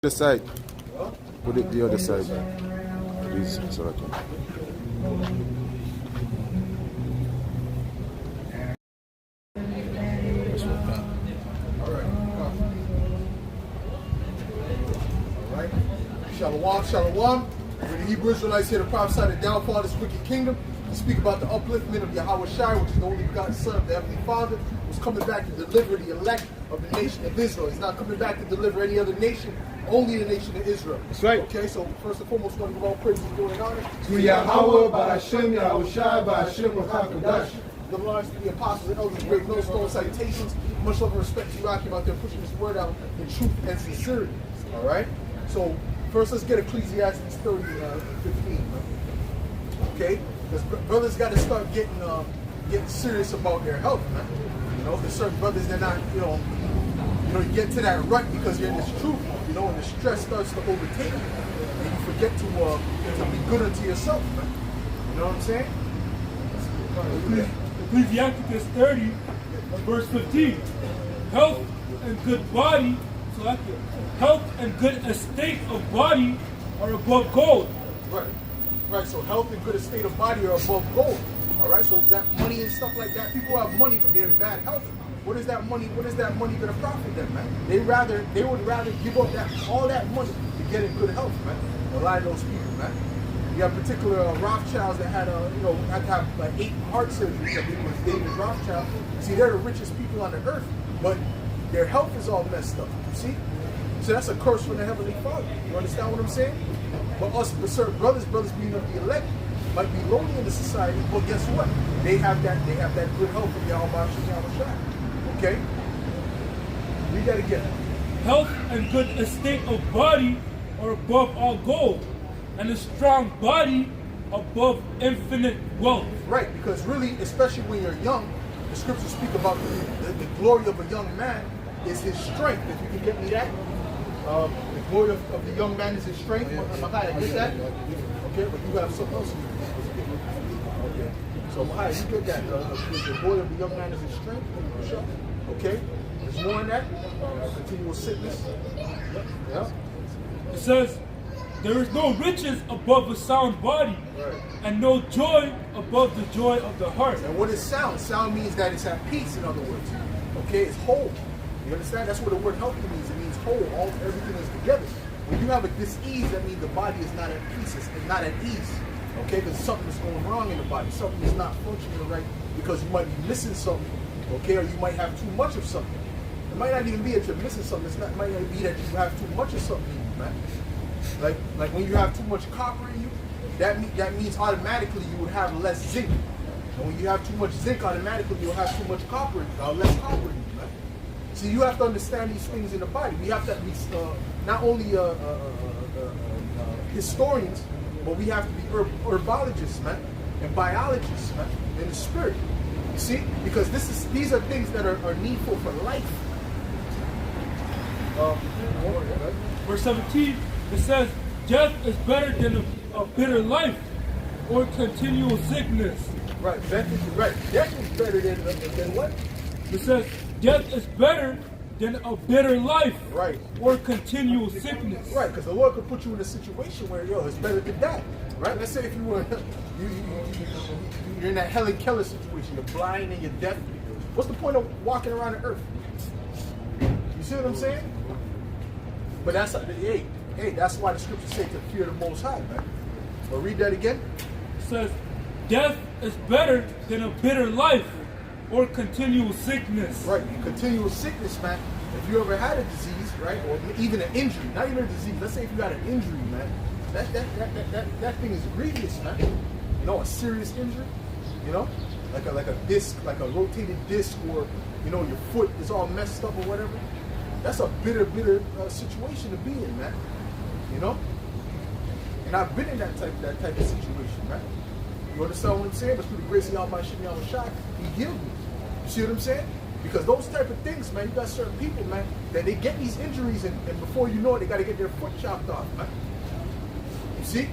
The side. Put it the other side. Please, so I can. Alright. Shalom, shalom. When the Hebrew Israelites here to prophesy the downfall of this wicked kingdom, to speak about the upliftment of Yahweh Shai, which is the only begotten Son of the Heavenly Father, who's coming back to deliver the elect of the nation of Israel. He's not coming back to deliver any other nation, only the nation of Israel. That's right. Okay, so first and foremost, we want to give all praises and honor to Yahweh, Ba'ashem, Yahweh Shai, Ba'ashem, Wachakadosh. the lines to the apostles and elders, great millstone salutations. Much love and respect to you, Akim, out there pushing this word out in truth and sincerity. All right? So, first, let's get Ecclesiastes 30, 15. Okay? Because brothers got to start getting serious about their health, man. You know, because certain brothers, they're not, you get to that rut because you're in this truth, and the stress starts to overtake you. And you forget to be good unto yourself, man. You know what I'm saying? Ecclesiastes 30, verse 15. Health and good body, health and good estate of body are above gold. Right. So health and good estate of body are above gold. All right. So that money and stuff like that, people have money but they're in bad health. What is that money going to profit them, man? They would rather give up all that money to get in good health, man. A lot of those people, man. You have particular Rothschilds that had had to have like 8 heart surgeries. I believe it was David Rothschild. See, they're the richest people on the earth, but their health is all messed up. You see? So that's a curse from the Heavenly Father. You understand what I'm saying? But certain brothers being of the elect might be lonely in the society, but guess what? They have that good health of Yahweh Shai. Okay? Read that again. Health and good estate of body are above all gold, and a strong body above infinite wealth. Right, because really, especially when you're young, the scriptures speak about the glory of a young man is his strength. If you can get me that. The glory of the young man is his strength. Mahaya, get that? Okay, but you have something else. Okay. So Mahaya, you get that. The glory of the young man is his strength. Okay? There's more in that. Continual sickness. Yeah. It says, there is no riches above a sound body, and no joy above the joy of the heart. And what is sound? Sound means that it's at peace, in other words. Okay, it's whole. You understand? That's what the word healthy means. It means whole. Everything is together. When you have a dis-ease, that means the body is not at peace. It's not at ease. Okay, because something is going wrong in the body. Something is not functioning right because you might be missing something. Okay, or you might have too much of something. It might not even be that you're missing something. It might not be that you have too much of something in you, man. Like when you have too much copper in you, that means automatically you would have less zinc. And when you have too much zinc, automatically you'll have too much copper, less copper in you, man. So you have to understand these things in the body. We have to be not only historians, but we have to be herbologists, man, and biologists, man, in the spirit. You see, because these are things that are needful for life. Verse 17, it says, death is better than a bitter life or continual sickness. Right, death is better than what? It says, death is better than a bitter life, right, or continual sickness. Right, because the Lord could put you in a situation where, it's better to die. Right? Let's say if you were, you're in that Helen Keller situation, you're blind and you're deaf. What's the point of walking around the earth? You see what I'm saying? But that's why the scriptures say to fear the Most High, man. But read that again. It says, death is better than a bitter life or continual sickness. Right, continual sickness, man. If you ever had a disease, right, or even an injury, not even a disease, let's say if you got an injury, man, that thing is grievous, man. A serious injury, like a disc, like a rotated disc, or your foot is all messed up or whatever. That's a bitter situation to be in, man. And I've been in that type of situation, man. You understand what I'm saying? But through the grace of Yahweh Shai, He healed me. You see what I'm saying? Because those type of things, man, you got certain people, man, that they get these injuries and before you know it, they got to get their foot chopped off, man. You see?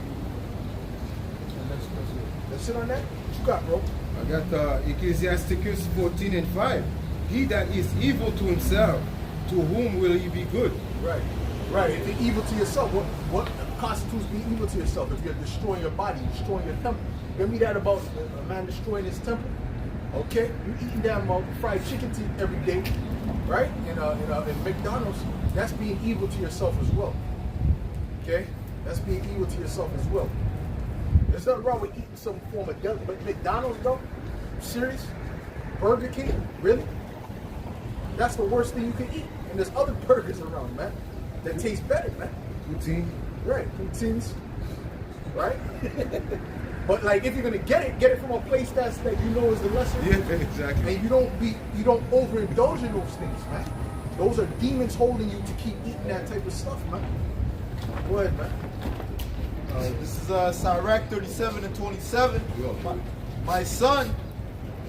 That's it on that? What you got, bro? I got Ecclesiasticus 14 and 5. He that is evil to himself, to whom will he be good? Right. Right, if you're evil to yourself, what constitutes being evil to yourself? If you're destroying your body, destroying your temple. You ever read that about a man destroying his temple? Okay, you eating damn fried chicken every day, right? In McDonald's, that's being evil to yourself as well. Okay, that's being evil to yourself as well. There's nothing wrong with eating some form of junk, but McDonald's though, serious? Burger King, really? That's the worst thing you can eat. And there's other burgers around, man, that taste better, man. Poutine. Right, poutines, right? But like, if you're gonna get it from a place that's that you know is the lesser. Yeah, exactly. And you don't overindulge in those things, man. Those are demons holding you to keep eating that type of stuff, man. Go ahead, man. This is Sirach 37 and 27. My son,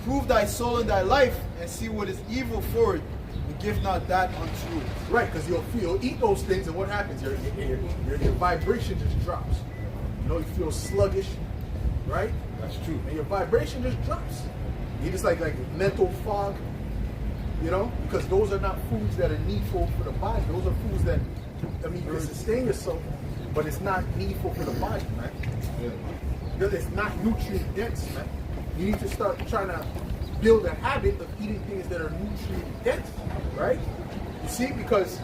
prove thy soul and thy life, and see what is evil for it, and give not that unto it. Right, because you'll eat those things, and what happens? Your vibration just drops. You know, you feel sluggish, right? That's true. And your vibration just drops. You just like mental fog, you know, because those are not foods that are needful for the body. Those are foods that, I mean, you can sustain yourself, but it's not needful for the body, man. Yeah. It's not nutrient dense, man. You need to start trying to build a habit of eating things that are nutrient dense, right? You see, because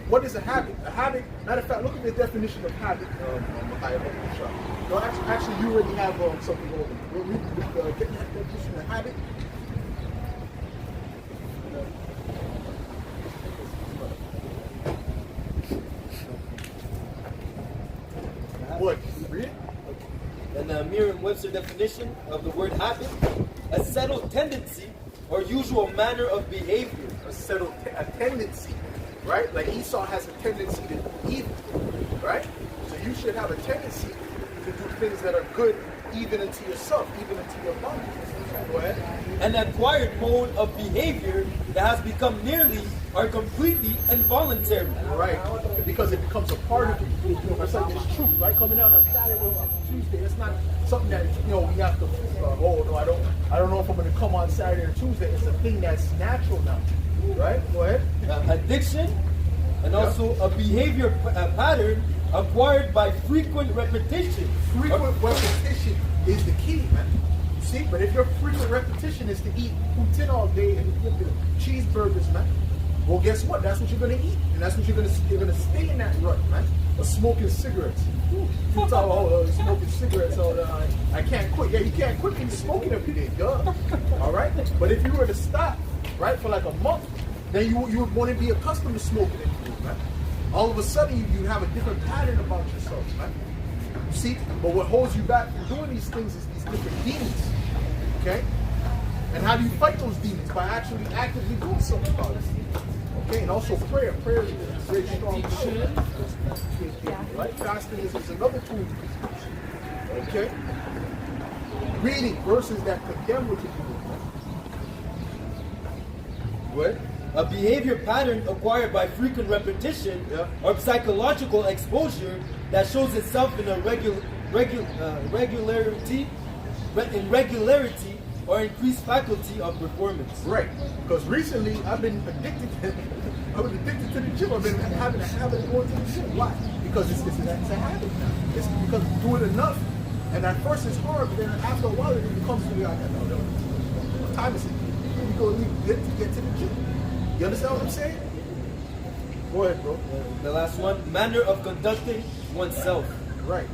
what is a habit? A habit, matter of fact, look at the definition of habit. No, actually, you already have something over. Get that definition of habit. What? Read it? And the Merriam-Webster definition of the word habit: a settled tendency or usual manner of behavior. A tendency, right? Like Esau has a tendency to do evil, right? So you should have a tendency to do things that are good, even unto yourself, even unto your body. Go ahead. An acquired mode of behavior that has become nearly or completely involuntary. Right, because it becomes a part of you. It's like this truth, right? Coming out on Saturday and Tuesday. It's not something that we have to. Oh no, I don't know if I'm going to come on Saturday or Tuesday. It's a thing that's natural now, right? Go ahead. Addiction, and also a behavior pattern acquired by frequent repetition. Frequent repetition is the key, man. See, but if your frequent repetition is to eat poutine all day and cheeseburgers, man, well, guess what? That's what you're gonna eat, and that's what you're gonna stay in that rut, man. Or smoking cigarettes. You talk smoking cigarettes all the time. I can't quit. Yeah, you can't quit from smoking every day, duh. All right. But if you were to stop, right, for like a month, then you would want to be accustomed to smoking it, man. All of a sudden, you have a different pattern about yourself, man. You see, but what holds you back from doing these things is these different demons. Okay? And how do you fight those demons? By actually actively doing something about it. Okay, and also prayer. Prayer is a very strong tool. Right? Fasting is another tool. Okay? Reading verses that condemn what you're doing. What? A behavior pattern acquired by frequent repetition or psychological exposure that shows itself in a regularity or increased faculty of performance. Right. Because recently I've been addicted to the gym. I've been having a habit of going to the gym. Why? Because it's a habit now. It's because you do it enough. And at first it's hard, but then after a while it becomes to be like, no, what time is it? We get to the gym. You understand what I'm saying? Go ahead, bro. The last one, manner of conducting oneself. Right.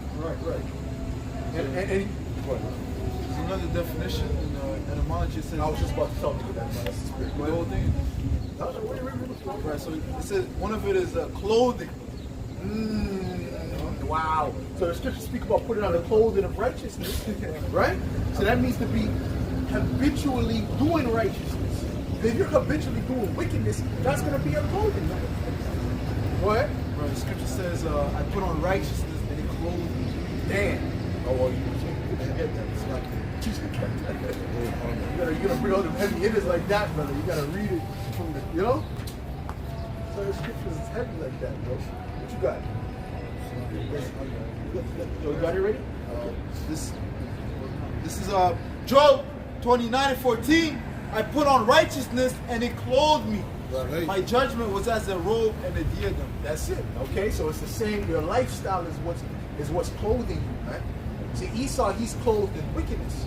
And what? There's another definition in etymology. It says, I was just about to tell you that, man. That's the spirit. the whole thing. Right, so it says one of it is clothing. Wow. So the scriptures speak about putting on the clothing of righteousness, right? So that means to be habitually doing righteousness. If you're habitually doing wickedness, that's going to be your clothing, right? Go ahead. Right, the scripture says, I put on righteousness and it clothed me. Damn. Oh, well, you get that. It's like, you gotta bring all them heavy hitters like that, brother. You gotta read it from the, you know? So the scriptures is heavy like that, bro. What you got? You got it ready? This is Job 29:14. I put on righteousness and it clothed me. Right. My judgment was as a robe and a diadem. That's it. Okay, so it's the same. Your lifestyle is what's clothing you, man. See, Esau, he's clothed in wickedness.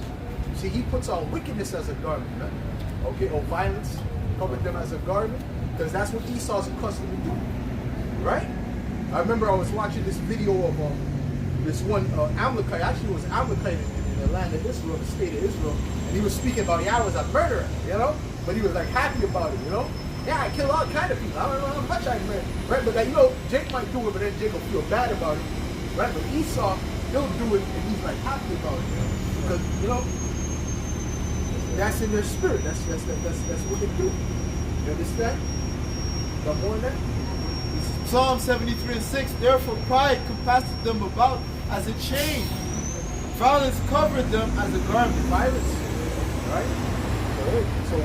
See, he puts on wickedness as a garment, man. Okay, or violence, covered them as a garment, because that's what Esau's accustomed to do, right? I remember I was watching this video of this one Amalekite. Actually, it was Amalekite in the land of Israel, the state of Israel, and he was speaking about, yeah, I was a murderer, you know, but he was like happy about it, you know. Yeah, I kill all kind of people. I don't know how much I murder, right? But like, you know, Jake might do it, but then Jake will feel bad about it, right? But Esau, he'll do it, and he's like happy about it, you know? Because you know that's in their spirit. That's what they do. You understand? Got more than that? Psalm 73:6. Therefore pride compassed them about as a chain. Violence covered them as a garment. Violence, right? So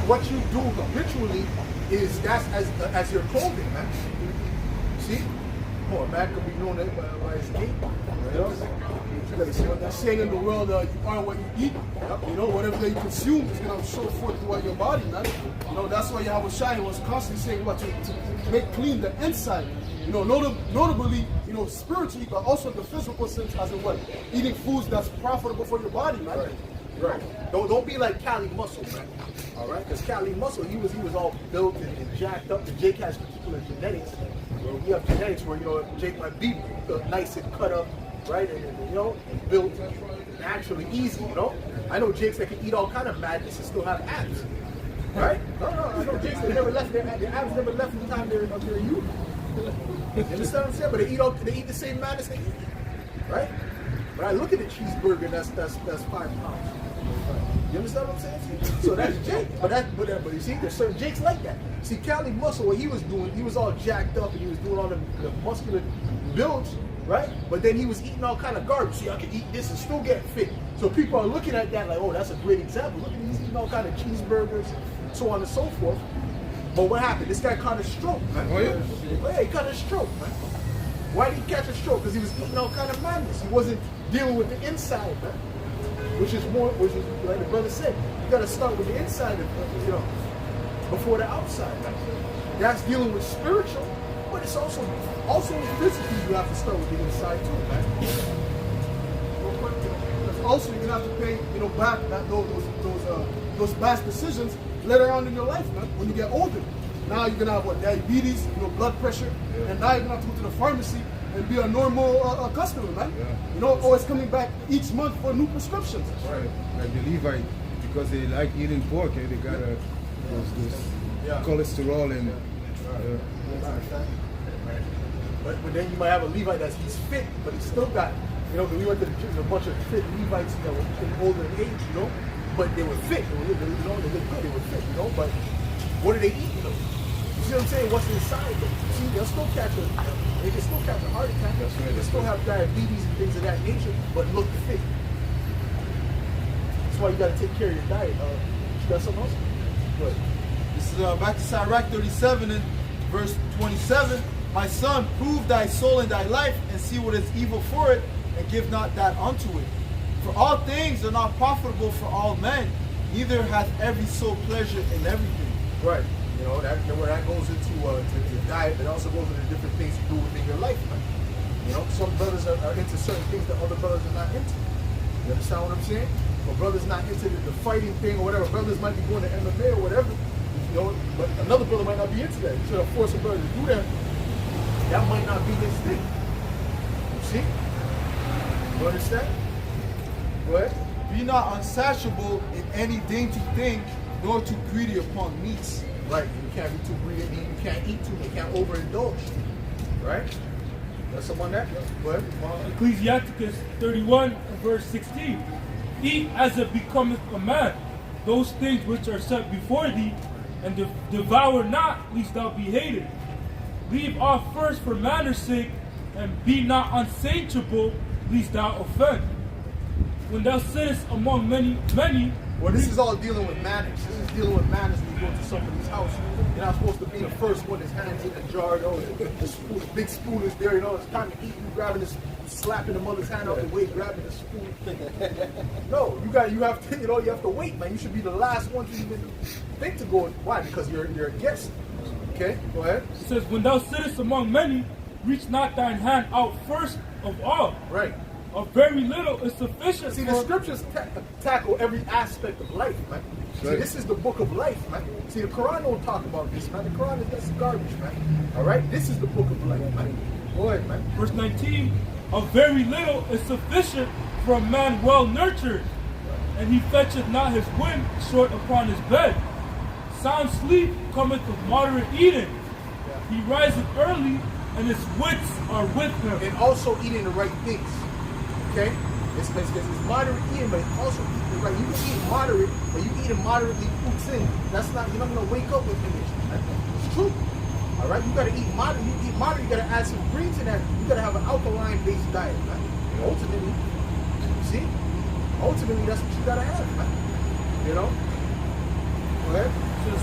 what you do habitually is that's as your clothing, man. See? Oh, a man could be known by his gait. You know? They're saying in the world, you are what you eat. You know, whatever you consume is going to show forth throughout your body, man. You know, that's why Yahweh Shai was constantly saying what to make clean the inside. You know, notably, you know, spiritually, but also the physical sense as in what? Eating foods that's profitable for your body, man. Right. Don't be like Cali Muscle, man. All right, because Cali Muscle, he was all built and jacked up. And Jake has particular genetics. You have genetics where, you know, Jake might be nice and cut up, right, and you know, and built naturally easy. You know, I know Jakes that can eat all kind of madness and still have abs, right? No, I know Jakes that never left their abs never left from the time they're youth. You understand what I'm saying? But they eat the same madness they eat, right? But I look at the cheeseburger that's 5 pounds. You understand what I'm saying? So that's Jake. But you see, there's certain Jakes like that. See, Cali Muscle, what he was doing, he was all jacked up and he was doing all the muscular builds, right? But then he was eating all kind of garbage. See, I can eat this and still get fit. So people are looking at that like, oh, that's a great example. Look at him, he's eating all kind of cheeseburgers, so on and so forth. But what happened? This guy caught a stroke, man. Oh, yeah? Yeah, he caught a stroke, man. Why did he catch a stroke? Because he was eating all kind of madness. He wasn't dealing with the inside, man. Which is like the brother said, you gotta start with the inside of, you know, before the outside. That's dealing with spiritual, but it's also physically you have to start with the inside too, man. Because also you're gonna have to pay, you know, back those bad decisions later on in your life, man. When you get older, now you're gonna have diabetes, you know, blood pressure, and now you're gonna have to go to the pharmacy and be a normal customer, man. Yeah. You know, always coming back each month for new prescriptions. Right. Like the Levite, because they like eating pork, they got those cholesterol and. But then you might have a Levite he's fit, but he's still got, you know, we went to the gym, a bunch of fit Levites that were older in age, you know, but they were fit, you know, they looked good, they were fit, you know, but what do they eat, you know? You see what I'm saying? What's inside them? See, they can still catch a heart attack. They can still have diabetes and things of that nature, but look fit. That's why you got to take care of your diet. You got something else? What? This is back to Sirach 37 and verse 27. My son, prove thy soul and thy life, and see what is evil for it, and give not that unto it. For all things are not profitable for all men, neither hath every soul pleasure in everything. Right. You know, where that goes into to diet, it also goes into different things to do within your life, man. You know, some brothers are into certain things that other brothers are not into. You understand what I'm saying? But brothers not into the fighting thing or whatever. Brothers might be going to MMA or whatever. You know, but another brother might not be into that. You should have forced a brother to do that. That might not be his thing. You see? You understand? Go ahead. Be not unsatiable in any dainty thing, nor too greedy upon meats. Right, you can't be too greedy, you can't eat too much, you can't overindulge. Right? That's someone that? Go ahead. Ecclesiasticus 31 and verse 16. Eat as it becometh a man, those things which are set before thee, and devour not, lest thou be hated. Leave off first for manners' sake, and be not unsatiable, lest thou offend. When thou sittest among many, well, this is all dealing with manners. This is dealing with manners when you go to somebody's house. You're not supposed to be the first one, his hands in the jar, you know, the spoon, big spoon is there, you know, it's time to eat, you grabbing this, slapping the mother's hand out the way, grabbing the spoon. No, you have to wait, man. You should be the last one to even think to go. Why? Because you're a guest. Okay, go ahead. It says, when thou sittest among many, reach not thine hand out first of all. Right. A very little is sufficient See, the for... scriptures tackle every aspect of life, man. See, Right. this is the book of life, man. See, the Quran don't talk about this, man. The Quran is that's garbage, man. All right, this is the book of life, man. Go ahead, man. Verse 19, a very little is sufficient for a man well nurtured, and he fetcheth not his wind short upon his bed. Sound sleep cometh of moderate eating. He riseth early, and his wits are with him. And also eating the right things. Okay? It's moderate eating, but it's also eating the right. You can eat moderate, but you eating moderately fruits in. That's not, you're not gonna wake up with image. It's true. Alright? You gotta eat moderate. You eat moderate, you gotta add some greens in that. You gotta have an alkaline-based diet, man. And ultimately, you see? Ultimately, that's what you gotta have, man. You know? Go ahead.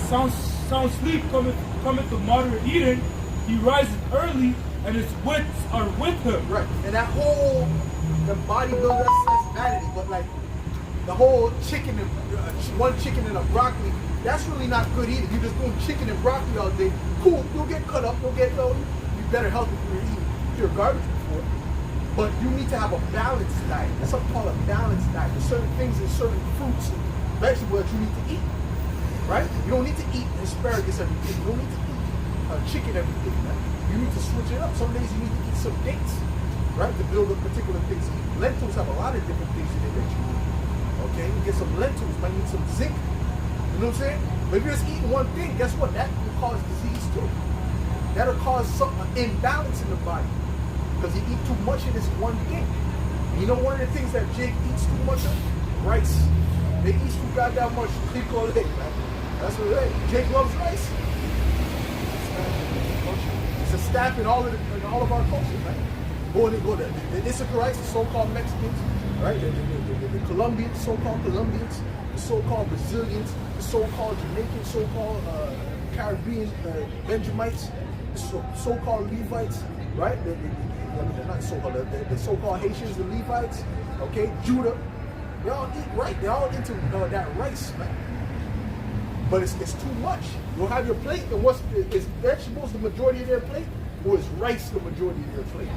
So sound sleep cometh of moderate eating. He riseth early, and his wits are with him. Right. And that whole, the bodybuilder, that's vanity, but like, the whole chicken, and one chicken and a broccoli, that's really not good either. You're just doing chicken and broccoli all day. Cool, you'll get cut up, you'll get low. You better health if you're eating pure garbage before. But you need to have a balanced diet. That's something called a balanced diet. There's certain things and certain fruits and vegetables that you need to eat. Right? You don't need to eat asparagus every day. You don't need to eat chicken every day, man. You need to switch it up. Some days you need to eat some dates, right? To build up particular things. Lentils have a lot of different things in it that you need. Okay? You get some lentils, might need some zinc. You know what I'm saying? But if you're just eating one thing, guess what? That will cause disease too. That'll cause some imbalance in the body. Because you eat too much of this one thing. And you know one of the things that Jake eats too much of? Rice. They eat too goddamn much Chico Lake, man. That's what it is. Jake loves rice. It's a staple in all of our culture, man. Go to the Issacharites, the so-called Mexicans, right? The Colombians, so-called Colombians, the so-called Brazilians, the so-called Jamaicans, so-called Caribbean Benjamites, the so-called Levites, right? They're not so-called, the so-called Haitians, the Levites, okay? Judah. They all eat right. They're all into that rice, man. But it's too much. You'll have your plate, and is vegetables the majority of their plate, or is rice the majority of your plate?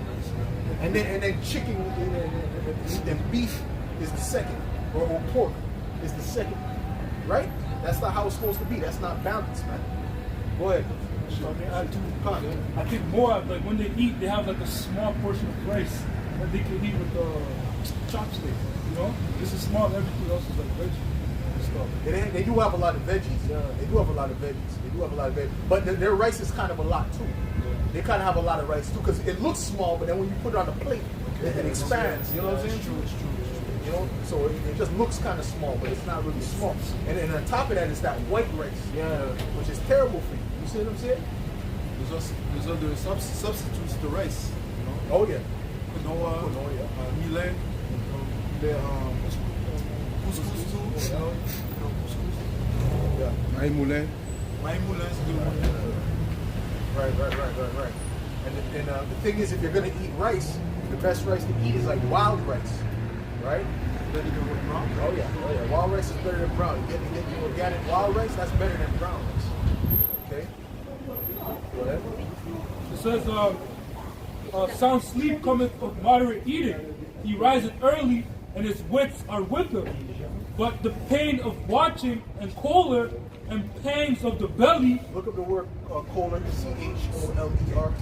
And then chicken and beef is the second, or pork is the second, right? That's not how it's supposed to be. That's not balanced, man. Go ahead. I think more of, like when they eat, they have like a small portion of rice that they can eat with chopstick. You know, this is small. Everything else is like veggie and stuff. They do have a lot of veggies. Yeah. They do have a lot of veggies. They do have a lot of veggies. But their rice is kind of a lot too. Yeah. They kind of have a lot of rice too, because it looks small, but then when you put it on the plate, it expands. You know what I'm saying? It's true. You know, so it just looks kind of small, but it's not really small. And then on top of that is that white rice, which is terrible for you. You see what I'm saying? There's other substitutes to rice. You know? Oh yeah. Quinoa, millet, couscous too. Yeah. Maï moulin. Maï moulin is good one. Right. And the thing is, if you're gonna eat rice, the best rice to eat is like wild rice, right? Better than brown. Oh yeah. Wild rice is better than brown. You get the organic wild rice, that's better than brown rice. Okay. Whatever. It says, sound sleep cometh of moderate eating. He riseth early, and his wits are with him. But the pain of watching and choler and pangs of the belly. Look up the word choler, C-H-O-L-E-R.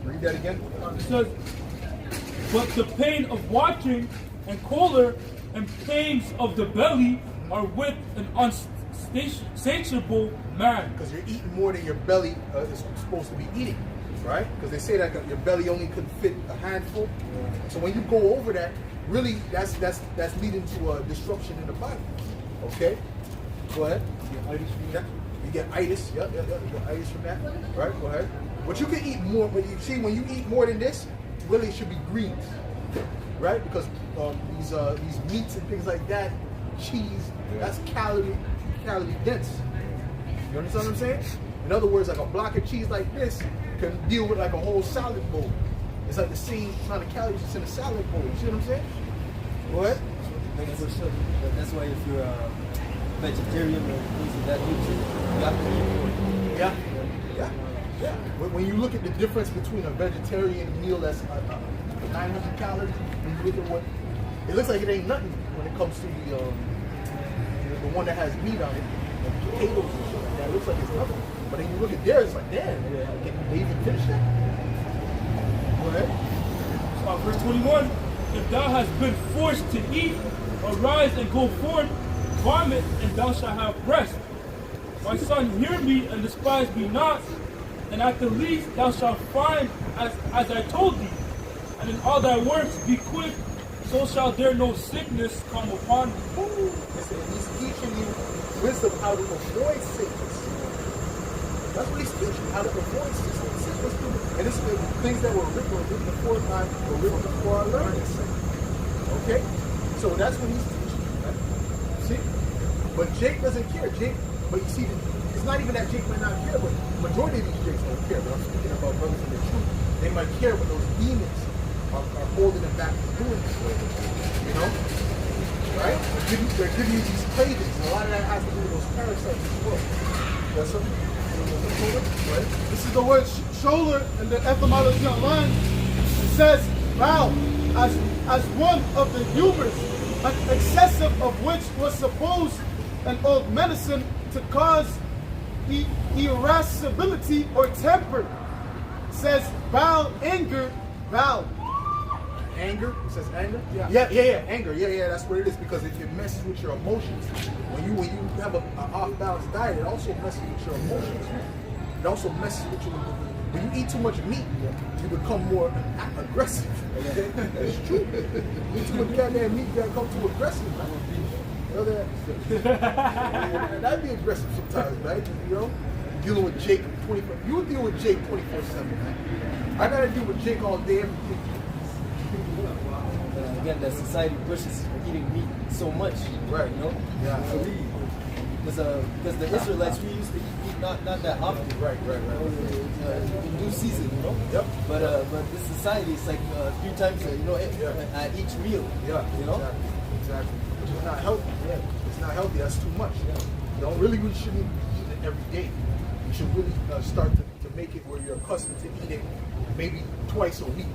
Read that again. It says, but the pain of watching and choler and pangs of the belly are with an unsatiable man. Because you're eating more than your belly is supposed to be eating, right? Because they say that your belly only can fit a handful. So when you go over that, really, that's leading to a disruption in the body. Okay, go ahead. You get itis. Yeah. You get itis from that. Right. Go ahead. But you can eat more. But you see, when you eat more than this, really it should be greens, right? Because these meats and things like that, cheese, that's calorie dense. You understand what I'm saying? In other words, like a block of cheese like this can deal with like a whole salad bowl. It's like the same amount of calories that's in a salad bowl. You see what I'm saying? Go ahead. That's why if you're vegetarian or things of that nature, you have to eat pork. Yeah, yeah, yeah. When you look at the difference between a vegetarian meal that's 900 calories, and you look at what it looks like, it ain't nothing when it comes to the one that has meat on it, like potatoes and shit like that. It looks like it's nothing, but then you look at theirs, it's like, damn, can they even finish that? Go ahead. Verse 21, if thou hast been forced to eat, arise and go forth, vomit, and thou shalt have rest. My son, hear me and despise me not, and at the least thou shalt find as I told thee, and in all thy works be quick, so shall there no sickness come upon thee. Listen, he's teaching you wisdom how to avoid sickness. That's what he's teaching, how to avoid sickness. And this is the things that were written before time, were written before our learning. Okay? So that's what he's teaching. Right? See? But Jake doesn't care. But you see, it's not even that Jake might not care, but the majority of these Jakes don't care. But I'm speaking about brothers in the truth. They might care, but those demons are holding them back from doing this. You know? Right? They're giving you these cravings. And a lot of that has to do with those parasites as well. That's something? Right? This is the word shoulder in the etymology online. It says bow as one of the humors, an excessive of which was supposed in old medicine to cause irascibility or temper. It says bow, anger, bow. Anger? It says anger? Yeah. Yeah, anger. Yeah, that's what it is, because it messes with your emotions. When you have an off-balance diet, it also messes with your emotions. It also messes with your, when you eat too much meat, you become more aggressive. Okay? That's true. You eat too much goddamn meat, you become too aggressive, man. You know that? That'd be aggressive sometimes, right? You know? Dealing with Jake 24. You deal with Jake 24/7, man. I gotta deal with Jake all day, every day. Again, that society pushes eating meat so much, Right. You know, Yeah. Because the Israelites, we used to eat meat not that often, Right. in due season, you know. Yep. But this society is like 3 times, at each meal. Yeah. You know. Exactly. Which is not healthy. Yeah. It's not healthy. That's too much. Yeah. We shouldn't eat it every day. You should really start to make it where you're accustomed to eating maybe twice a week.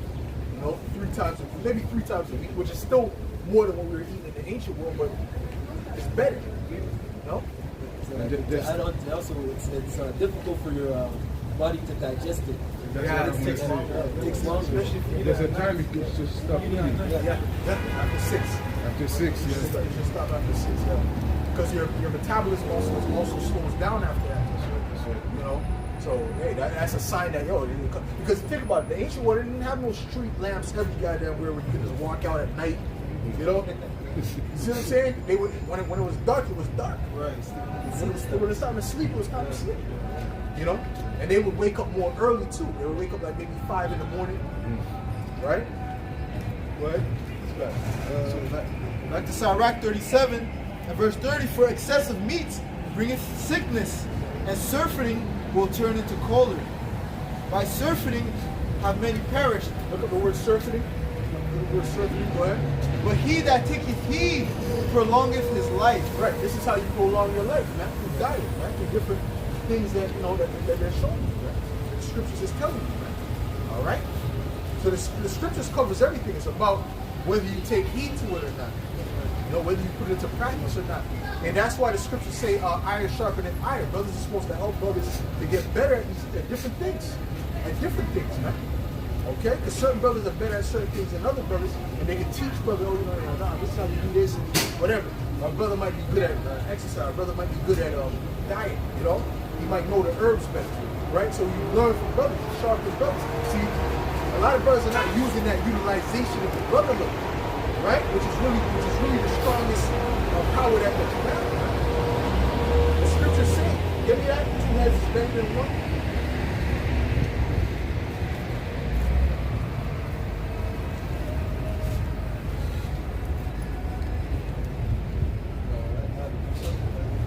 You know, 3 times a week, maybe 3 times a week, which is still more than what we were eating in the ancient world, but it's better. You know? Also, it's difficult for your body to digest it. Yeah, it takes longer. Especially if you There's a time you can just stop eating. Yeah. After 6. After 6, You should stop after 6, yeah. Because your metabolism also slows down after that. You know? So, hey, that's a sign that, because think about it, the ancient world didn't have no street lamps every goddamn where you could just walk out at night, you know? You see what I'm saying? When it was dark, it was dark. Right. When it's time to sleep, it was time to sleep. You know? And they would wake up more early, too. They would wake up like maybe 5 in the morning, right? Right? So back to Sirach 37 and verse 30. For excessive meats bringeth sickness, and surfeiting will turn into choler. By surfeiting have many perished. Look up the word surfeiting. The word surfeiting, go ahead. But he that taketh heed prolongeth his life. Right, this is how you prolong your life, man. Through diet, right? Through different things that that they're showing you, right? The scriptures is telling you, right? All right. So the scriptures covers everything. It's about whether you take heed to it or not. You know, whether you put it into practice or not. And that's why the scriptures say iron sharpeneth iron. Brothers are supposed to help brothers to get better at different things. At different things, man. Okay? Because certain brothers are better at certain things than other brothers, and they can teach brother, this is how you do this, and whatever. My brother might be good at exercise. My brother might be good at diet, you know? He might know the herbs better, right? So you learn from brothers, you sharpen brothers. See, a lot of brothers are not using that utilization of the brotherhood, right? Which is really the strongest power that you have. The scriptures say, give me that, 2 heads is better than 1.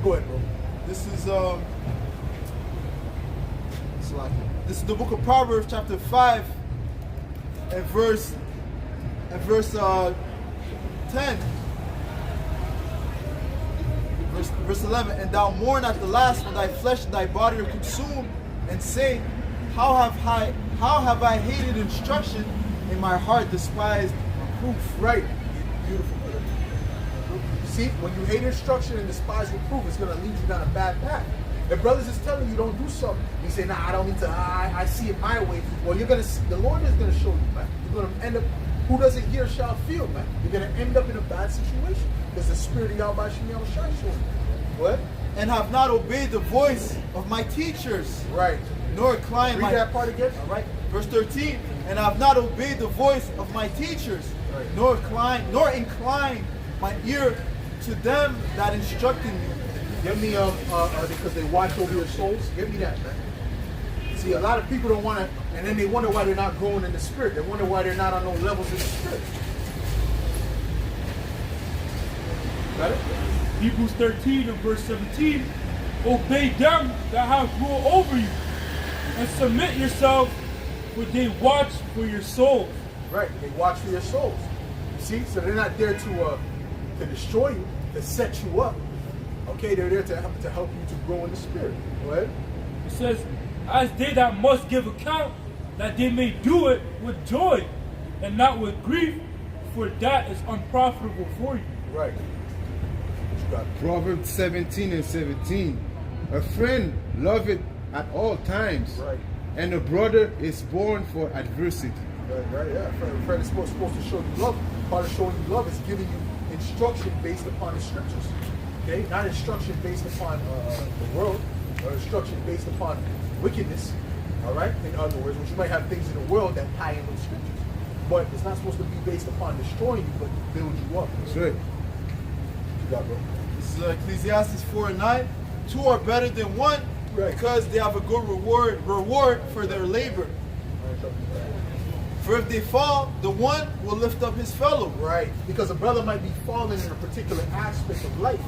Go ahead, bro. This is the book of Proverbs, chapter 5, and verse 10. verse 11, and thou mourn at the last when thy flesh and thy body are consumed, and say, how have I hated instruction, and my heart despised Proof, right? Beautiful. See, when you hate instruction and despise reproof, it's going to lead you down a bad path. If brothers is telling you don't do something, you say, nah, I don't need to, I see it my way. Well, you're going to see, the Lord is going to show you, man. You're going to end up, who doesn't hear shall feel, man. You're going to end up in a bad situation. Because the Spirit of Yahweh Shem shine showing you. What? and have not obeyed the voice of my teachers. Right. Nor inclined Read that part again. All right. Verse 13. And I have not obeyed the voice of my teachers, Right. nor inclined my ear to them that instructed me. Give me because they watch over your souls. Give me that, man. See, a lot of people don't want to, and then they wonder why they're not growing in the spirit. They wonder why they're not on those levels in the spirit. Got it? Hebrews 13 and verse 17, obey them that have rule over you, and submit yourselves, for they watch for your souls. Right. They watch for your souls. See, so they're not there to destroy you, to set you up. Okay, they're there to help you to grow in the spirit. Go ahead. It says, as they that must give account, that they may do it with joy, and not with grief, for that is unprofitable for you. Right. What you got? Proverbs 17 and 17. A friend loveth at all times, Right. and a brother is born for adversity. Right, yeah. A friend is supposed to show you love. Part of showing you love is giving you instruction based upon the scriptures. Okay? Not instruction based upon the world, or instruction based upon wickedness. All right? In other words, which you might have things in the world that tie in with scriptures. But it's not supposed to be based upon destroying you, but build you up. That's right. What you got, bro? This is Ecclesiastes 4 and 9. Two are better than one, Right. because they have a good reward for their labor. For if they fall, the one will lift up his fellow. Right, because a brother might be falling in a particular aspect of life.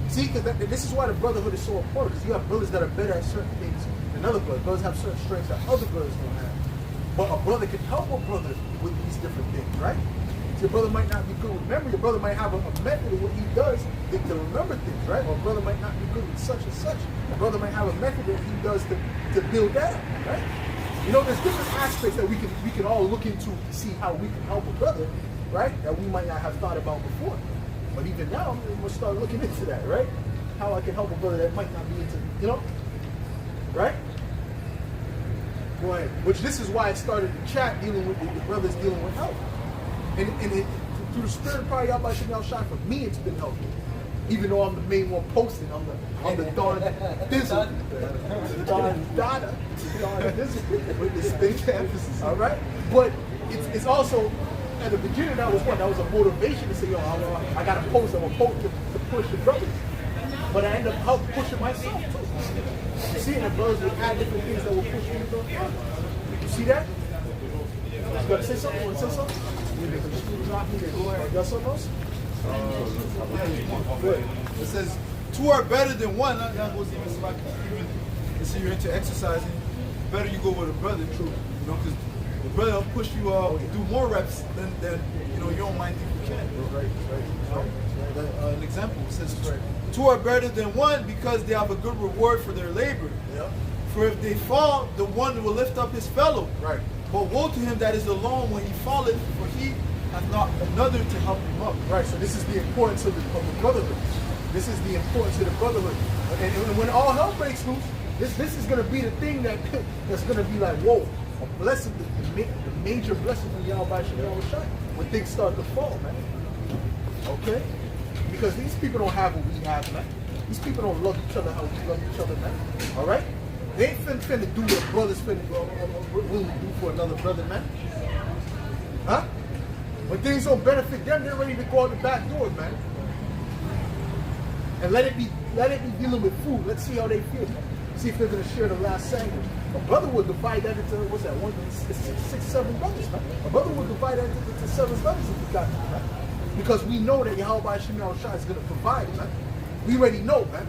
See, because this is why the brotherhood is so important, because you have brothers that are better at certain things than other brothers. Brothers have certain strengths that other brothers don't have. But a brother can help a brother with these different things, right? So your brother might not be good with memory. Your brother might have a method of what he does to remember things, right? Or a brother might not be good with such and such. A brother might have a method that he does to build that up, right? You know, there's different aspects that we can all look into to see how we can help a brother, right? That we might not have thought about before. But even now, we must start looking into that, right? How I can help a brother that might not be into, you know? Right? Go ahead. Which this is why I started the chat dealing with the brothers dealing with health. And through the spirit probably y'all by Chanel Shine, for me it's been helpful. Even though I'm the main one posting, I'm the Don Dizzle. Don Dada. Don Dizzle. With distinct emphasis. Alright? But it's also, at the beginning that was a motivation to say, yo, I gotta post, I'm gonna post to push the brothers. But I end up help pushing myself too. You see, and the brothers would add different things that will push me to go further. You see that? You gotta say something? You wanna say something? Go ahead. You got something else? Good. It says, two are better than one. That goes even like, let's say you're into exercising, better you go with a brother, true. You know, because the brother will push you to do more reps than you know your own mind think you can. Right. An example says, two are better than one because they have a good reward for their labor. Yeah. For if they fall, the one will lift up his fellow. Right. But woe to him that is alone when he falleth, for he hath not another to help him up. Right, so this is the importance of the brotherhood. This is the importance of the brotherhood. And when all hell breaks loose, this is going to be the thing that's going to be like, whoa, a blessing, the major blessing from Yahweh Shem Shine when things start to fall, man. Okay? Because these people don't have what we have, man. These people don't love each other how we love each other, man. All right? They ain't finna do what brothers finna willing to do for another brother, man. Huh? When things don't benefit them, they're ready to go out the back door, man. And let it be dealing with food. Let's see how they feel. See if they're gonna share the last sandwich. A brother would divide that into what's that? 6, 7 brothers, man. A brother would divide that into 7 brothers if he got to, man. Because we know that Yahweh Shem Shai is gonna provide, man. We already know, man.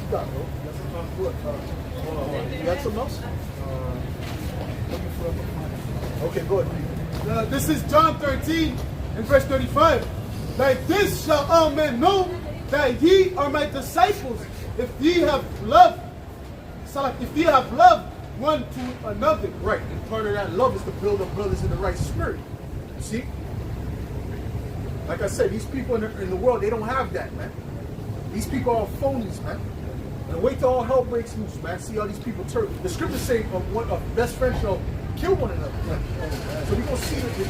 You got, bro? You got something else? Okay, go ahead. This is John 13 and verse 35. Like this shall all men know that ye are my disciples, if ye have love. If ye have love one to another. Right, and part of that love is to build up brothers in the right spirit. You see? Like I said, these people in the world, they don't have that, man. These people are phonies, man. And wait till all hell breaks loose, man. See how these people turn. The scriptures say a best friend shall kill one another. So we're going to see the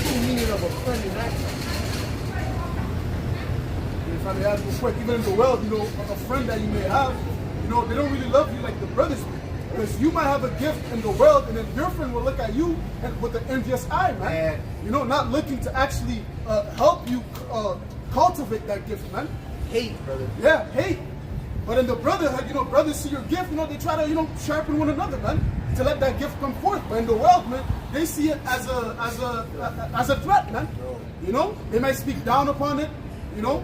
true meaning of a friend in action. If I may add real quick, even in the world, you know, a friend that you may have, you know, they don't really love you like the brothers do. Because you might have a gift in the world, and then your friend will look at you and with an envious eye, man. You know, not looking to actually help you cultivate that gift, man. Hate, brother. Yeah, hate. But in the brotherhood, you know, brothers see your gift, you know, they try to, you know, sharpen one another, man, to let that gift come forth. But in the world, man, they see it as a threat, man. You know, they might speak down upon it, you know.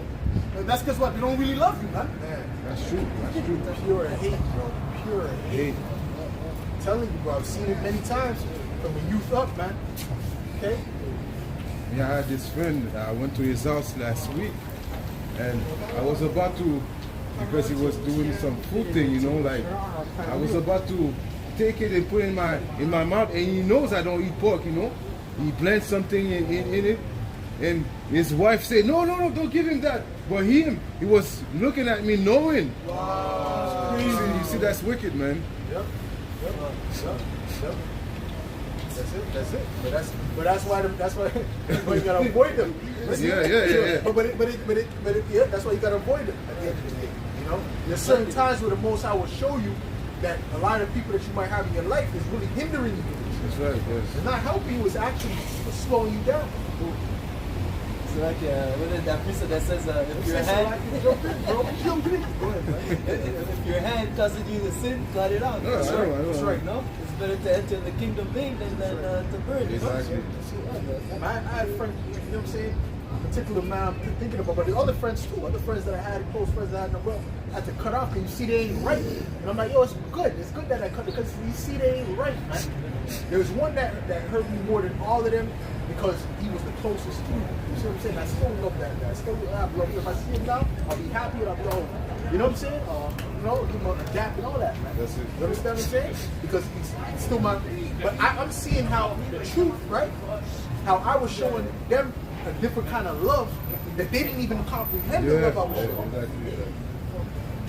And that's because what? They don't really love you, man. That's true. That's true. Pure hate, bro. Pure hate. I'm telling you, bro. I've seen it many times from a youth up, man. Okay? Yeah, I had this friend. I went to his house last week, and I was about to, because he was doing some food thing, you know, like I was about to take it and put it in my mouth, and he knows I don't eat pork, you know. He blends something in it, and his wife said, no, don't give him that. But he was looking at me knowing. Wow. You see, that's wicked, man. Yep. That's it. But that's why you gotta avoid them. Yeah. But that's why you gotta avoid them at the end of the day. You know, there's certain times where the Most High will show you that a lot of people that you might have in your life is really hindering you. That's right. Yes. It's not helping you. It's actually slowing you down. It's like what is that priest that says if your hand if your hand causes you to sin, cut it out. No, That's I right. know. That's right. No, it's better to enter the kingdom vain than to burn. Exactly. I had friends, you know what I'm saying? Particular man I'm thinking about, but the other friends too, other friends that I had, close friends that I had in the world, I had to cut off, and you see they ain't right. And I'm like, yo, it's good that I cut it, because you see they ain't right, man. There was one that hurt me more than all of them, because he was the closest to me. You see what I'm saying? I still love that guy. I still have love him. If I see him now, I'll be happy and I'll be home. You know what I'm saying? You know, give him a dap and all that, man. That's it. You understand what I'm saying? Because he's still my. But I'm seeing how the truth, right? How I was showing them a different kind of love that they didn't even comprehend the love I was showing. Exactly.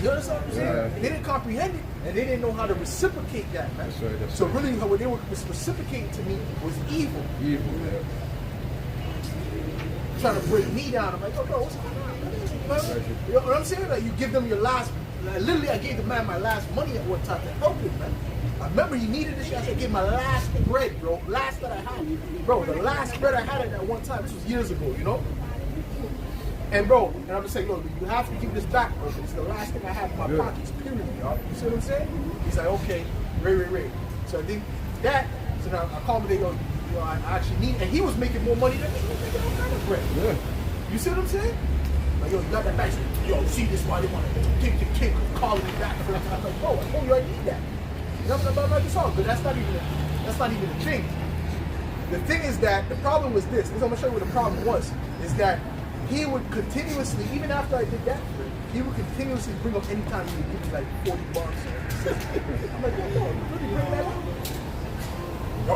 You understand what I'm saying? Yeah. They didn't comprehend it, and they didn't know how to reciprocate that, man. That's right. So really, what they were reciprocating to me was evil. Evil. Yeah. Trying to break me down. I'm like, oh, bro, what's going on? You know what I'm saying? Like, you give them your last. Literally, I gave the man my last money at one time to help him, man. I remember he needed this shit. I said, give him my last bread, bro. Last that I had. Bro, the last bread I had at that one time, this was years ago, you know? And bro, and I'm just saying, look, you have to give this back, bro. It's the last thing I have in my pockets, period, y'all. You see what I'm saying? He's like, okay, Ray. So I think that, so now I called him, they go, you know, I actually need, and he was making more money than me. He was making all kind of bread. Yeah. You see what I'm saying? Like, yo, you got that back. Yo, see this why they want to kick, calling me back. I'm like, bro, I told you I need that. You know what I'm like, it's all good. That's not even the thing. The thing is that the problem was this. I'm gonna show you what the problem was. Is that he would continuously, even after I did that, he would continuously bring up anytime he would give me like 40 bucks. I'm like, yo, you really bring that up? No,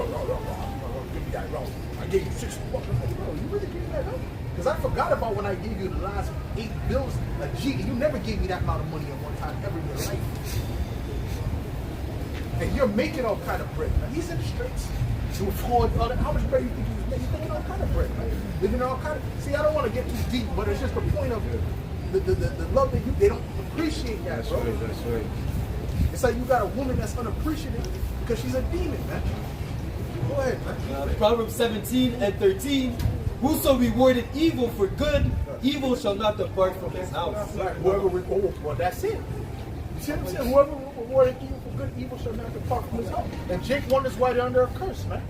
give me that, bro. I gave you 60 bucks. I'm like, bro, you really gave me that up? Because I forgot about when I gave you the last 8 bills. Like, gee, you never gave me that amount of money at one time ever in your life. And you're making all kind of bread. Now, he's in the streets. To afford all that. How much bread you think he was making? He's making all kind of bread, man. Living all kind of. See, I don't want to get too deep, but it's just the point of the love that they don't appreciate that, bro. That's right. It's like you got a woman that's unappreciative because she's a demon, man. Go ahead, man. Proverbs 17 and 13. Whoso rewarded evil for good, evil shall not depart from his house. Well, that's it. You see what I'm saying? Whoever rewarded evil for good, evil shall not depart from his house. And Jake wonders why they're under a curse, man.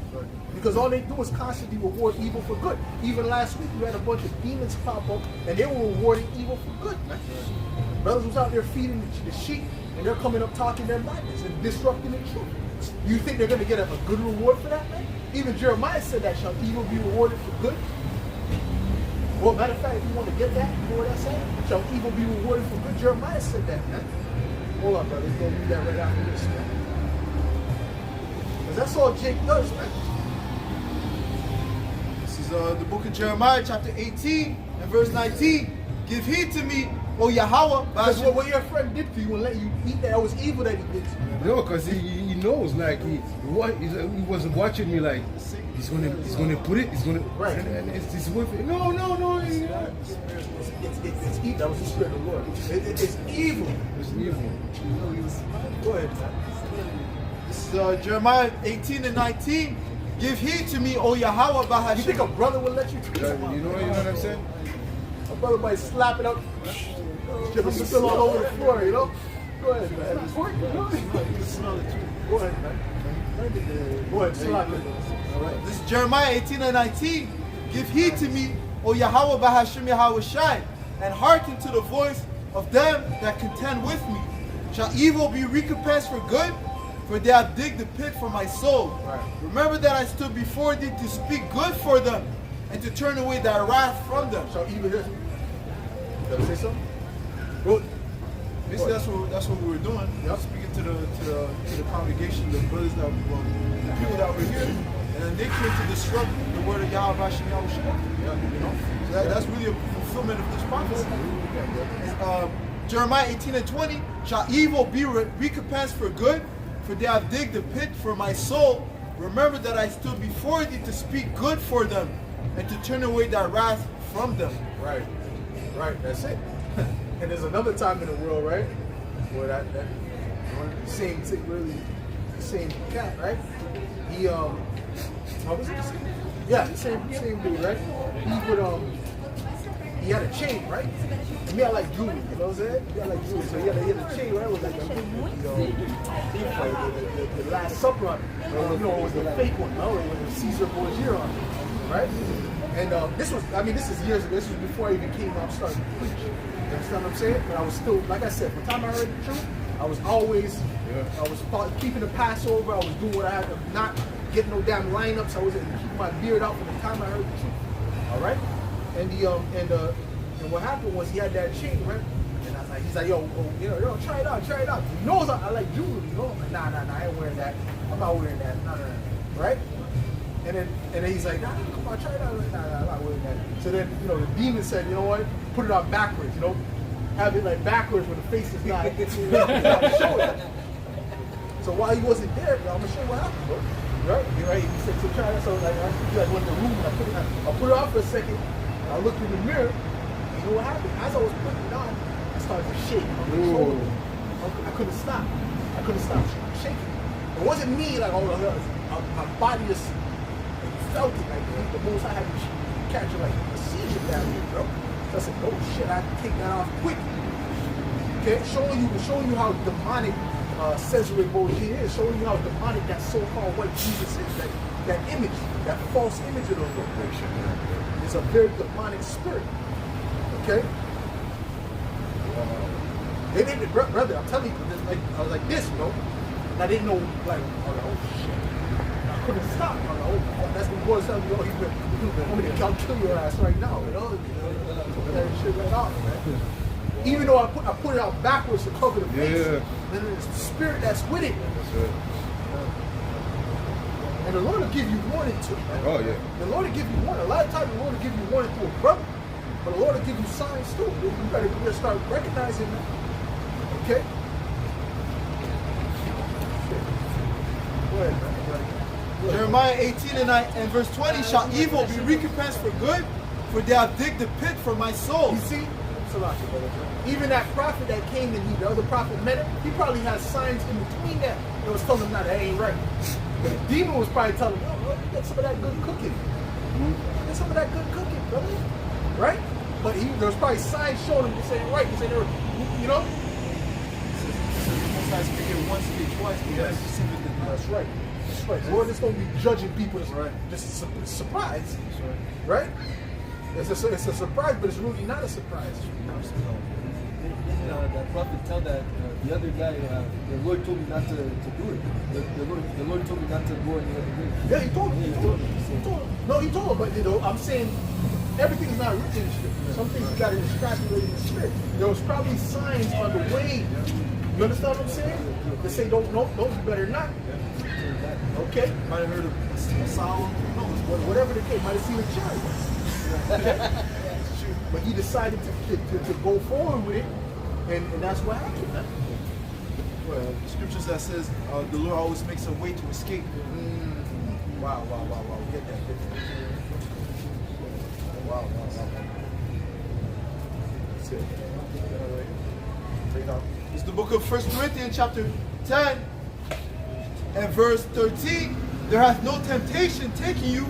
Because all they do is constantly reward evil for good. Even last week, we had a bunch of demons pop up, and they were rewarding evil for good, man. Brothers was out there feeding the sheep, and they're coming up talking their madness and disrupting the truth. You think they're going to get a good reward for that, man? Even Jeremiah said that, shall evil be rewarded for good? Well, matter of fact, if you want to get that, you know what that's saying? Shall evil be rewarded for good? Jeremiah said that, man. Hold on, brother. Let's go read that right after this, man. Because that's all Jake does, man. This is the book of Jeremiah, chapter 18 and verse 19. Give heed to me, O Yahweh. Because what your friend did to you and let you eat that was evil that he did to you. No, because he knows, like he was watching me, like he's gonna put it, he's gonna, Right. and it's with it. No. It's evil. That was the spirit of the Lord. It's evil. It's evil. Go ahead, man. This is Jeremiah 18 and 19. Give heed to me, O Yahweh, You think a Bahashim. brother would let you do You that? know what I'm saying? A brother might slap it up, strip spill all over the floor, you know? Go ahead, man. Go ahead, man. Go ahead, slap it. All right. This is Jeremiah 18 and 19. Give heed to me, O Yahweh, Bahashim Yahweh Shai, and hearken to the voice of them that contend with me. Shall evil be recompensed for good? For they have digged the pit for my soul. Right. Remember that I stood before thee to speak good for them, and to turn away thy wrath from them. Shall evil hear? Did I say something? Go. Basically, that's what we were doing. Yep. Speaking to the congregation, the brothers that the people that were here, and then they came to disrupt the word of Yahweh Hashem Yahweh Shai. You know, so that's really a fulfillment of this prophecy. Jeremiah 18 and 20. Shall evil be recompensed for good? For they have digged a pit for my soul. Remember that I stood before thee to speak good for them, and to turn away thy wrath from them. Right. Right, that's it. And there's another time in the world, right? Where that same thing, really, the same cat, right? He what was it? Yeah, the same dude, right? He would he had a chain, right? And he had like jewelry, you know what I'm saying? He had like jewelry, so he had a chain, right? With like the Last Supper on it. You know, it was the fake one, no? It was the Caesar Borgia on it, right? And this is years ago. This was before I even came out starting to preach. You understand what I'm saying? But I was still, like I said, by the time I heard the truth, I was always, I was keeping the Passover. I was doing what I had to, not getting no damn lineups. I was keeping my beard out from the time I heard the truth. All right? And and what happened was he had that chain, right? And I was like, he's like, yo, try it out. He knows I like jewelry, you know? I'm like, nah, I ain't wearing that. I'm not wearing that. Nah. Right? And then he's like, nah, come on, try it out. Nah, I'm not wearing that. So then, the demon said, you know what? Put it on backwards, have it like backwards where the face is not. Show it. So while he wasn't there, I'm gonna show you what happened, bro. Right? He said, so try that. So like, I went to the room and I put it on for a second. I looked in the mirror. You know what happened? As I was putting it on, I started to shake. I couldn't stop. Shaking. It wasn't me like, my body just felt it like the most I had to catch like a seizure down here, bro. So I said, oh shit, I have to take that off quick. Okay, showing you how demonic Cesare Borgia is, showing you how demonic that so-called white Jesus is, that image, that false image of the Lord. It's a very demonic spirit. Okay? They didn't, brother, I'm telling you, I was like this, and I didn't know, like, oh shit. I couldn't stop. I'm like, oh, that's what boys telling me, I'm gonna kill your ass right now, that shit right off, man. Even though I put it out backwards to cover the face, then there's the spirit that's with it. That's it. And the Lord will give you warning too, man. Oh yeah. The Lord will give you warning. A lot of times the Lord will give you warning through a brother, but the Lord will give you signs too. You better start recognizing that. Okay? Go ahead, man. Jeremiah 18 and verse 20. Shall evil be recompensed for good? For they have digged the pit for my soul. You see, even that prophet that came and the other prophet met him, he probably had signs in between that was telling him, nah, that ain't right. But the demon was probably telling him, yo, get some of that good cooking. Get some of that good cooking, brother. Right? But there was probably signs showing him this ain't right. This ain't right. You know? Sometimes you get once, you get twice, but Yes. That's right. That's right. The Lord is going to be judging people. Right. Just a surprise. Right? It's a surprise, but it's really not a surprise. That prophet tell that the other guy, the Lord told me not to do it. The Lord told me not to go any other way. Yeah, he told him. No, he told him. But I'm saying everything's not written in scripture. Some things you got to extrapolate in the spirit. There was probably signs on the way. You understand what I'm saying? They say, don't, no, you better not. Okay? Might have heard of Solomon. No, Whatever the case, might have seen a chariot. Okay? But he decided to go forward with it, and that's what happened. Man. well, scriptures that says the Lord always makes a way to escape. Wow. Get that. Wow. That's it. Take out. It's the book of 1 Corinthians chapter 10 and verse 13. There hath no temptation taken you,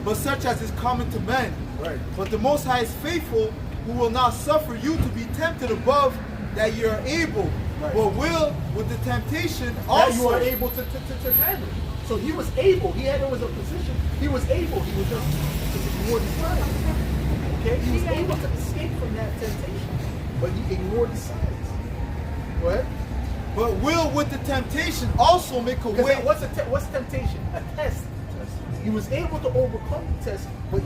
but such as is common to men. Right. But the Most High is faithful, who will not suffer you to be tempted above that you are able, Right. but will with the temptation That you also. are able to handle. So he was able. There was a position. He was able. He was just ignored the signs. Okay? He was able to escape from that temptation, but he ignored the signs. Go ahead. But will with the temptation also make a way. Because what's temptation? A test. He was able to overcome the test, but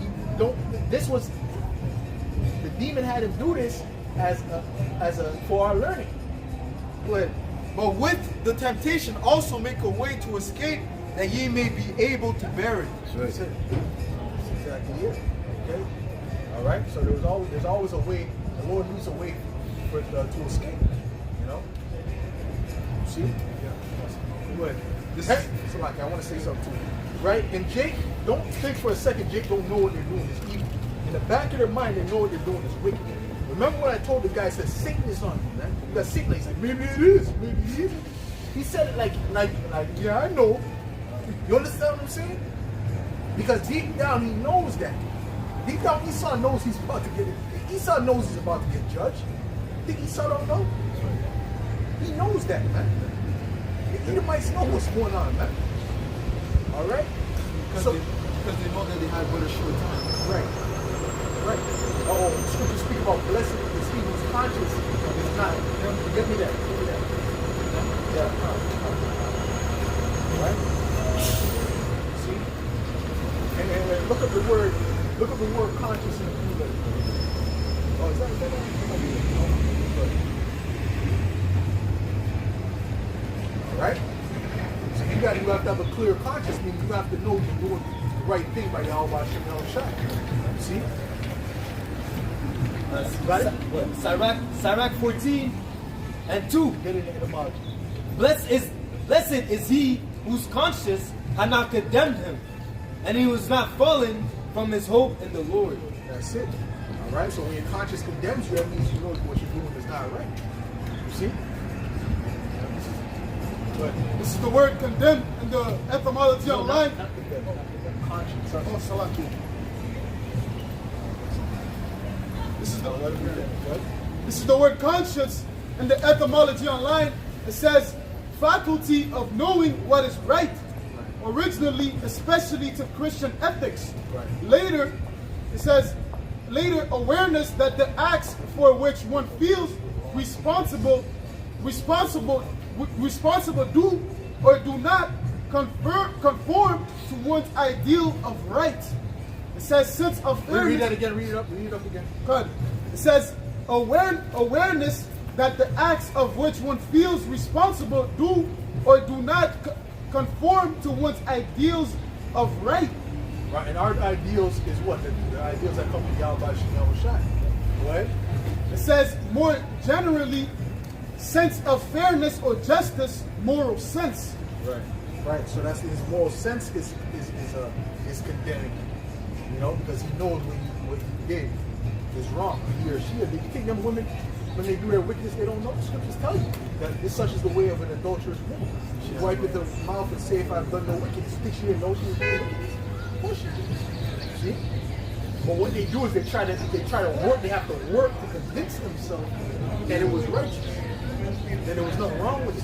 this was the demon had him do this as a for our learning. Go ahead. But with the temptation also make a way to escape, that ye may be able to bear it. That's it. That's exactly it. Okay. All right. So there's always a way. The Lord leaves a way for to escape. You know. See? Yeah. Go ahead. So like I want to say something to you. Right? And Jake, don't think for a second Jake don't know what they're doing is evil. In the back of their mind, they know what they're doing is wicked. Remember what I told the guy, I said, Satan is on you, man. You got Satan, he's like, maybe it is, maybe it isn't. He said it like, yeah, I know. You understand what I'm saying? Because deep down, he knows that. Deep down, Esau knows he's about to get it. Esau knows he's about to get judged. Think Esau don't know? He knows that, man. The Edomites know what's going on, man. All right? Because they know that they had but a short time. Right. Oh, the scriptures speak about blessed is he who's conscious is not. Give me that. Yeah. Right? See? And look up the word conscious in the Blue Letter. Oh, is that? All right? So you have to have a clear conscience, meaning you have to know you're doing the right thing by Yahweh Hashem Shai. See? Got it? Sirach 14 and 2. Get it in the mouth. Blessed is he whose conscience had not condemned him, and he was not fallen from his hope in the Lord. That's it. All right. So when your conscience condemns you, that means you know what you're doing is not right. You see? But This is the word condemned in the etymology online. not condemn. Conscience. Oh, Salaki. This is the word conscience in the etymology online. It says faculty of knowing what is right. Originally, especially to Christian ethics. Right. Later, it says later awareness that the acts for which one feels responsible do or do not conform to one's ideal of right. It says sense of fairness. Read that again. Read it up again. Good. It says awareness that the acts of which one feels responsible do or do not conform to one's ideals of right. Right. And our ideals is what? The ideals that come from Yahweh Hashem Shai. Right? It says more generally sense of fairness or justice, moral sense. Right. Right. So that's his moral sense is condemning. You know, because he knows what he did is wrong. He or she. You think them women, when they do their wickedness, they don't know? The scriptures tell you that this such is the way of an adulterous woman. She wipe with her mouth and say, "If I've done no wickedness," you think she didn't know she was doing wickedness? Of course she did. See? But what they do is they try to work. They have to work to convince themselves that it was righteous, that there was nothing wrong with it.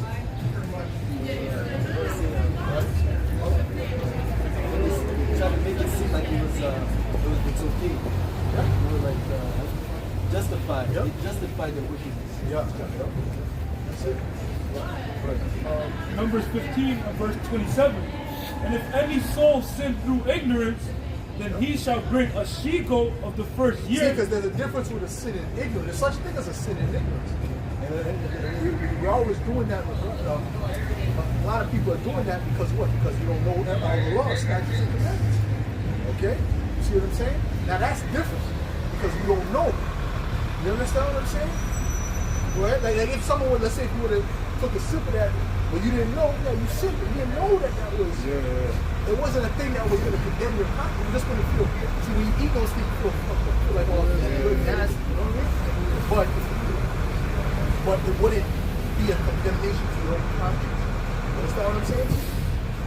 Try to make it seem like it's okay. Yeah. They were like justified. Yep. They justified their wickedness. Yeah. That's it. Numbers 15 and verse 27. And if any soul sin through ignorance, then he shall bring a she-goat of the first See, year. because there's a difference with a sin and ignorance. There's such a thing as a sin and ignorance. And we're always doing that. A lot of people are doing that because what? Because you don't know all the laws, statutes, and commandments. Okay? You see what I'm saying? Now that's different because you don't know. You understand what I'm saying? Right? Like if someone would, let's say if you would have took a sip of that, but you didn't know, yeah, you sipped it. You didn't know that was. Yeah. It wasn't a thing that was going to condemn your conscience. You're just going to feel. See, when you eat those things, you feel like, oh, that's good, nasty. You know what I mean? But it wouldn't be a condemnation to your own conscience. You understand what I'm saying?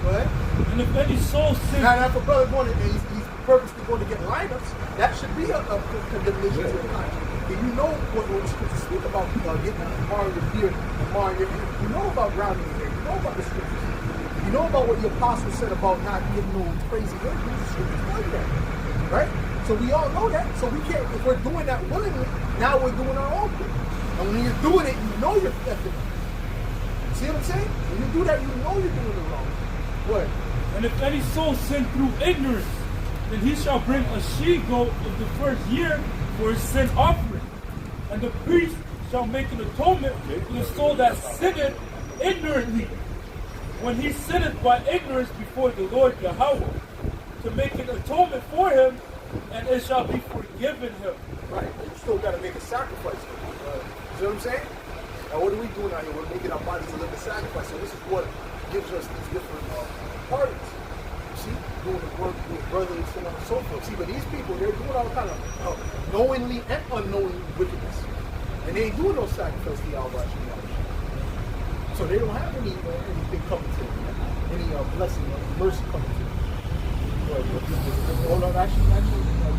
Go ahead. And if any soul sins, Now, if a brother going and he's purposely going to get lineups, that should be a condemnation to your conscience. If you know what the scriptures speak about getting marring your beard and marring your hair, you know about rounding your hair, you know about the scriptures. You know about what the apostle said about not getting no crazy hair. The scriptures tell you that, right? So we all know that. So we can't. If we're doing that willingly, now we're doing our own thing. And when you're doing it, you know you're effing. See what I'm saying? When you do that, you know you're doing it wrong. What? and if any soul sin through ignorance, then he shall bring a she-goat of the first year for his sin offering. And the priest shall make an atonement for the soul that sinneth ignorantly, when he sinneth by ignorance before the Lord Yahweh, to make an atonement for him, and it shall be forgiven him. Right. But you still got to make a sacrifice. See what I'm saying? Now, what are we doing out here? We're making our bodies a living sacrifice. So this is what gives us these different parties. You see? Doing the work with brotherly, so on and so forth. See, but these people, they're doing all kind of knowingly and unknowingly wickedness. And they ain't doing no sacrifice to Yahweh. So they don't have anything coming to them. Any blessing or mercy coming to them. Oh, no, actually, you have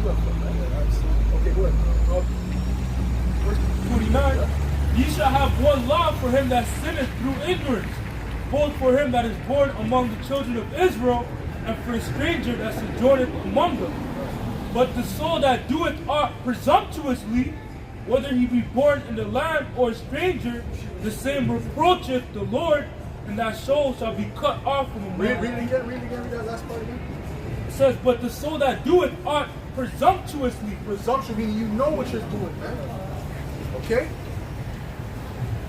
something. Okay, go ahead. Verse 49, ye shall have one law for him that sinneth through ignorance, both for him that is born among the children of Israel, and for a stranger that sojourneth among them. But the soul that doeth aught presumptuously, whether he be born in the land or a stranger, the same reproacheth the Lord, and that soul shall be cut off from among them. Read it again, read that last part again. It says, but the soul that doeth aught presumptuously. Presumption meaning you know what you're doing, man. Okay?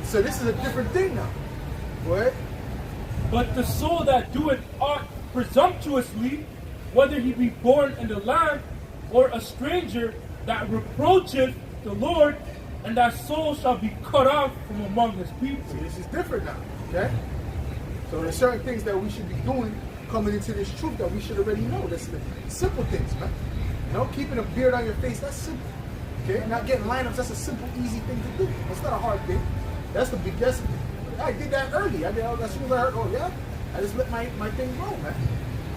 So this is a different thing now. Go ahead. But the soul that doeth aught presumptuously, whether he be born in the land or a stranger, that reproacheth the Lord, and that soul shall be cut off from among his people. See, this is different now. Okay? So there's certain things that we should be doing coming into this truth that we should already know. That's the simple things, man. You know, keeping a beard on your face, that's simple. Okay? Not getting lineups, that's a simple, easy thing to do. It's not a hard thing. That's the biggest. I did that early. I did as soon as I heard, oh yeah, I just let my thing go, man.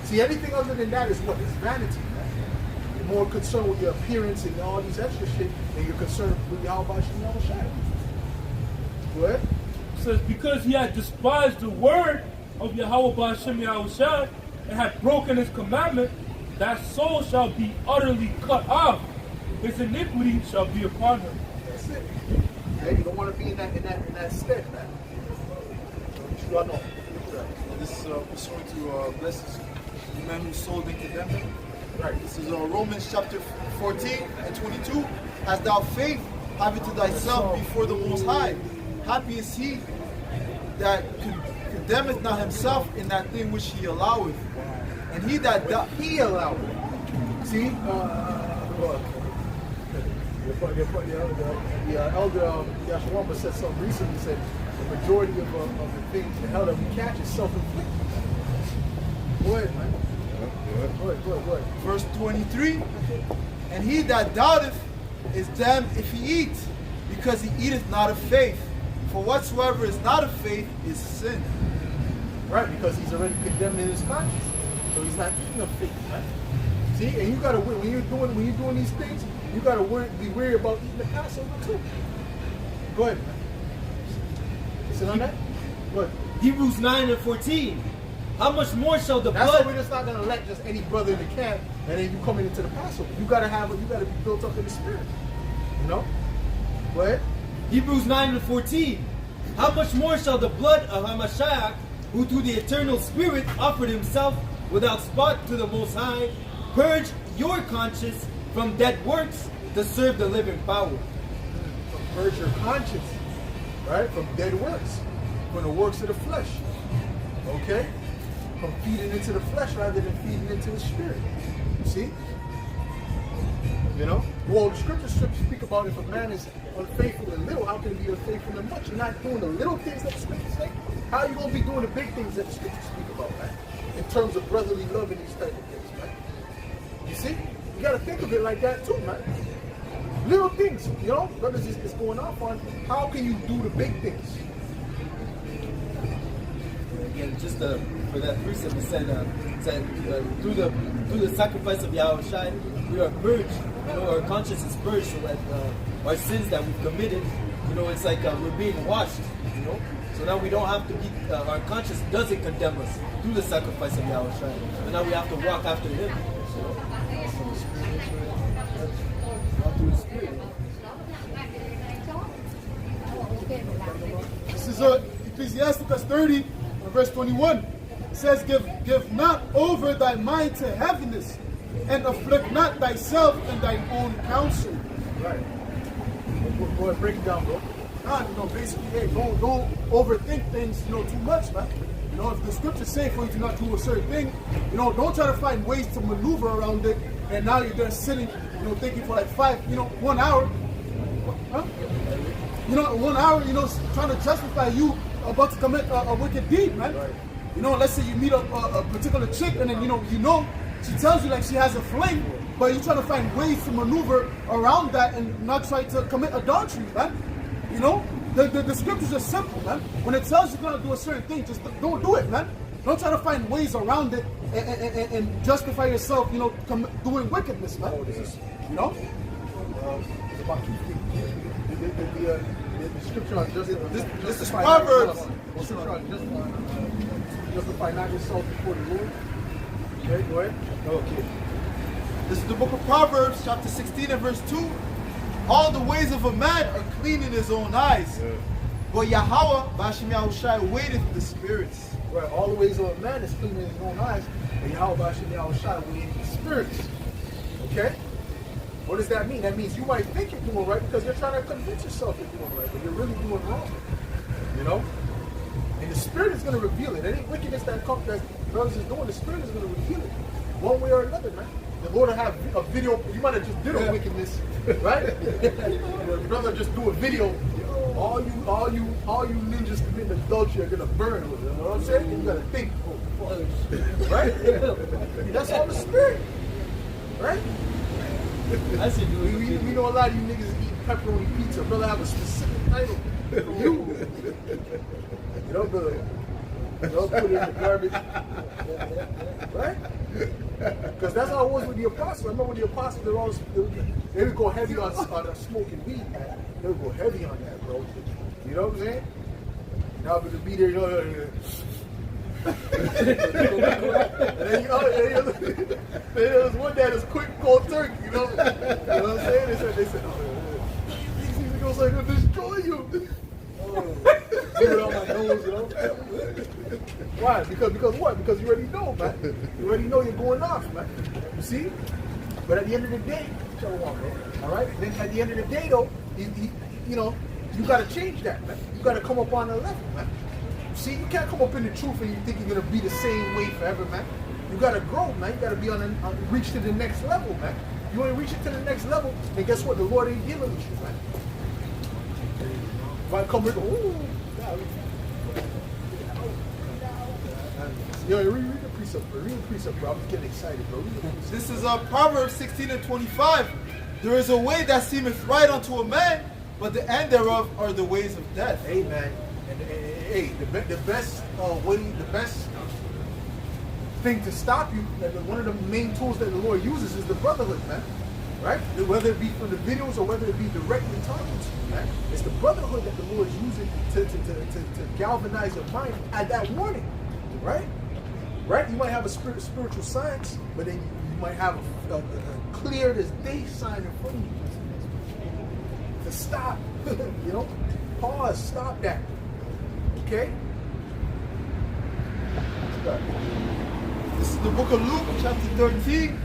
See, anything other than that is what? It's vanity, man. You're more concerned with your appearance and all these extra shit than you're concerned with Yahweh Shai. Go ahead. It says, because he had despised the word of Yahweh Ba'ashem Yahushua and had broken his commandment, that soul shall be utterly cut off. His iniquity shall be upon him. That's it. Okay? You don't want to be in that stead, man. You all know. This is pursuant to blessings the man who sold and condemned him. Right. This is Romans chapter 14 and 22. Hast thou faith, have it to thyself before the Most High. Happy is he that condemneth not himself in that thing which he alloweth. And he that He allowed it. See? The elder Yashawamba said something recently. He said the majority of the things, the hell that we catch is self-inflicted. Go ahead, man. Go ahead. verse 23, and he that doubteth is damned if he eat, because he eateth not of faith. For whatsoever is not of faith is sin. Right, because he's already condemned in his conscience. So he's not eating of faith, right? See, and you gotta when you're doing these things, you gotta be wary about eating the Passover too. Go ahead, man. Sit on that? Go ahead. Hebrews 9 and 14. How much more shall the That's why blood... we're just not gonna let just any brother in the camp and then you coming into the Passover. You gotta be built up in the spirit. You know? Go ahead. Hebrews 9 and 14. How much more shall the blood of Hamashiach, who through the eternal Spirit offered himself without spot to the Most High, purge your conscience from dead works to serve the living power. Purge your conscience, right? From dead works, from the works of the flesh. Okay? From feeding into the flesh rather than feeding into the spirit. You see? You know? Well, the scriptures speak about if a man is unfaithful in little, how can he be unfaithful in much? You're not doing the little things that the scriptures say. How are you going to be doing the big things that the scriptures speak about, man? In terms of brotherly love and these type of things, man. You see? You got to think of it like that too, man. Little things, you know, brothers is going off on how can you do the big things? Again, just for that precept, it said through the sacrifice of Yahushua, we are purged. You know, our conscience is purged, so that our sins that we've committed, you know, it's like we're being washed. You know, so now we don't have to be. Our conscience doesn't condemn us through the sacrifice of Yahushua, and now we have to walk after Him. You know? Through the Spirit. This is Ecclesiasticus 30, verse 21. It says, give not over thy mind to heaviness, and afflict not thyself in thine own counsel. Right. Go ahead, break it down, bro. You know, basically, hey, don't overthink things, you know, too much, man. You know, if the scriptures say for you to not do a certain thing, you know, don't try to find ways to maneuver around it, and now you're there sitting, you know, thinking for like 1 hour. Huh? You know, 1 hour, you know, trying to justify you about to commit a wicked deed, man. Right. You know, let's say you meet a particular chick, and then, you know, she tells you like she has a fling, but you're trying to find ways to maneuver around that and not try to commit adultery, man. You know, the scriptures are simple, man. When it tells you you're gonna do a certain thing, just don't do it, man. Don't try to find ways around it and justify yourself, you know, doing wickedness, man. You know? It's about 2 feet. The scripture on This is Proverbs. Justify not yourself before the Lord. Okay, go ahead. Okay. This is the book of Proverbs, chapter 16 and verse 2. All the ways of a man are clean in his own eyes. Yeah. But Yahweh, Bashim Yahushai, waiteth the spirits. Right, all the ways of a man is clean in his own eyes. But Yahweh, Bashim Yahushai, waiteth the spirits. Okay? What does that mean? That means you might think you're doing right because you're trying to convince yourself you're doing right, but you're really doing wrong. You know? And the Spirit is going to reveal it. Any wickedness that brothers is doing, the Spirit is going to reveal it. One way or another, man. The Lord will have a video. You might have just did a wickedness, right? The brother just do a video. All you ninjas committing adultery are gonna burn with it. You know what I'm saying? You gotta think, right? That's all the Spirit, right? We know a lot of you niggas eat pepperoni pizza. Brother, have a specific title for you. You know, brother. Don't put it in the garbage. Right? Because that's how it was with the apostles. I remember with the apostles, they would go heavy on smoking weed, man. They would go heavy on that, bro. You know what I'm saying? Now to be there, you know. And then there was one that was quick cold turkey, you know? You know what I'm saying? They said, these niggas are going to destroy you. Get it on my nose, you know? Why? Because what? Because you already know, man. You already know you're going off, man. You see? But at the end of the day, all right? Then at the end of the day, though, you know, you got to change that, man. You got to come up on the level, man. You see, you can't come up in the truth and you think you're going to be the same way forever, man. You got to grow, man. You got to be reach to the next level, man. You want to reach it to the next level, then guess what? The Lord ain't dealing with you, man. If I come with, yo, read the precept, bro. Read the precept, bro. I'm getting excited, bro. This is Proverbs 16 and 25. There is a way that seemeth right unto a man, but the end thereof are the ways of death. Amen. And hey, the best way, the best thing to stop you, one of the main tools that the Lord uses is the brotherhood, man. Right? Whether it be from the videos or whether it be directly talking to you, man. It's the brotherhood that the Lord is using to galvanize your mind at that warning. Right? Right? You might have a spiritual science, but then you might have a clear as day sign in front of you. To stop. You know? Pause. Stop that. Okay? This is the book of Luke, chapter 13.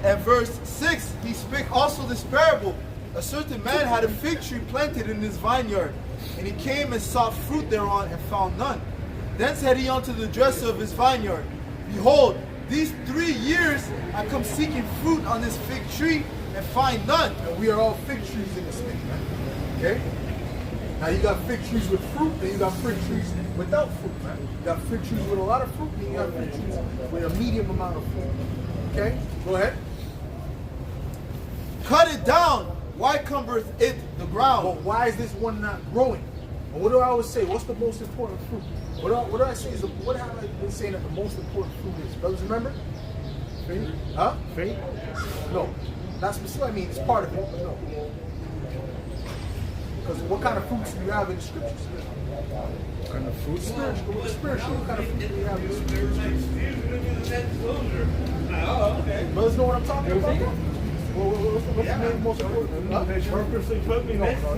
And verse 6, he spake also this parable. A certain man had a fig tree planted in his vineyard, and he came and sought fruit thereon, and found none. Then said he unto the dresser of his vineyard, Behold, these 3 years I come seeking fruit on this fig tree, and find none. And we are all fig trees in this thing, man. Okay? Now you got fig trees with fruit, and you got fig trees without fruit, man. You got fig trees with a lot of fruit, and you got fig trees with a medium amount of fruit. Okay? Go ahead. Cut it down. Why cumbereth it the ground? But why is this one not growing? And what do I always say? What's the most important fruit? What do I say is what have I been saying that the most important fruit is? Brothers, remember? Faith? Huh? Faith? No. Not specifically. I mean, it's part of it, but no. Because what kind of fruits do you have in the scriptures? What kind of fruit? Spiritual. What kind of fruit do you have in the scriptures? Brothers know what I'm talking about? What's the main most important?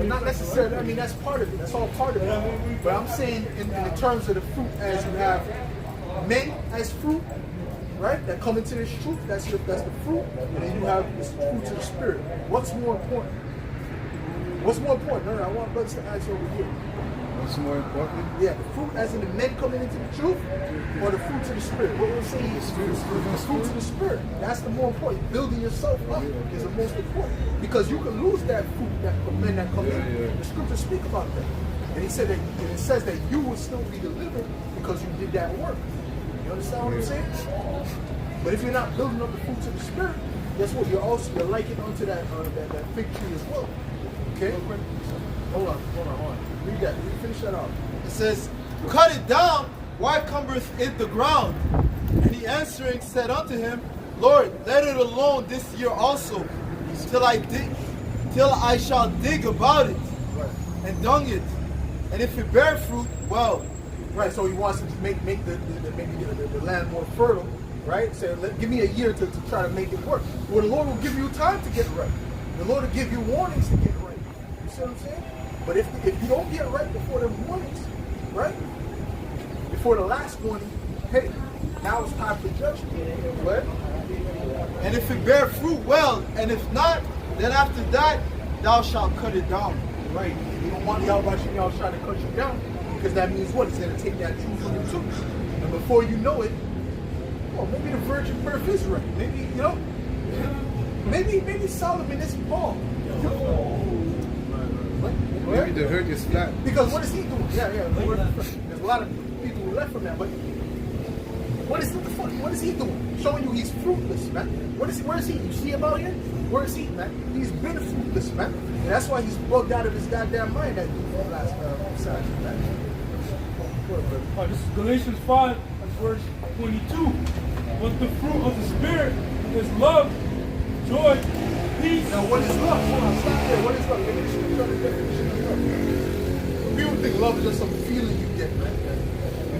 Not necessarily. I mean, that's part of it. That's all part of it. But I'm saying in the terms of the fruit, as you have men as fruit, right? That come into this truth. That's the fruit, and then you have this fruit of the spirit. What's more important? What's more important? No, I want brothers to answer over here. What's more important? Yeah, the fruit as in the men coming into the truth, or the fruits of the spirit. What we're saying is the fruits of the spirit. That's the more important. Building yourself up is the most important. Because you can lose that fruit, that the men that come in. The scriptures speak about that. And he said that, and it says that you will still be delivered because you did that work. You understand what I'm saying? But if you're not building up the fruits of the spirit, guess what? You're likened unto that fig tree as well. Okay? Hold on. Read that. Finish that off. It says, Cut it down. Why cumbereth it the ground? And he answering said unto him, Lord, let it alone this year also, till I shall dig about it and dung it. And if it bear fruit, well. Right, so he wants to make the land more fertile, right? So give me a year to try to make it work. Well, the Lord will give you time to get it right. The Lord will give you warnings to get it right. You see what I'm saying? But if you don't get it right before the warnings, right? Before the last warning, hey, now it's time for judgment. What? And if it bear fruit, well. And if not, then after that, thou shalt cut it down. Right. You don't want y'all trying to cut you down. Because that means what? It's going to take that truth from you too. And before you know it, well, maybe the virgin birth is right. Maybe, maybe Solomon is Paul. Maybe the hurt is flat. Because what is he doing? Yeah. There's a lot of people who left from that, but what is he doing? Showing you he's fruitless, man. Where is he? You see him out here? Where is he, man? He's been fruitless, man. And that's why he's bugged out of his goddamn mind that last Saturday, man. This is Galatians 5 and verse 22. But the fruit of the Spirit is love, joy, peace. Now, what is love? Hold on, stop there. What is love? Give me the definition of love. People think love is just some feeling you get, man.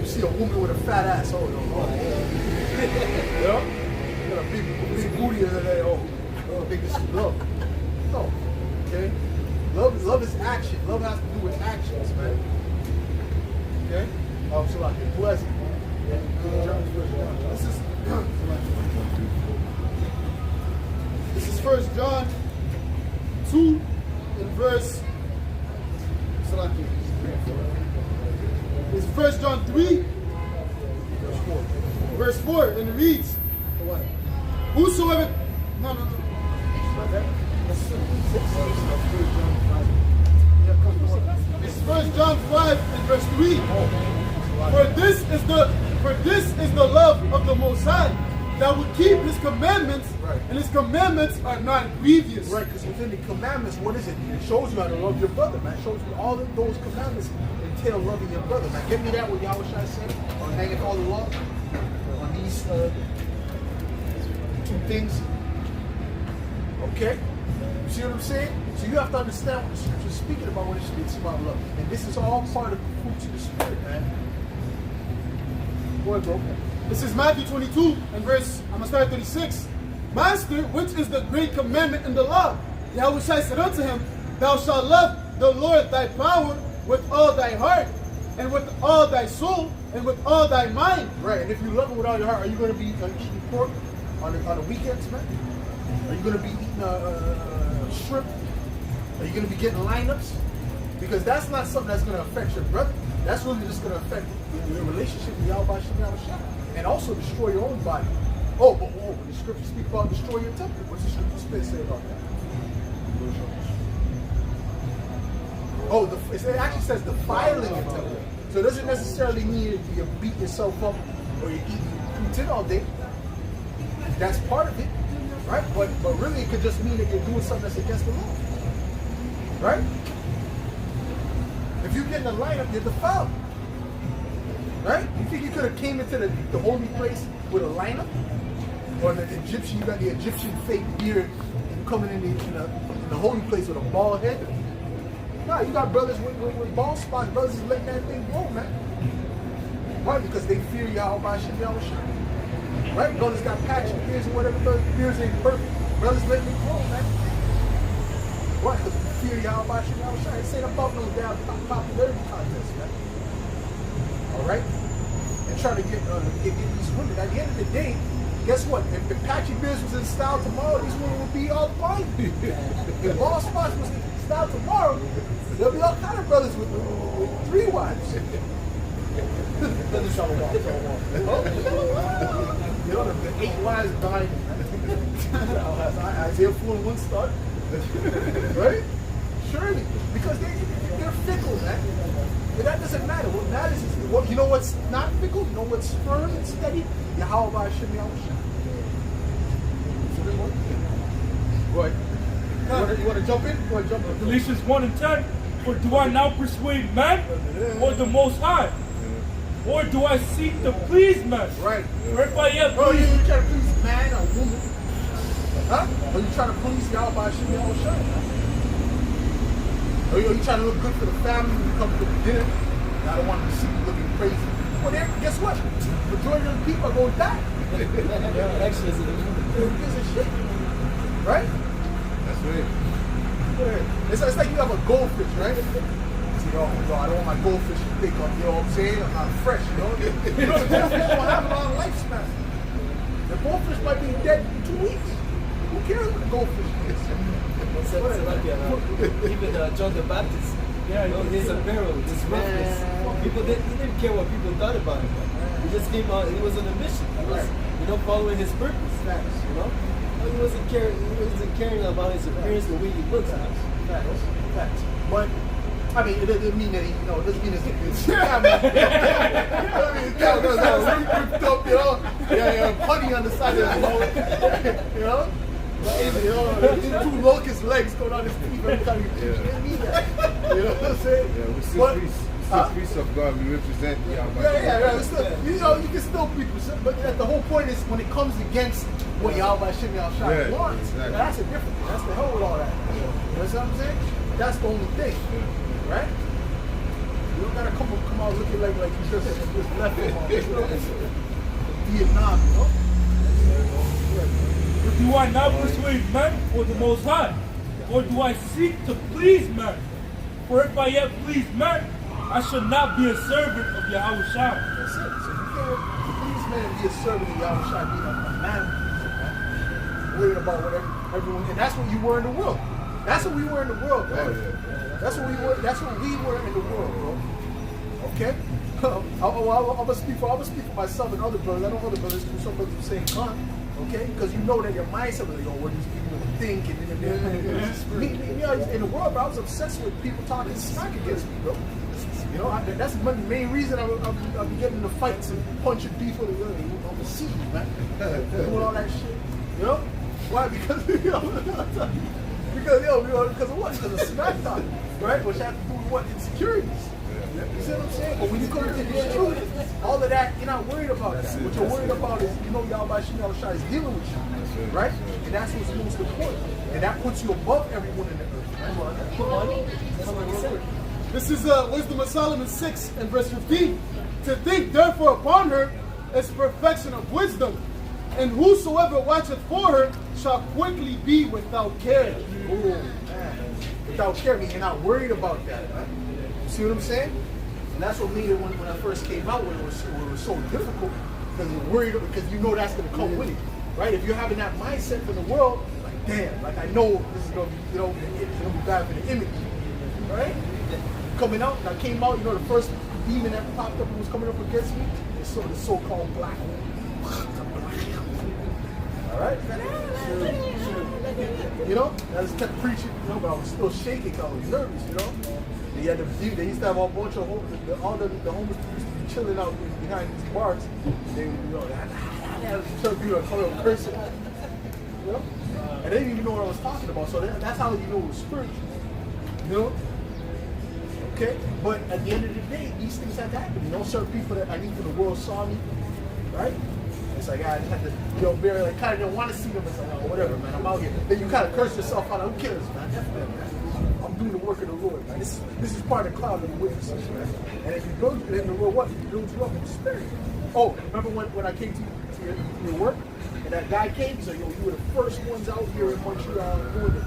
You see a woman with a fat ass, oh no. Yeah? You got a big booty and then, oh, I think this is love. No. Okay? Love is action. Love has to do with actions, man. Okay? So like, who has it? This is 1 John 2 and verse. It's 1 John 3, verse 4, and it reads, Whosoever. No. It's 1 John 5 and verse 3. For this is the love of the Most High, that will keep His commandments, and His commandments are not grievous. Right, because within the commandments, what is it? It shows you how to love your brother, man. It shows you all of those commandments entail loving your brother, man. Give me that what Yahushua said on hanging all the law on these two things. Okay? You see what I'm saying? So you have to understand what the scripture is speaking about when it speaks about love. And this is all part of the fruits of the Spirit, man. Go ahead, bro. This is Matthew 22 and verse, I'm going to start at 36. Master, which is the great commandment in the law? Yahushua said unto him, Thou shalt love the Lord thy power with all thy heart, and with all thy soul, and with all thy mind. Right, and if you love him with all your heart, are you going to be eating pork on the weekends, man? Are you going to be eating shrimp? Are you going to be getting lineups? Because that's not something that's going to affect your brother. That's really just going to affect your relationship with Yahweh Shem Yahushua. And also destroy your own body. Oh, but when the scriptures speak about destroy your temple, what's the scripture say about that? Oh, it actually says defiling your temple. So it doesn't necessarily mean you beat yourself up or you're eating Putin all day. That's part of it, right? But really it could just mean that you're doing something that's against the law. Right? If you get in the lineup, you're defiled. Right? You think you could have came into the holy place with a lineup? Or the Egyptian, you got the Egyptian fake beard, and you coming in the holy place with a bald head? Nah, you got brothers with bald spots, brothers is letting that thing grow, man. Why? Because they fear Yahweh Shem Yahushua. Right? Brothers got patchy beards or whatever, beards ain't perfect. Brothers letting it grow, man. Why? Because we fear Yahweh Shem Yahushua. This ain't about no damn popularity contest, man. Alright? And trying to get these women. At the end of the day, guess what? If the patchy beards was in style tomorrow, these women would be all fine. If bald spots was in style tomorrow, there'll be all kind of brothers with 3 wives. You know, the 8 wives died. Isaiah 4:1 start. Right? Surely. Because they're fickle, man. But that doesn't matter. What matters is, you know what's not fickle? You know what's firm and steady? Yahweh Shem Yahushua. Go ahead. You want to jump in? Go ahead, jump in. Galatians 1 and 10. For do I now persuade men or the Most High? Or do I seek to please men? Right. Or if I yet Oh, you please... trying to please man or woman? Huh? Or you trying to please Yahweh Shem Yahushua? Or you trying to look good for the family when you come to the dinner? I don't want to see you looking crazy. Well, guess what? Majority of the people are going to die. Actually, Who gives a shit? Right? That's right. It's like you have a goldfish, right? You say, oh, I don't want my goldfish to think, you know what I'm saying? I'm not fresh, you know? The goldfish don't have a long lifespan. The goldfish might be dead in 2 weeks. Who cares what the goldfish is? even John the Baptist, his apparel, his roughness. He didn't care what people thought about him. He just came out. He was on a mission. He was, following his purpose. You know, he wasn't caring. He wasn't caring about his appearance, the way he looks. Facts. But I mean, it doesn't mean that he, it doesn't mean it's yeah, man. Putty on the side of his nose, two locust legs going on his teeth every time you didn't mean that. You know what I'm saying? Yeah, we're still priests of God. We represent Yahweh. Yeah. You can still be, but the whole point is when it comes against what Yahweh Shem Yahushua wants, exactly. that's a different thing. That's the hell with all that. You know what I'm saying? That's the only thing, right? You don't gotta come out looking like you just left him on Vietnam, you know? Or do I now persuade men or the Most High? Or do I seek to please men? For if I yet please men, I shall not be a servant of Yahushua. That's it. So you can't please men and be a servant of Yahushua, being a man, worried about whatever everyone, and that's what you were in the world. That's what we were in the world, bro. Oh, yeah. That's what we were in the world, bro. Okay? I'm gonna speak for myself and other brothers. I know other brothers do, some brothers do saying con. Okay? Because you know that your mindset was like, what these people think and in the world, bro, I was obsessed with people talking smack against me, bro. You know, that's the main reason I'll be getting into fights and punching people. I'm gonna see you, man. Doing all that shit. You know? Why? Because because of what? Because of smack talk, right? Which has to do with what? Insecurities. You see what I'm saying? But when you come into this truth, all of that, you're not worried about that. What you're worried about is, Yahweh Shem Yahushua is dealing with you, right? And that's what's most important. And that puts you above everyone in the earth. Right? This is Wisdom of Solomon 6 and verse 15. To think therefore upon her is perfection of wisdom, and whosoever watcheth for her shall quickly be without care. Oh, man. Without care, I mean, you're not worried about that, right? See what I'm saying? And that's what made it when I first came out, when it was so difficult, because you're worried, because you know that's going to come with it, right? If you're having that mindset from the world, like, damn, like I know this is gonna be, you know, it's gonna be bad for the image, right? Coming out, and I came out, you know, the first demon that popped up and was coming up against me, is sort of the so-called black one. All right? You know, I just kept preaching, you know, but I was still shaking, I was nervous, you know. They had they used to have a bunch of all the homeless people used to be chilling out behind these bars. They, you know, some people coming up cursing, you know. And they didn't even know what I was talking about, so that's how you know it was spiritual, you know. Okay, but at the end of the day, these things had to happen. You know, certain people that I think for the world saw me, right? It's like I had to, you know, very like kind of didn't want to see them. It's like, oh, whatever, man, I'm out here. Then you kind of curse yourself out. Who cares, man? F them, man. I'm doing the work of the Lord, man. This is part of the cloud of the witnesses, man. And if you build it in the Lord, what? He builds you up in the spirit. Oh, remember when I came to your work? And that guy came, he said, yo, you were the first ones out here in Montreal doing it.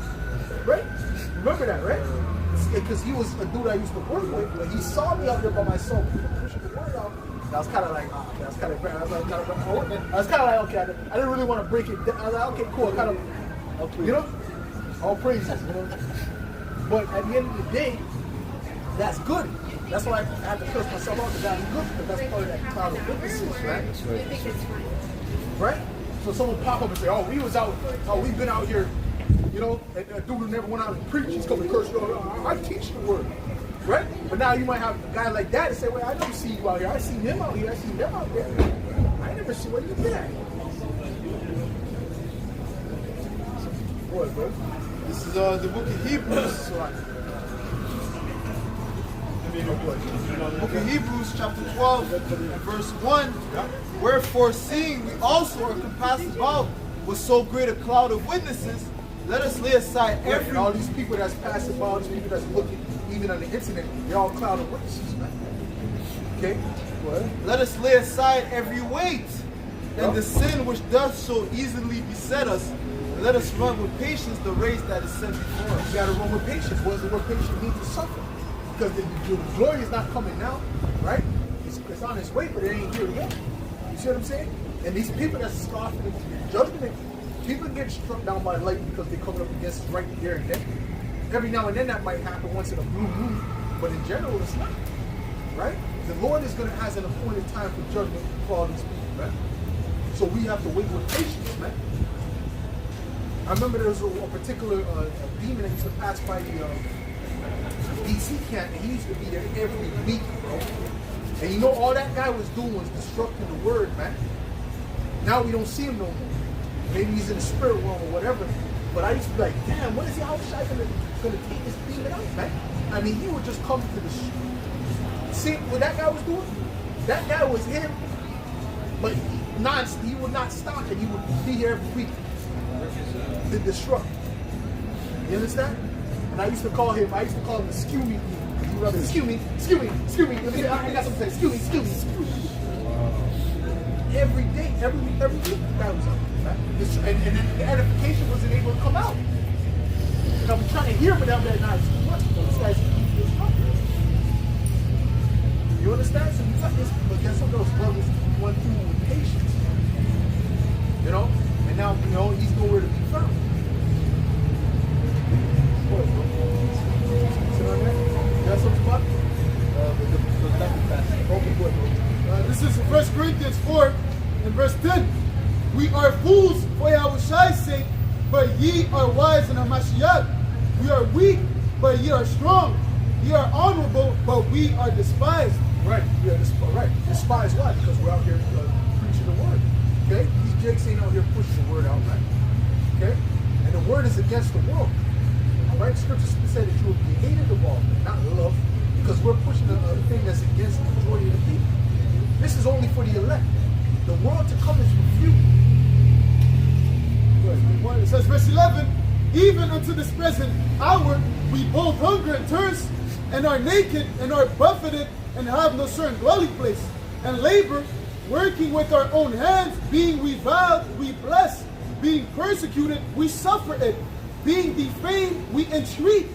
Right? Remember that, right? Because he was a dude I used to work with. When he saw me out there by myself, pushing the word out, I was kind of like, that's kind of bad. I was kind of like, okay, I didn't really want to break it down. I was like, okay, cool. Kind of, you know, all praises, you know. But at the end of the day, that's good. That's why I had to curse myself out, because that's good, because that's part of that cloud of witnesses, right? I think it's fine. Right? So someone pop up and say, oh, we've been out here, you know, and a dude who never went out and preached, he's coming to curse you. I teach the word. Right? But now you might have a guy like that and say, well, I never see you out here. I seen him out here. I seen them out there. I never see where you been at. What, bro? This is the book of Hebrews. Book of Hebrews, chapter 12, and verse 1. Wherefore, seeing we also are compassed about with so great a cloud of witnesses, let us lay aside every... And all these people that's passing by, these people that's looking, even on the internet, they're all cloud of witnesses, man. Okay? What? Let us lay aside every weight and the sin which doth so easily beset us, and let us run with patience the race that is set before us. You gotta run with patience. What does the word patience mean? To suffer. Because the glory is not coming now, right? It's on its way, but it ain't here yet. You see what I'm saying? And these people that's scoffing at judgment, people get struck down by light because they're coming up against us right there and then. Every now and then that might happen once in a blue moon, but in general it's not. Right? The Lord has an appointed time for judgment for all these people, man. So we have to wait with patience, man. I remember there was a particular demon that used to pass by the DC camp, and he used to be there every week, bro. And you know, all that guy was doing was disrupting the word, man. Now we don't see him no more. Maybe he's in the spirit realm or whatever. But I used to be like, damn, when is the outside gonna take this demon out, man? I mean, he would just come to the see what that guy was doing? That guy was him, but he would not stop, and he would be here every week to disrupt. You understand? And I used to call him the skew me. Skew me. I got something to say. Skew me. Every day, every week, the guy was out. Right? And then the edification wasn't able to come out. And I was trying to hear without that night. This guy's you understand? So you got this, but guess what? Those brothers went through with patience. You know? And now, you know, he's nowhere to be found. This is 1 Corinthians 4 and verse 10. We are fools for Yahushua's sake, but ye are wise in Hamashiach. We are weak, but ye are strong. Ye are honorable, but we are despised. Right, yeah, right. Despised why? Because we're out here preaching the word. Okay? These jakes ain't out here pushing the word out, right? Okay? And the word is against the world. Right? Scripture said that you will be hated of all men, not loved, because we're pushing a thing that's against the majority of the people. This is only for the elect. The world to come is refused. It says, verse 11, even unto this present hour, we both hunger and thirst, and are naked, and are buffeted, and have no certain dwelling place, and labor, working with our own hands, being reviled, we bless, being persecuted, we suffer it, being defamed, we entreat.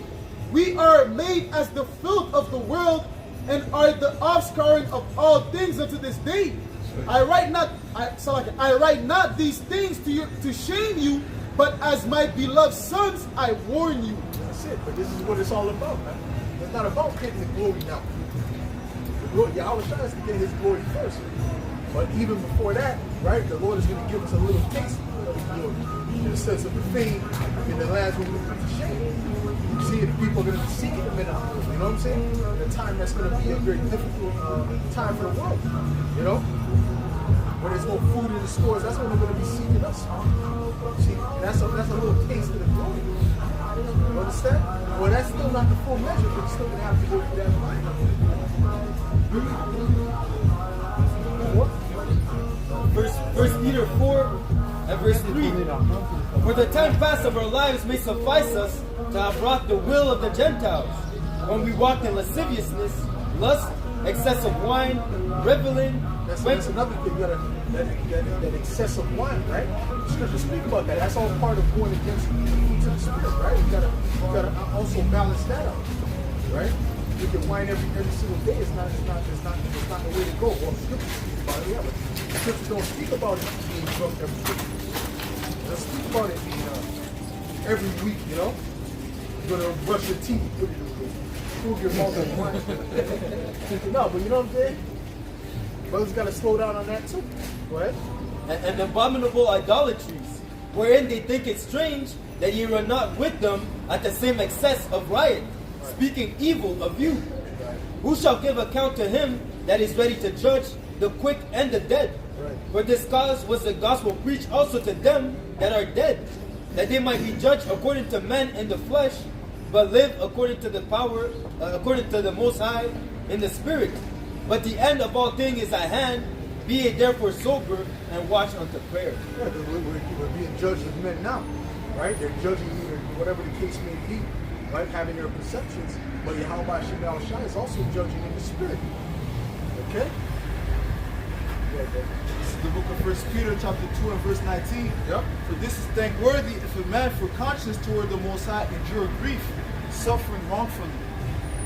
We are made as the filth of the world, and are the offscouring of all things unto this day. I write not these things to shame you, But as my beloved sons, I warn you. That's it. But this is what it's all about, man. It's not about getting the glory now. The glory, Yahweh Shai has to get his glory first. But even before that, right, the Lord is going to give us a little taste of his glory. In the sense of the fame in the last when we put to shame. You see, the people are going to be seeking him in a, you know what I'm saying? In a time that's going to be a very difficult time for the world. You know? When there's no food in the stores, that's when they're going to be seeking us. See, that's a little taste of the glory. You understand? Well, that's still not the full measure, but you're still going to have to go through that line. What? First Peter 4 and verse 3. For the time past of our lives may suffice us to have wrought the will of the Gentiles, when we walked in lasciviousness, lust, excessive wine, reveling. That's another thing. You gotta that excessive wine, right? The scriptures speak about that. That's all part of going against the fruits of the spirit, right? You gotta also balance that out, right? Drinking wine every single day is not the way to go. Well, the scriptures speak about it, yeah, but the scriptures don't speak about it being drunk every day. They don't speak about it being every week, you know? You're gonna brush your teeth, prove your mouth of wine. No, but you know what I'm saying? Brothers got to slow down on that too. Go ahead. And abominable idolatries, wherein they think it strange that ye are not with them at the same excess of riot, speaking evil of you. Who shall give account to him that is ready to judge the quick and the dead? For this cause was the gospel preached also to them that are dead, that they might be judged according to men in the flesh, but live according to the power, according to the Most High in the Spirit. But the end of all things is at hand. Be ye therefore sober and watch unto prayer. Yeah, we're being judged as men now, right? They're judging you, whatever the case may be, right? Having their perceptions. But Yahweh Shai is also judging in the spirit. Okay? Yeah, This is the book of 1 Peter chapter 2 and verse 19. Yep. For this is thankworthy if a man for conscience toward the Most High endure grief, suffering wrongfully.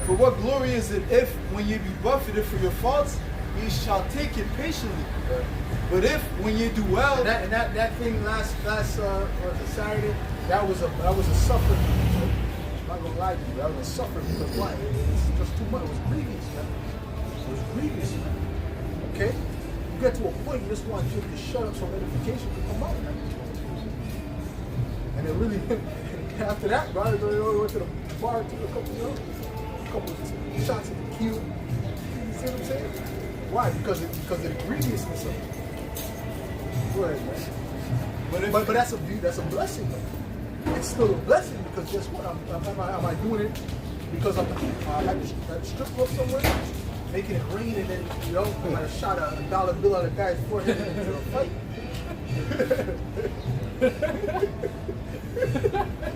For what glory is it if, when ye be buffeted for your faults, ye shall take it patiently? Right. But if, when ye do well, and that thing last was it Saturday, that was a suffering. I'm not gonna lie to you, that was a suffering because why? It's just too much. It was grievous, man. It was grievous, man. Okay? You get to a point you just want you to shut up so edification can come out, man. And it really after that, bro, I went to the bar, took a couple shots at the cue. You see what I'm saying? Why? Because of the grievousness of it. Go ahead, man. But that's a blessing, though. It's still a blessing because guess what? Am I doing it because I'm at the strip club somewhere, making it rain, and then I shot a dollar bill on a guy's forehead into a fight?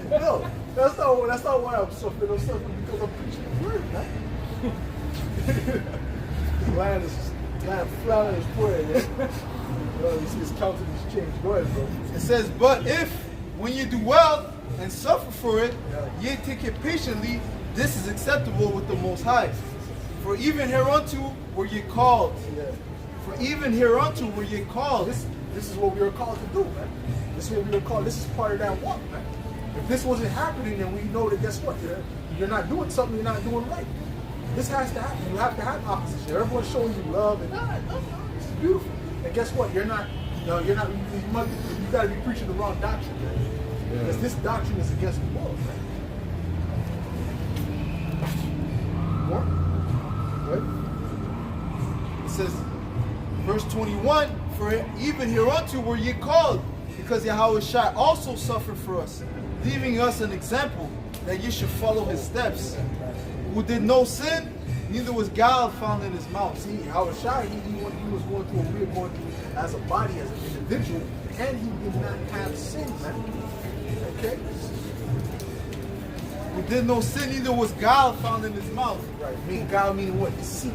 No, that's not why I'm suffering. I'm suffering because I'm preaching the word, man. Lion flat on his forehead, yeah. You see his countenance change. Go ahead, bro. it says, but if, when ye do well and suffer for it, ye take it patiently, this is acceptable with the Most High. For even hereunto were ye called. Yeah. For even hereunto were ye called. This is what we were called to do, man. This is what we were called. This is part of that walk, man. If this wasn't happening, then we know that guess what? You're not doing something you're not doing right. This has to happen. You have to have opposition. Everyone's showing you love, and this is beautiful. And guess what? You're not. No, you're not. You got to be preaching the wrong doctrine, man. Because this doctrine is against the world, man. What? It says, verse 21, for even hereunto were ye called, because Yahweh Shai also suffered for us, leaving us an example that ye should follow his steps. Who did no sin, neither was guile found in his mouth. See, Yahweh Shai, he was going through what we were going through as a body, as an individual, and he did not have sin, man. Okay? Who did no sin, neither was guile found in his mouth. Right. God meaning what? Deceit.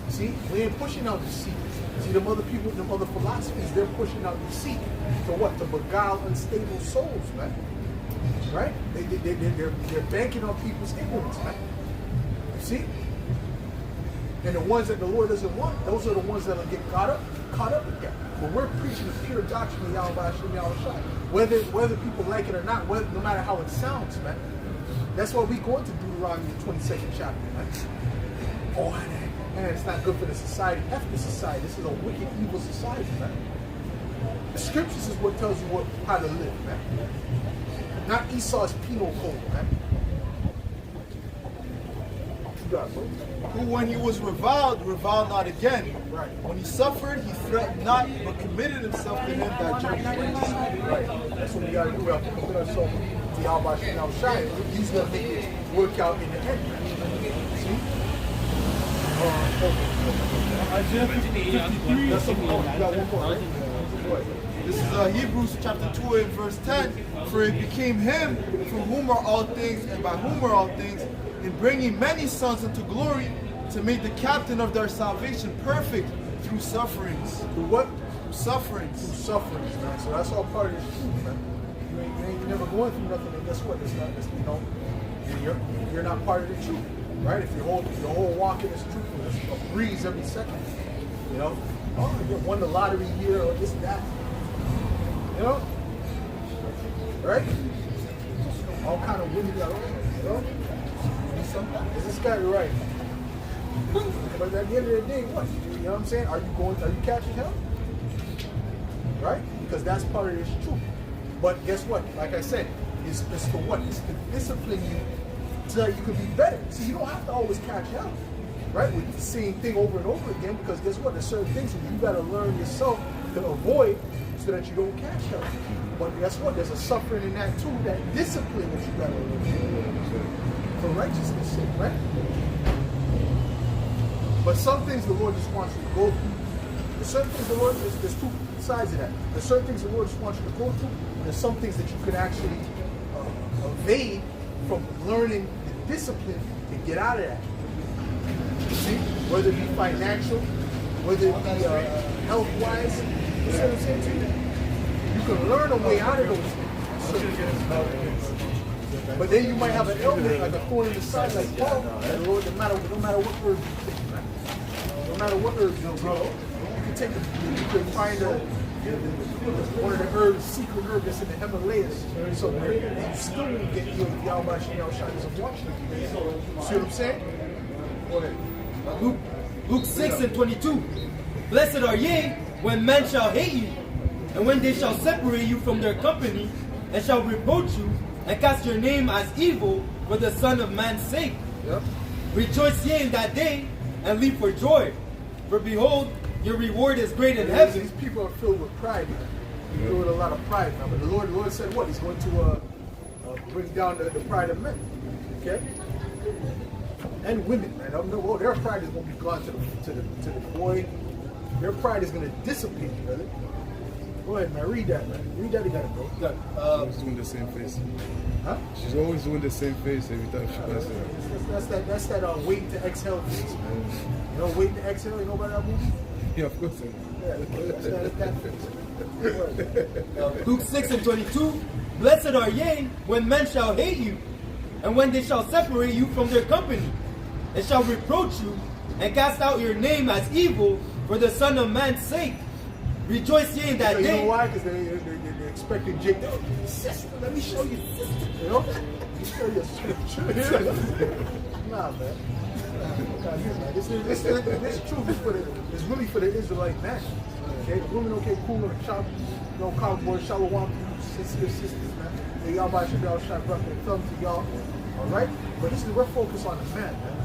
See, we ain't pushing out deceit. See, them other people, them other philosophies, they're pushing out deceit. To what? To beguile unstable souls, man. Right? They're banking on people's ignorance, man. You see? And the ones that the Lord doesn't want, those are the ones that'll get caught up with that. But we're preaching the pure doctrine of Yahweh Hashem Yahushua. Whether people like it or not, no matter how it sounds, man. That's why we go into Deuteronomy 22nd chapter, man. Oh, man, it's not good for the society. F the society. This is a wicked, evil society, man. The scriptures is what tells you how to live, man. Not Esau's penal code, man. You got it, bro. Who, when he was reviled not again. Right. When he suffered, he threatened not, but committed himself to him that judged righteously. Right. That's what we got to do. We have to commit ourselves to Yahweh Hashem Yahushua. He's going to make it work out in the end, man. See? Isaiah 53. That's something. Oh, you got one more, right? Go ahead. This is Hebrews chapter 2 and verse 10. For it became him from whom are all things and by whom are all things, in bringing many sons into glory, to make the captain of their salvation perfect through sufferings. Through what? Through sufferings. Through sufferings, man. So that's all part of this truth, man. You ain't never going through nothing, and guess what? It's not, you're not part of the truth, right? If your whole walk in this truth is a breeze every second, you know? Oh, you won the lottery here or this, that. You know? Right? All kind of winning, you know? Is this guy right? But at the end of the day, what? You know what I'm saying? Are you catching hell? Right? Because that's part of this truth. But guess what? Like I said, it's the what? It's to discipline you so that you can be better. See, you don't have to always catch hell. Right? With the same thing over and over again, because guess what? There's certain things that you gotta learn yourself to avoid so that you don't catch hell. But guess what? There's a suffering in that too, that discipline that you gotta learn. For righteousness' sake, right? But some things the Lord just wants you to go through. There's certain things the Lord, there's two sides of that. There's certain things the Lord just wants you to go through, and there's some things that you can actually evade from learning the discipline to get out of that. You see? Whether it be financial, whether it be health-wise, you see what I'm saying to you? You can learn a way out of those things. But then you might have an ailment, like a thorn in the side, like Paul. And Lord, no matter what herb you take, man. No matter what herb you grow, you can take you can find one of the herbs, secret herb that's in the Himalayas. So you still won't get healed if Yahweh Hashem Yahushua doesn't want you. See what I'm saying? Go ahead. Luke 6 and 22. Blessed are ye when men shall hate you, and when they shall separate you from their company, and shall reproach you, and cast your name as evil for the Son of Man's sake. Yep. Rejoice ye in that day, and leap for joy. For behold, your reward is great in heaven. These people are filled with pride, man. They're filled with a lot of pride now. But the Lord said what? He's going to bring down the pride of men. Okay? And women, man. Well, their pride is going to be gone to the boy. Their pride is going to dissipate, brother. Go ahead, man. Read that, man. Read that again, bro. Always doing the same face. Huh? She's always doing the same face every time she passes it. That's that waiting to exhale face. You know, waiting to exhale. You know about that movie? Yeah, of course. Yeah, that's that face. Luke 6 and 22. Blessed are ye when men shall hate you, and when they shall separate you from their company, and shall reproach you, and cast out your name as evil for the Son of Man's sake. Rejoice ye in that You day. know why? Because they're expecting Jake. Oh, sister, let me show you, sister. You know? Let me show you scripture. Nah, man. This truth is really for the Israelite man. Okay, the women, okay, cool, cowboy, shalom, sisters, man. They y'all by y'all shot rough and thumb to y'all. All right, but this is we're focused on the man, man.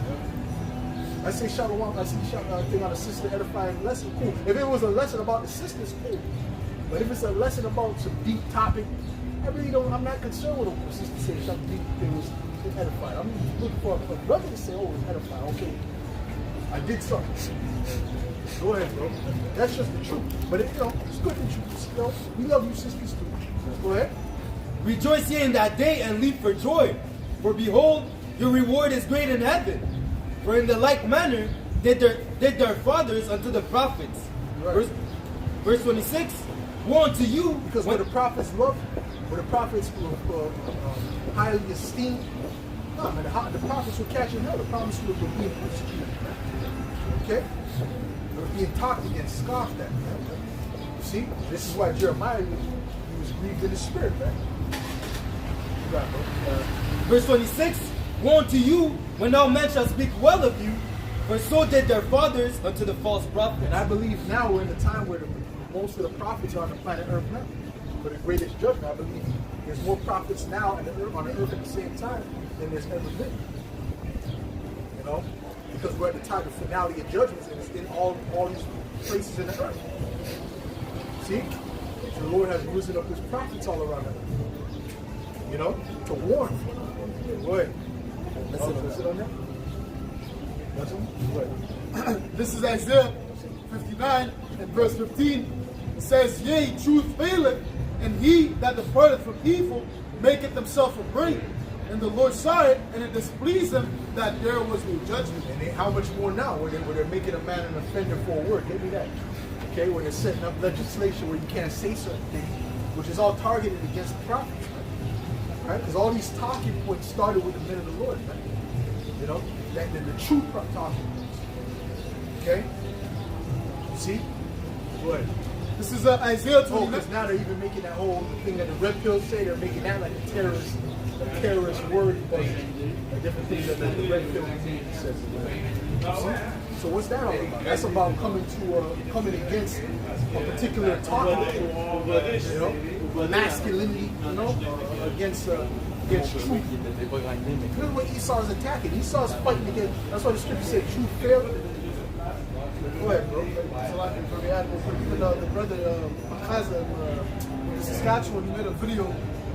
I say shalom, I see thing on a sister edifying lesson, cool. If it was a lesson about the sisters, cool. But if it's a lesson about some deep topic, I'm not concerned with what the sister says something deep things to edify. I'm looking for a brother to say, oh, it's edifying. Okay, I did something. Go ahead, bro. That's just the truth. But it's good that you, we love you sisters too. Go ahead. Rejoice ye in that day, and leap for joy. For behold, your reward is great in heaven. For in the like manner did their fathers unto the prophets. Right. Verse 26. Woe unto you, because when the prophets loved, when the prophets were highly esteemed, no, man, the prophets were catching hell. The prophets were being persecuted. Okay? They were being talked against, scoffed at, man. You see? This is why Jeremiah, he was grieved in the spirit, man. You got it, bro. Verse 26, woe unto you when all men shall speak well of you, for so did their fathers unto the false prophets. And I believe now we're in a time where most of the prophets are on the planet Earth now. For the greatest judgment, I believe there's more prophets now on the earth at the same time than there's ever been. You know? Because we're at the time of finale of judgments, and it's in all these places in the earth. See? So the Lord has risen up his prophets all around the earth. You know? To warn. Go ahead. Let's sit on that. That's it? This is Isaiah 59 and verse 15. It says, yea, truth faileth, and he that departeth from evil maketh himself a brain. And the Lord saw it, and it displeased him that there was no judgment. And how much more now, where they're making a man an offender for a word? Give me that. Okay, where they're setting up legislation where you can't say certain things, which is all targeted against the prophets, right? Because all these talking points started with the men of the Lord, right? You know, that the true talking points. Okay? You see? Go ahead. This is Isaiah Oh, 29. because now they're even making that whole thing that the red pill say, they're making that like a terrorist word thing. A different thing that the red pill says. See? So what's that all about? That's about coming against a particular talking point, you know, masculinity, you know, against truth. This is what Esau's attacking. Esau's fighting against. That's why the scripture said truth failed. Go ahead, bro. So like, even the brother Makaza in Saskatchewan, he made a video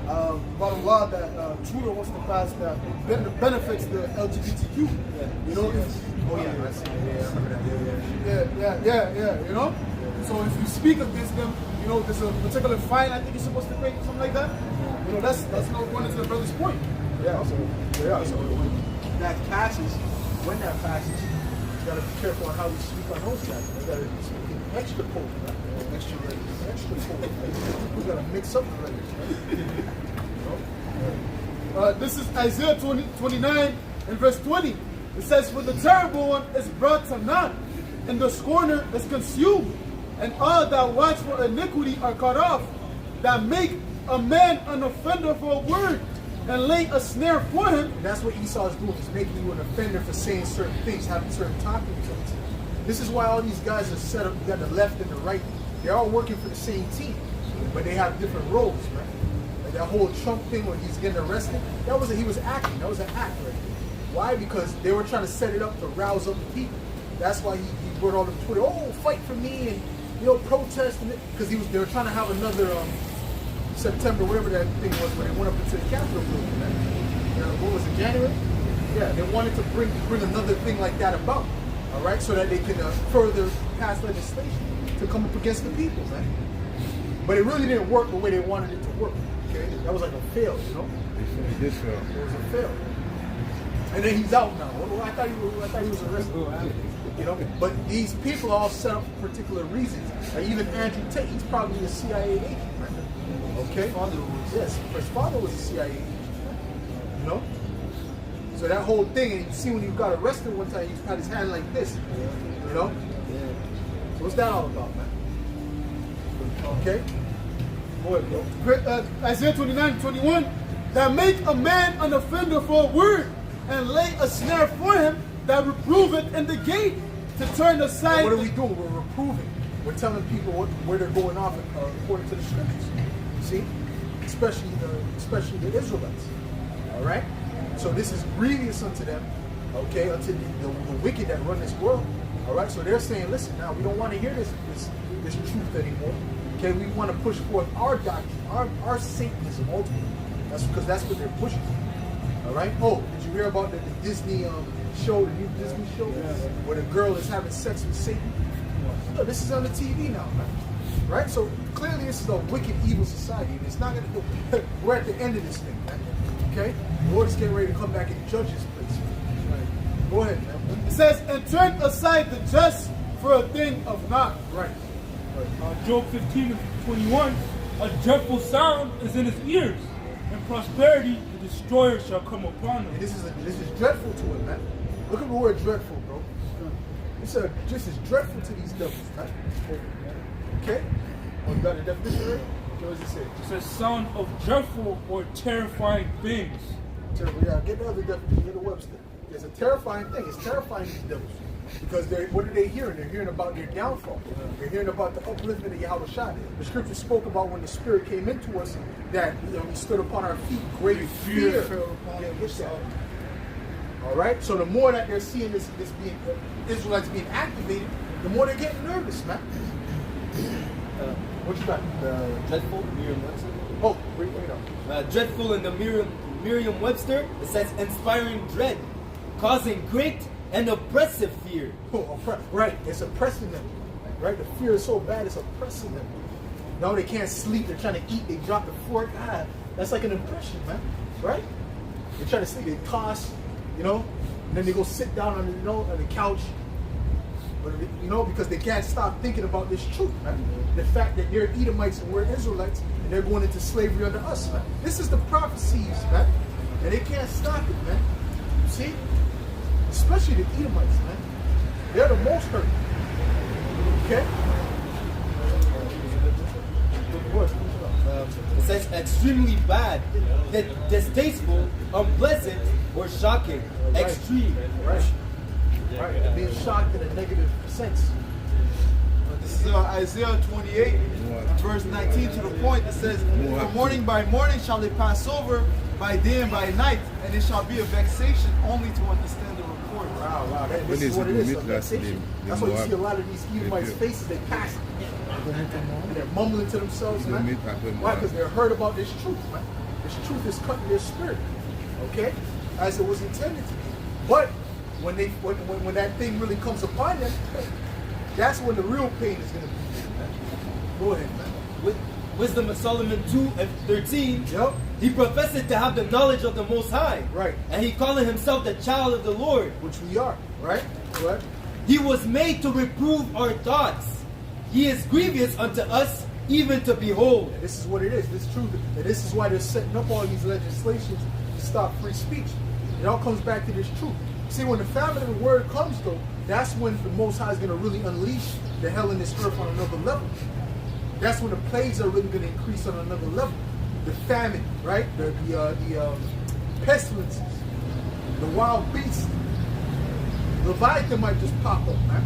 about a law that Trudeau wants to pass that benefits the LGBTQ. You know? Oh yeah, I see. Yeah, I remember that. Yeah. You know? So if you speak against them, you know, there's a particular fine I think you're supposed to pay, something like that. You know, that's not going into the brother's point. Yeah. So when that passes, you gotta be careful on how we speak on those guys. We gotta speak in extra code, right? Extra code. Right? We gotta mix up the letters, right? This is Isaiah 29 and verse 20. It says, for the terrible one is brought to naught, and the scorner is consumed, and all that watch for iniquity are cut off, that make a man an offender for a word, and lay a snare for him. And that's what Esau is doing. He's making you an offender for saying certain things, having certain talking points. This is why all these guys are set up. You got the left and the right. They're all working for the same team, but they have different roles, right? Like that whole Trump thing when he's getting arrested, he was acting. That was an act, right? Why? Because they were trying to set it up to rouse up the people. That's why he brought all the Twitter, oh, fight for me, and protest, because they were trying to have another September, whatever that thing was, when they went up into the Capitol building. What was it, January? Yeah, they wanted to bring another thing like that about, all right, so that they can further pass legislation to come up against the people, man. But it really didn't work the way they wanted it to work. Okay, that was like a fail, you know. It did fail. It was a fail. And then he's out now. Well, I thought he was arrested. You know, but these people are all set up for particular reasons. Even Andrew Tate, he's probably a CIA agent, right? Okay. Yes, his father was a CIA agent. You know. So that whole thing, and you see when he got arrested one time, he had his hand like this. You know. So what's that all about, man? Okay. Go ahead, bro. Isaiah 29:21, that make a man an offender for a word, and lay a snare for him that reproveth in the gate, to turn aside. What are we doing? We're reproving. We're telling people where they're going off according to the scriptures. See? Especially the Israelites. All right? So this is grievous unto them, okay, unto the wicked that run this world. All right? So they're saying, listen, now we don't want to hear this truth anymore. Okay, we want to push forth our doctrine, our Satanism ultimately. That's because that's what they're pushing. All right. Oh, did you hear about the Disney show, the new Disney show, where the girl is having sex with Satan? No, this is on the TV now, man. Right. So clearly, this is a wicked, evil society, and it's not going to go. We're at the end of this thing, man. Okay. The Lord is getting ready to come back and judge this place. Right. Go ahead, man. It says, and turn aside the just for a thing of naught. Right. Job 15:21, a dreadful sound is in his ears, and prosperity the destroyer shall come upon him. And this is dreadful to it, man. Look at the word dreadful, bro. It's just as dreadful to these devils, man. Okay? Oh, you got the definition right? What does it say? It's a sound of dreadful or terrifying things. Terrible. Yeah, get the other definition, get the Webster. It's a terrifying thing. It's terrifying these devils. Because what are they hearing? They're hearing about their downfall. They're hearing about the upliftment of Yahweh Shai. The scripture spoke about when the Spirit came into us, that we stood upon our feet, great fear. Yeah, what's that? All right. So the more that they're seeing this being Israelites being activated, the more they're getting nervous, man. What you got? Dreadful, Merriam-Webster. Oh, wait up. Dreadful in the Merriam-Webster, it says inspiring dread, causing great and oppressive fear. Oh, right, it's oppressing them. Right, the fear is so bad, it's oppressing them. No, they can't sleep. They're trying to eat. They drop the fork. That's like an impression, man. Right? They try to sleep. They toss, and then they go sit down on the couch. But because they can't stop thinking about this truth, man. The fact that they're Edomites and we're Israelites, and they're going into slavery under us, man. This is the prophecies, man, and they can't stop it, man. See, especially the Edomites, man. They're the most hurt. Okay. It says extremely bad, distasteful, unpleasant, or shocking. Right. Extreme. Right. Right. Being shocked in a negative sense. This is Isaiah 28, verse 19 to the point. It says, "For morning by morning shall they pass over, by day and by night, and it shall be a vexation only to understand the report." Wow. This is what it is. That's why you see a lot of these Edomites' faces. They pass it. And they're mumbling to themselves, man. Why? Because they're hurt about this truth, man. This truth is cutting their spirit, okay, as it was intended to be. But when that thing really comes upon them, that's when the real pain is going to be. Go ahead, man. With Wisdom of Solomon 2 and 13, Yep. he professed to have the knowledge of the Most High. Right. And he calling himself the child of the Lord. Which we are, right? Right. He was made to reprove our thoughts. He is grievous unto us, even to behold. And this is what it is. This is true. And this is why they're setting up all these legislations to stop free speech. It all comes back to this truth. See, when the famine of the word comes, though, that's when the Most High is going to really unleash the hell in this earth on another level. That's when the plagues are really going to increase on another level. The famine, right? The pestilences, the wild beasts. Leviathan might just pop up, man.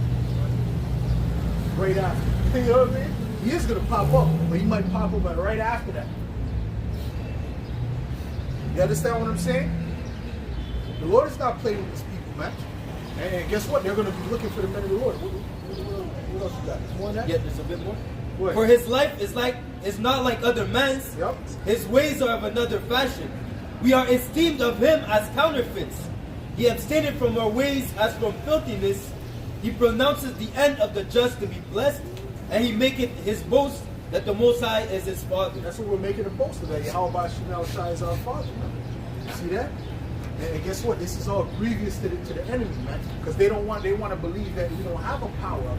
Right after. You know what I mean? He is going to pop up, but he might pop up right after that. You understand what I'm saying? The Lord is not playing with these people, man. And guess what? They're going to be looking for the men of the Lord. What else you got? There's more than that? Yeah, there's a bit more. What? For his life is not like other men's. Yep. His ways are of another fashion. We are esteemed of him as counterfeits. He abstained from our ways as from filthiness. He pronounces the end of the just to be blessed, and he maketh his boast that the Most High is his Father. That's what we're making a boast of, that Yahweh Shemel Shai is our Father. You see that? And guess what? This is all grievous to the enemy, man. Because they want to believe that we don't have a power,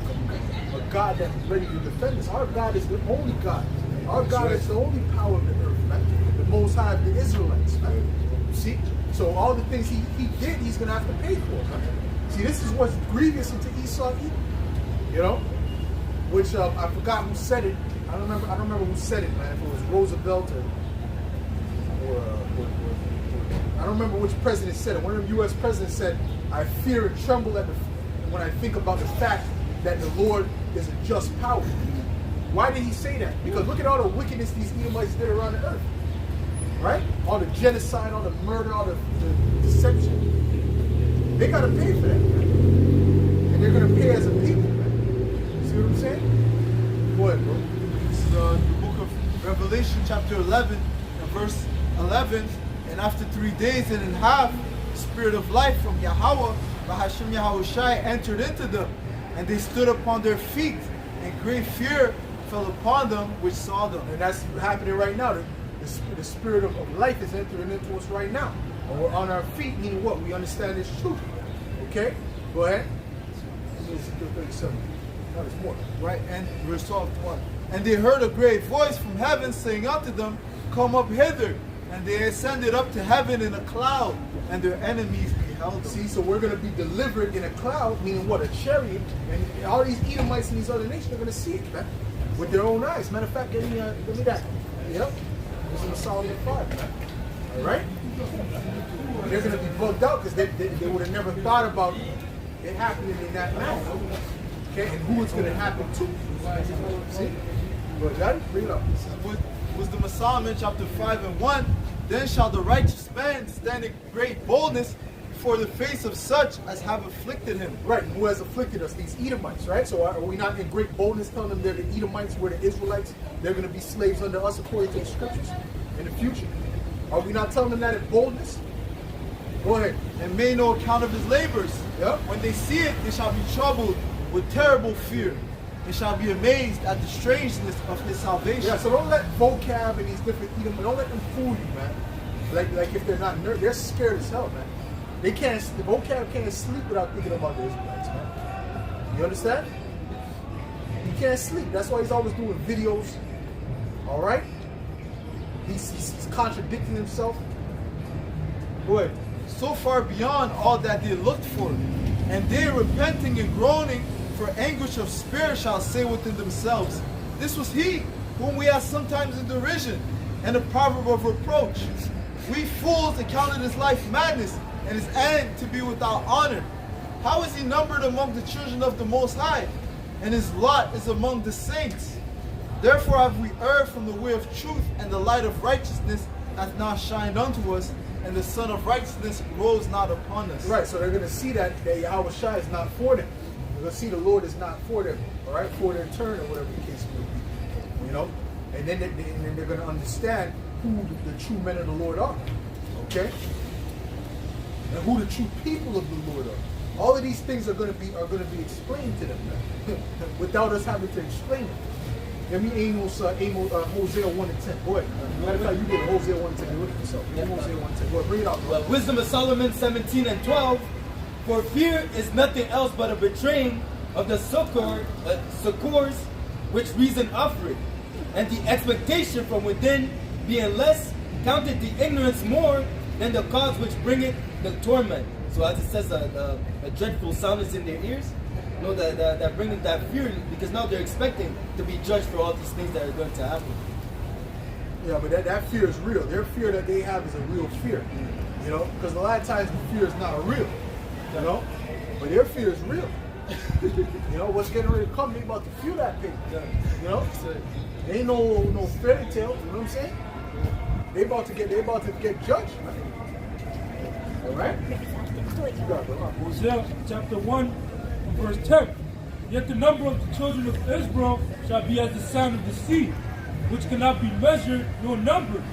a God that's ready to defend us. Our God is the only God. Our God is the only power in the earth, man. The Most High of the Israelites, man. You see? So all the things he did, he's going to have to pay for, man. See, this is what's grievous into Esau Edom. Which I forgot who said it. I don't remember who said it, man. If it was Roosevelt or I don't remember which president said it. One of the U.S. presidents said, "I fear and tremble when I think about the fact that the Lord is a just power." Why did he say that? Because look at all the wickedness these Edomites did around the earth, right? All the genocide, all the murder, all the deception. They got to pay for that, man. And they're going to pay as a people, man. See what I'm saying? Go ahead, bro. This is the book of Revelation, chapter 11, and verse 11. And after 3 days and a half, the Spirit of life from Yahweh, Bahashem Yahushai, entered into them. And they stood upon their feet, and great fear fell upon them which saw them. And that's happening right now. The Spirit of life is entering into us right now. And we're on our feet, meaning what? We understand this truth. Okay? Go ahead. Ezekiel 37. Now there's more. Right, and verse 12. And they heard a great voice from heaven saying unto them, "Come up hither." And they ascended up to heaven in a cloud, and their enemies beheld them. See, so we're going to be delivered in a cloud, meaning what? A chariot. And all these Edomites and these other nations are going to see it, man, with their own eyes. Matter of fact, give me that. Yep. This is a Solomon 5, man. All right? And they're going to be bugged out because they would have never thought about it happening in that manner. Okay? And who it's going to happen to. See? But that, read it up. Wisdom of Solomon, chapter 5 and 1. Then shall the righteous man stand in great boldness before the face of such as have afflicted him. Right, who has afflicted us? These Edomites, right? So are we not in great boldness telling them they're the Edomites, we're the Israelites, they're going to be slaves under us according to the scriptures in the future? Are we not telling them that in boldness? Go ahead. And made no account of his labors. Yep. When they see it, they shall be troubled with terrible fear. They shall be amazed at the strangeness of his salvation. Yeah, so don't let vocab and these different Edom, don't let them fool you, man. Like if they're not nervous, they're scared as hell, man. The vocab can't sleep without thinking about the Israelites, man. You understand? He can't sleep. That's why he's always doing videos. All right? He's contradicting himself. Go ahead. So far beyond all that they looked for, and they repenting and groaning for anguish of spirit shall say within themselves, this was he whom we had sometimes in derision and a proverb of reproach. We fools accounted his life madness and his end to be without honor. How is he numbered among the children of the Most High, and his lot is among the saints? Therefore have we erred from the way of truth, and the light of righteousness hath now shined unto us, and the sun of righteousness rose not upon us. Right, so they're going to see that Yahweh Shai is not for them. They're going to see the Lord is not for them, all right, for their turn or whatever the case may be. You know? And then they're going to understand who the true men of the Lord are. Okay? And who the true people of the Lord are. All of these things are going to be explained to them, man, without us having to explain it. Let me Hosea 1 and 10. Go ahead. Matter of fact, you get Hosea 1 and 10. You look at yourself. Hosea 1 and 10. Go ahead, bring it out. Bro. Well, Wisdom of Solomon 17 and 12. For fear is nothing else but a betraying of the succors which reason offered, and the expectation from within being less counted the ignorance more than the cause which bringeth the torment. So as it says, a dreadful sound is in their ears. You know, that bringing that fear, because now they're expecting to be judged for all these things that are going to happen. Yeah, but that fear is real. Their fear that they have is a real fear. You know, because a lot of times the fear is not real. You know, but their fear is real. You know, what's getting ready to come, they about to feel that pain. You know, they ain't no fairy tale. You know what I'm saying? They about to get judged, man. All right. You got it, bro. Hosea chapter 1, verse 10. Yet the number of the children of Israel shall be as the sand of the sea, which cannot be measured nor numbered.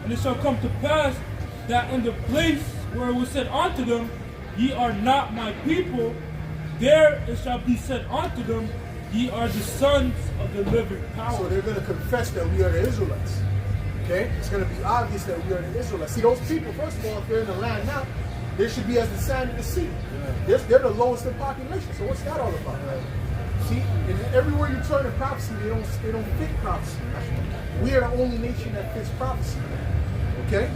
And it shall come to pass that in the place where it was said unto them, ye are not my people, there it shall be said unto them, ye are the sons of the living power. So they're going to confess that we are the Israelites. Okay? It's going to be obvious that we are the Israelites. See, those people, first of all, if they're in the land now, they should be as the sand of the sea. They're the lowest in population. So what's that all about? See, and everywhere you turn in prophecy, they don't fit prophecy. We are the only nation that fits prophecy. Okay?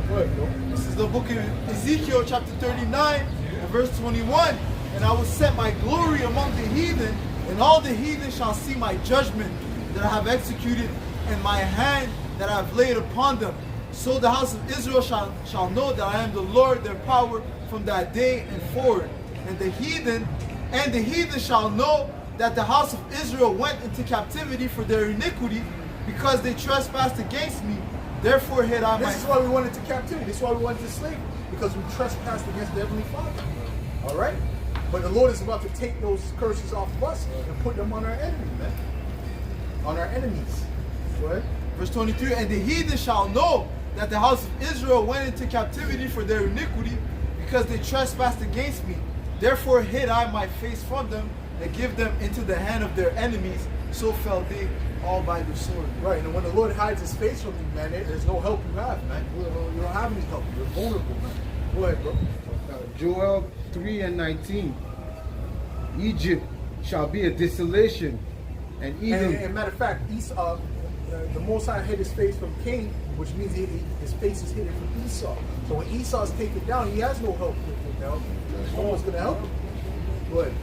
Go ahead, bro. This is the book of Ezekiel chapter 39 and verse 21. And I will set my glory among the heathen, and all the heathen shall see my judgment that I have executed, and my hand that I have laid upon them. So the house of Israel shall know that I am the Lord their power from that day and forward. And the heathen shall know that the house of Israel went into captivity for their iniquity, because they trespassed against me. Therefore hid I my... This is why we went into captivity. This is why we went into slavery. Because we trespassed against the Heavenly Father. All right? But the Lord is about to take those curses off of us and put them on our enemies, man. On our enemies. Go ahead. Verse 23, and the heathen shall know that the house of Israel went into captivity for their iniquity, because they trespassed against me. Therefore hid I my face from them, and give them into the hand of their enemies. So fell they all by the sword. Right, and when the Lord hides his face from you, man, there's no help you have, man. You don't have any help. You're vulnerable, man. Go ahead, bro. Joel 3 and 19. Egypt shall be a desolation, and even... And matter of fact, the Most High hid his face from Cain, which means his face is hidden from Esau. So when Esau is taken down, he has no help now. No one's going to help him. Go ahead.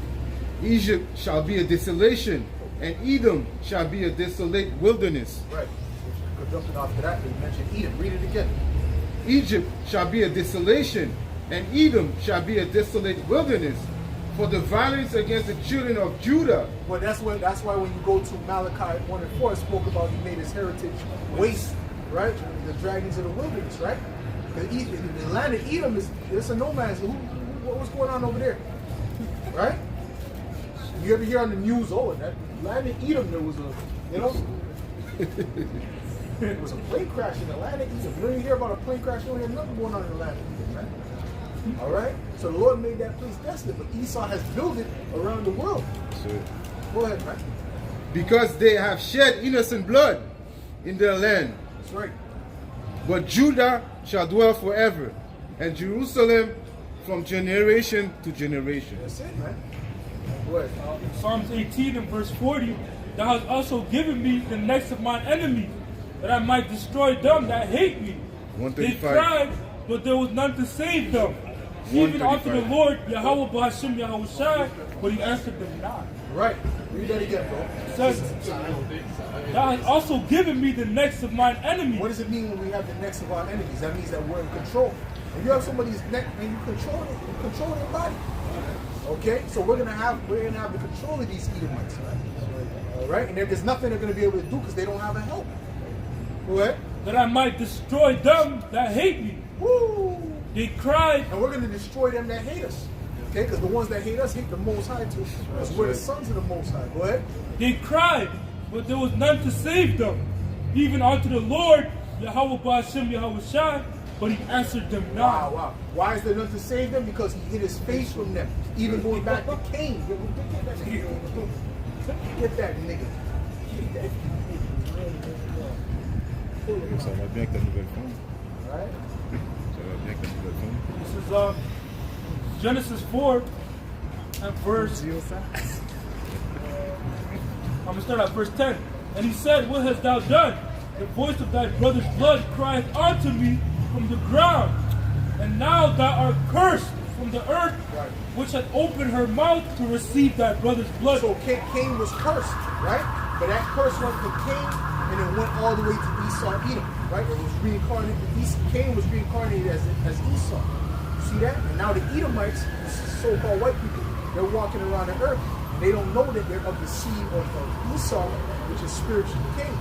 Egypt shall be a desolation, and Edom shall be a desolate wilderness. Right. Jumping off to that, they mentioned Edom. Read it again. Egypt shall be a desolation, and Edom shall be a desolate wilderness, for the violence against the children of Judah. Well, that's why when you go to Malachi 1 and 4, it spoke about he made his heritage waste, right? The dragons of the wilderness, right? Because the land of Edom it's a no man's land. What's going on over there, right? You ever hear on the news? Oh, that land of Edom, there was there was a plane crash in the land of Edom. You don't even hear about a plane crash. You don't hear nothing going on in the land of Edom, right? All right. So the Lord made that place desolate, but Esau has built it around the world. Go ahead, man. Because they have shed innocent blood in their land. That's right. But Judah shall dwell forever, and from generation to generation. That's it, man. Go ahead. Psalms 18 and verse 40, thou hast also given me the necks of mine enemies, that I might destroy them that hate me. They 135. cried, but there was none to save them. Even unto the 135. Lord, Yahweh B'Hashem Yahushai, but he answered them not. Right. Read that again, bro. It says, thou hast also given me the necks of mine enemies. What does it mean when we have the necks of our enemies? That means that we're in control. If you have somebody's neck and you control it, you control their body. Okay? So we're gonna have the control of these Edomites. All right? And there's nothing they're gonna be able to do because they don't have a help. Go ahead. That I might destroy them that hate me. Woo! They cried, And we're gonna destroy them that hate us. Okay? Because the ones that hate us hate the Most High too. Because we're the sons of the Most High. Go ahead. they cried, but there was none to save them. Even unto the Lord, Yahweh B'Hashem Yahushai, but he answered them not. Wow, wow. Why is there none to save them? Because he hid his face from them. Even going back to Cain. Get that nigga. Get that nigga. Get that. Ça va bien avec ta nouvelle femme. Alright? Ça va bien avec ta nouvelle femme. This is Genesis 4 and verse. I'm going to start at verse 10. And he said, what hast thou done? The voice of thy brother's blood crieth unto me from the ground. And now thou art cursed from the earth, Right. which hath opened her mouth to receive thy brother's blood. So Cain was cursed, right? But that curse went from Cain and it went all the way to Esau, Edom, right? It was reincarnated. Cain was reincarnated as Esau. You see that? And now the Edomites, the so-called white people, they're walking around the earth. They don't know that they're of the seed of Esau, which is spiritually Cain.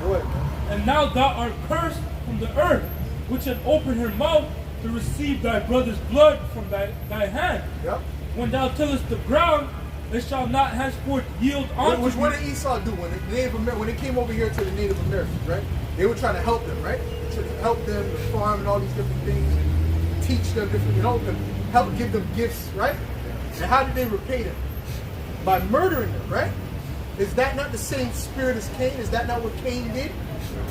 What? And now thou art cursed from the earth, which hath opened her mouth to receive thy brother's blood from thy hand. Yep. When thou tillest the ground, it shall not henceforth yield unto Which what thee. did Esau do when they came over here to the Native Americans, right? They were trying to help them, right? To help them to farm and all these different things, and teach them different, help give them gifts, right? And how did they repay them? By murdering them, right? Is that not the same spirit as Cain? Is that not what Cain did?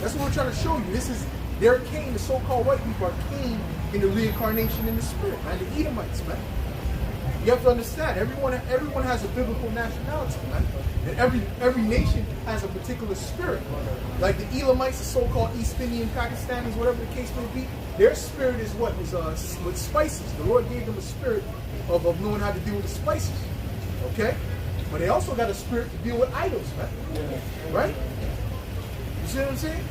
That's what we're trying to show you. This is their Cain, the so-called white people are Cain in the reincarnation in the spirit, man. The Edomites, man. You have to understand, everyone has a biblical nationality, man. And every nation has a particular spirit. Like the Elamites, the so-called East Indian Pakistanis, whatever the case may be, their spirit is what? Is with spices. The Lord gave them a spirit of knowing how to deal with the spices. Okay? But they also got a spirit to deal with idols, man. Right? You see what I'm saying?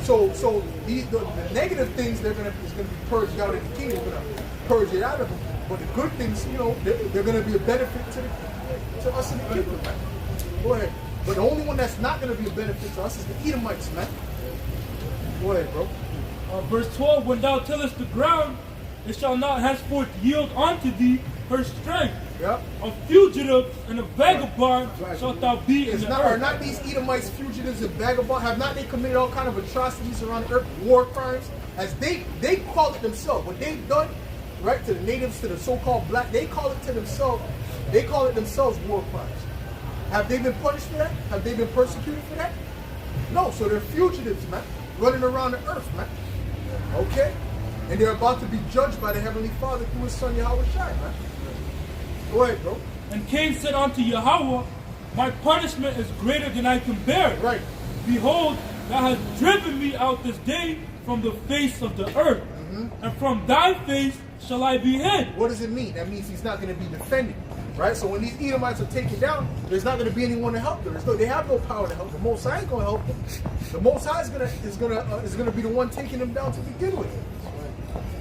So the negative things is gonna be purged out of the kingdom. We're gonna purge it out of them. But the good things, they're gonna be a benefit to us in the kingdom, man. Go ahead. But the only one that's not gonna be a benefit to us is the Edomites, man. Go ahead, bro. Verse 12, when thou tillest the ground, it shall not henceforth yield unto thee her strength. Yep. A fugitive and a vagabond shalt thou be in the Are earth. not these Edomites fugitives and vagabonds? Have not they committed all kind of atrocities around the earth, war crimes? As they call it themselves. What they've done, right, to the natives, to the so-called black, they call it themselves war crimes. Have they been punished for that? Have they been persecuted for that? No, so they're fugitives, man, running around the earth, man. Okay? And they're about to be judged by the Heavenly Father through his son Yahweh Shai, man. Go ahead, bro. And Cain said unto Yahweh, My punishment is greater than I can bear. Right. Behold, thou hast driven me out this day from the face of the earth, and from thy face shall I be hid. What does it mean? That means he's not going to be defended. Right? So when these Edomites are taken down, there's not going to be anyone to help them. They have no power to help them. The Most High ain't going to help them. The Most High is going to be the one taking them down to begin with.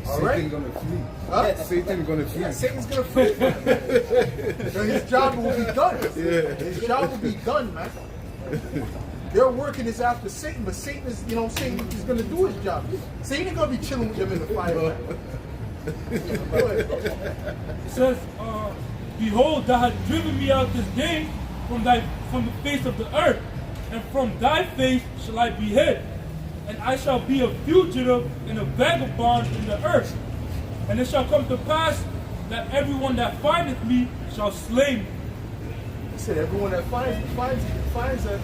All right? Satan gonna flee. Huh? Satan gonna flee. Yeah, Satan's going to flee. So his job will be done. Yeah. His job will be done, man. They're working this after Satan, but Satan is, Satan is going to do his job. Satan ain't going to be chilling with them in the fire, man. Go ahead. It says, behold, thou hast driven me out this day from the face of the earth, and from thy face shall I be hid. And I shall be a fugitive and a vagabond in the earth. And it shall come to pass that everyone that findeth me shall slay me. He said, everyone that finds a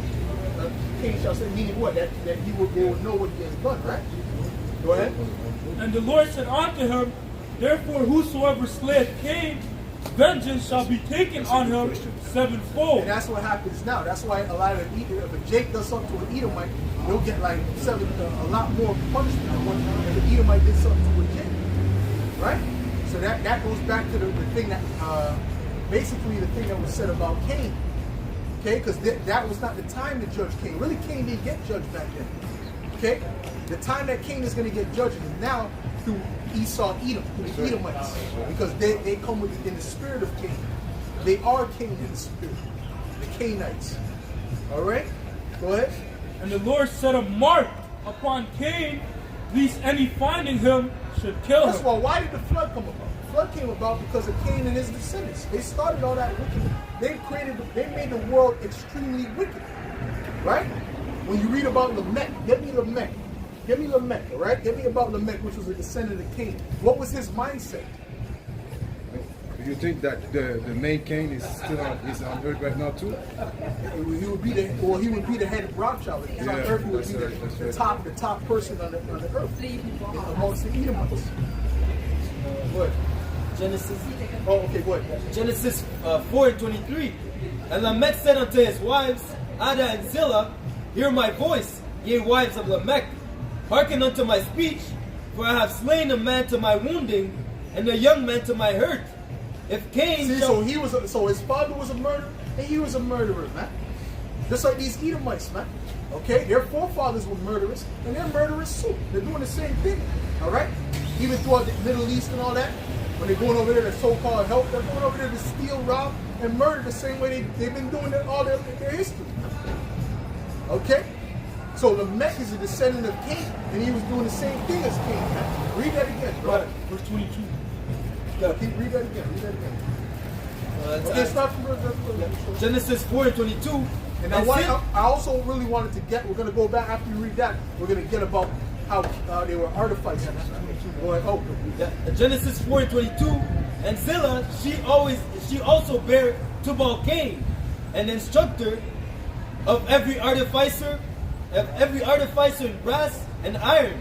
king shall say, meaning what? That they will know what he has done, right? Go ahead. And the Lord said unto him, therefore whosoever slayeth Cain, vengeance shall be taken on him sevenfold. And that's what happens now. That's why a lot of if a Jake does something to an Edomite, they'll get like a lot more punishment than what if an Edomite did something to a Jake. Right? So that goes back to the thing that basically the thing that was said about Cain. Okay, because that was not the time to judge Cain. Really, Cain didn't get judged back then. Okay? The time that Cain is going to get judged is now through Esau, Edom, through the Edomites. Because they come in the spirit of Cain. They are Cain in the spirit. The Cainites. Alright? Go ahead. And the Lord set a mark upon Cain, lest any finding him should kill First him. of all, why did the flood come about? The flood came about because of Cain and his descendants. They started all that wickedness. They made the world extremely wicked. Right? When you read about Lamech, get me Lamech. Give me Lamech, all right? Give me about Lamech, which was a descendant of Cain. What was his mindset? Do you think that the main Cain is still on earth right now too? He would be the head of Rothschild. If he's on earth, he would be the top person on the earth amongst the Edomites. What? Genesis. Oh, okay, go ahead. Genesis 4:23. And Lamech said unto his wives, Ada and Zillah, hear my voice, ye wives of Lamech. Hearken unto my speech, for I have slain a man to my wounding, and a young man to my hurt. If Cain so his father was a murderer, and he was a murderer, man. Just like these Edomites, man. Okay, their forefathers were murderers, and they're murderers too. They're doing the same thing, all right? Even throughout the Middle East and all that, when they're going over there to so-called help, they're going over there to steal, rob, and murder the same way they've been doing it all their history. Okay? So Lamech is a descendant of Cain, and he was doing the same thing as Cain. Man. Read that again, bro. Verse 22. Read that again. Okay, start from Genesis 4:22. And I also really wanted to get, we're going to go back after you read that, we're going to get about how they were artificers. Genesis 4:22. And Zillah, she also bare Tubal Cain, an instructor of every artificer in brass and iron.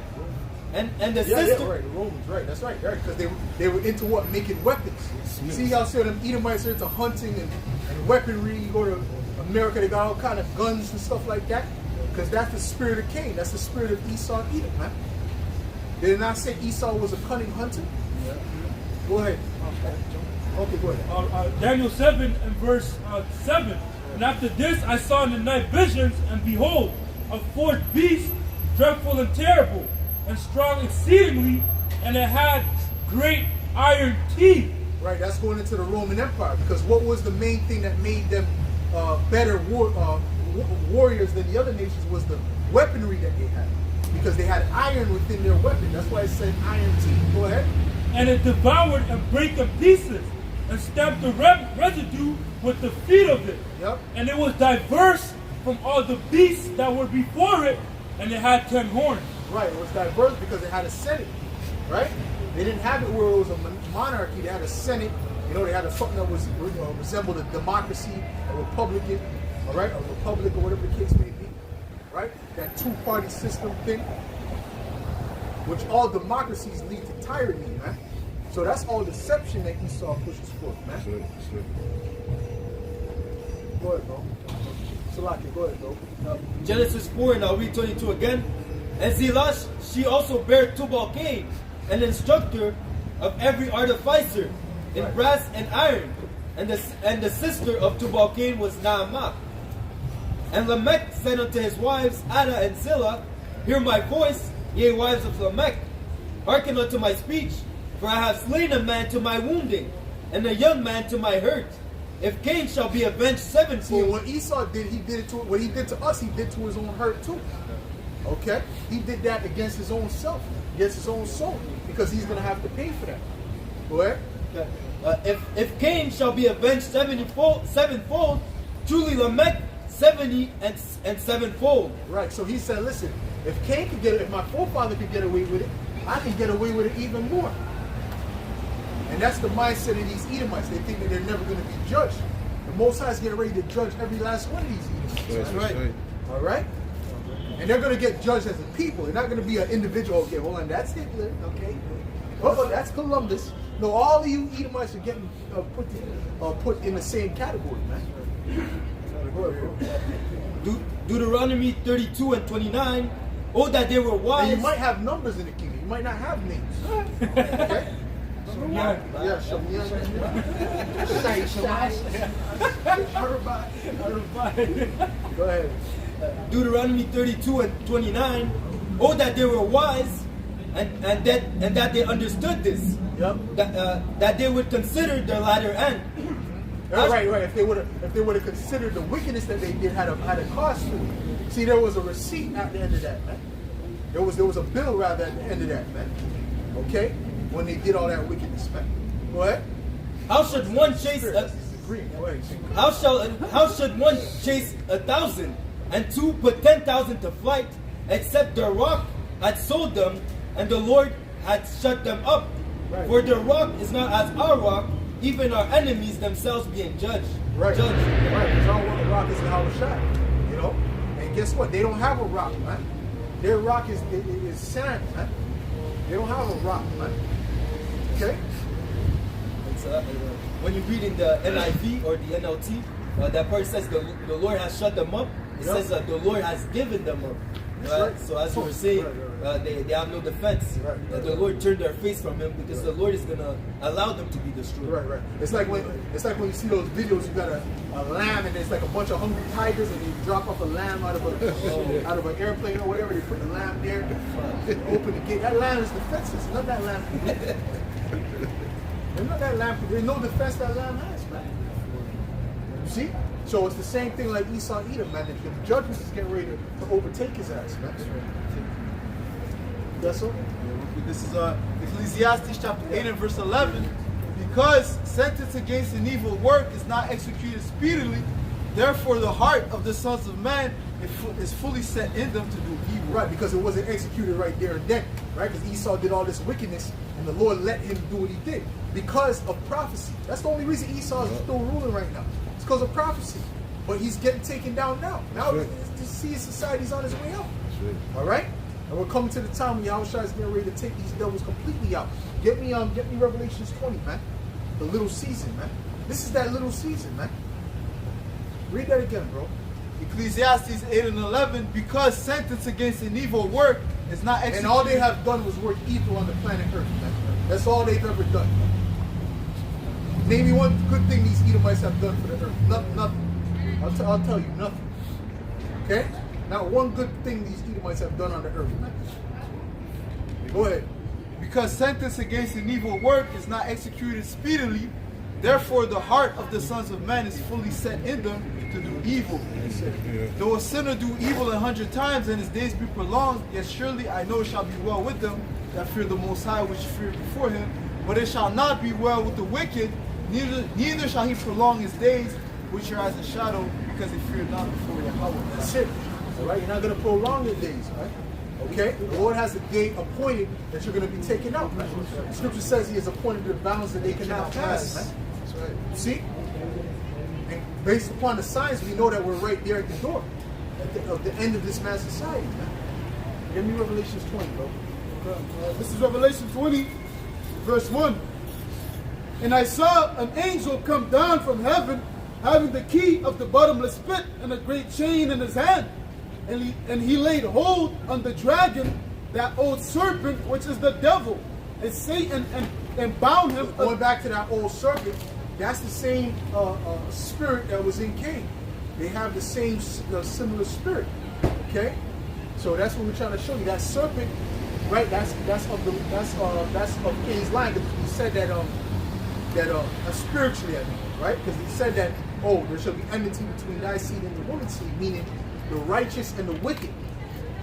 And the sister. Right, the Romans, right, that's right, because they were into what? Making weapons. See how them Edomites are into hunting and weaponry. You go to America, they got all kind of guns and stuff like that. Because that's the spirit of Cain. That's the spirit of Esau and Edom, man. Did not say Esau was a cunning hunter? Yeah. Go ahead. Okay, go ahead. Daniel 7 and verse 7. And after this I saw in the night visions, and behold, a fourth beast, dreadful and terrible, and strong exceedingly, and it had great iron teeth. Right, that's going into the Roman Empire, because what was the main thing that made them better warriors than the other nations was the weaponry that they had, because they had iron within their weapon. That's why it said iron teeth. Go ahead. And it devoured and brake in pieces, and stamped the residue with the feet of it. Yep. And it was diverse from all the beasts that were before it, and it had 10 horns. Right, it was diverse because it had a senate, right? They didn't have it where it was a monarchy. They had a senate. You know, they had something that was resembled a democracy, a republican, all right, a republic or whatever the case may be, right? That two-party system thing, which all democracies lead to tyranny, man. So that's all deception that Esau pushes forth, man. Sure. Go Go ahead, bro. Salaki, go ahead, bro. Genesis 4, and I'll read 22 again. And Zilash, she also bare Tubal-Cain, an instructor of every artificer in brass and iron. And the sister of Tubal-Cain was Naamah. And Lamech said unto his wives, Ada and Zillah, Hear my voice, ye wives of Lamech. Hearken unto my speech, for I have slain a man to my wounding, and a young man to my hurt. If Cain shall be avenged See, sevenfold, what Esau did, he did it to what he did to us, he did to his own hurt too. Okay? He did that against his own self, against his own soul, because he's gonna have to pay for that. Go ahead. if Cain shall be avenged sevenfold, truly Lamech 70 and sevenfold. Right. So he said, listen, if Cain could get it, if my forefather could get away with it, I can get away with it even more. And that's the mindset of these Edomites. They think that they're never going to be judged. The Most High is getting ready to judge every last one of these Edomites. That's right. All right? And they're going to get judged as a people. They're not going to be an individual. Okay, hold on, that's Hitler. Okay. Oh, that's Columbus. No, all of you Edomites are getting put in the same category, man. Go ahead, bro. Deuteronomy 32 and 29. Oh, that they were wise. And you might have numbers in the kingdom. You might not have names. Okay? Yeah, Go ahead. Deuteronomy 32 and 29. Oh, that they were wise, and that they understood this. Yep. That they would consider their latter end. Right. If they would have considered the wickedness that they did had a cost to it. See, there was a receipt at the end of that, man. There was a bill rather at the end of that, man. Okay, when they did all that wickedness, man. Go ahead. How should one chase? Green. Go ahead. How should one chase 1,000 and two put 10,000 to flight, except the rock had sold them, and the Lord had shut them up? Right. For the rock is not as our rock, even our enemies themselves being judged. Right. Judged. Right. Because all the rock is in our shot. You know. And guess what? They don't have a rock, man. Their rock is sand, man. They don't have a rock, man. Okay. It's, when you read in the NIV or the NLT, that part says the Lord has shut them up. It Yep. says the Lord has given them up. Right. So as you were saying, they have no defense. Right. The Lord turned their face from him because the Lord is gonna allow them to be destroyed. Right. It's like when you see those videos. You got a lamb and there's like a bunch of hungry tigers, and you drop off a lamb out of an airplane or whatever. They put the lamb there, open the gate. That lamb is defenseless. Not that lamb. Not that lamb. There's no defense that lamb has, man. You see? So it's the same thing like Esau Edom, man. The judgment is getting ready to overtake his ass, man. That's all. This is Ecclesiastes chapter 8 and verse 11. Because sentence against an evil work is not executed speedily, therefore the heart of the sons of man is fully set in them to do evil. Right, because it wasn't executed right there and then, right? Because Esau did all this wickedness, and the Lord let him do what he did because of prophecy. That's the only reason Esau is still ruling right now. It's because of prophecy. But he's getting taken down now. Now the society's on his way out. All right, and we're coming to the time when Yahushua is getting ready to take these devils completely out. Get me Revelations 20, man. The little season, man. This is that little season, man. Read that again, bro. Ecclesiastes 8 and 11. Because sentence against an evil work is not executed. And all they have done was work evil on the planet Earth, man. That's all they've ever done. Name me one good thing these Edomites have done for the earth. Nothing. I'll tell you, nothing. Okay? Not one good thing these Edomites have done on the earth. Go ahead. Because sentence against an evil work is not executed speedily, therefore the heart of the sons of man is fully set in them to do evil. Though a sinner do evil 100 times and his days be prolonged, yet surely I know it shall be well with them that fear the Most High, which fear before him. But it shall not be well with the wicked, neither shall he prolong his days, which are as a shadow, because they fear not before Yahweh. That's it. All right? You're not going to prolong your days, right? Okay? The Lord has a day appointed that you're going to be taken out, man. The scripture says he has appointed the bounds that they cannot pass, man. That's right. See? And based upon the signs, we know that we're right there at the door, at the end of this man's society, man. Give me Revelations 20, bro. This is Revelation 20, verse 1. And I saw an angel come down from heaven, having the key of the bottomless pit and a great chain in his hand. And he laid hold on the dragon, that old serpent, which is the devil, and Satan, and bound him. Going back to that old serpent, that's the same spirit that was in Cain. They have the same similar spirit. Okay, so that's what we're trying to show you. That serpent, right? That's of Cain's line. He said that spiritually, I mean, right? Because he said that, oh, there shall be enmity between thy seed and the woman's seed, meaning the righteous and the wicked.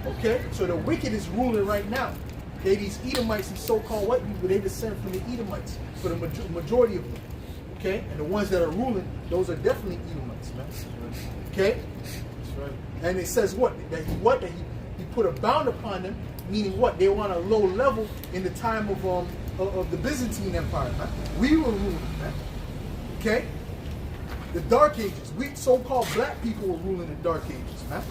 Okay, so the wicked is ruling right now. Okay, these Edomites, these so-called white people, they descend from the Edomites for the majority of them. Okay, and the ones that are ruling, those are definitely Edomites, man. Okay, that's right. And it says what? That he put a bound upon them, meaning what? They were on a low level in the time of the Byzantine Empire, man. We were ruling, man. Okay, the Dark Ages. We so-called black people were ruling the Dark Ages, man.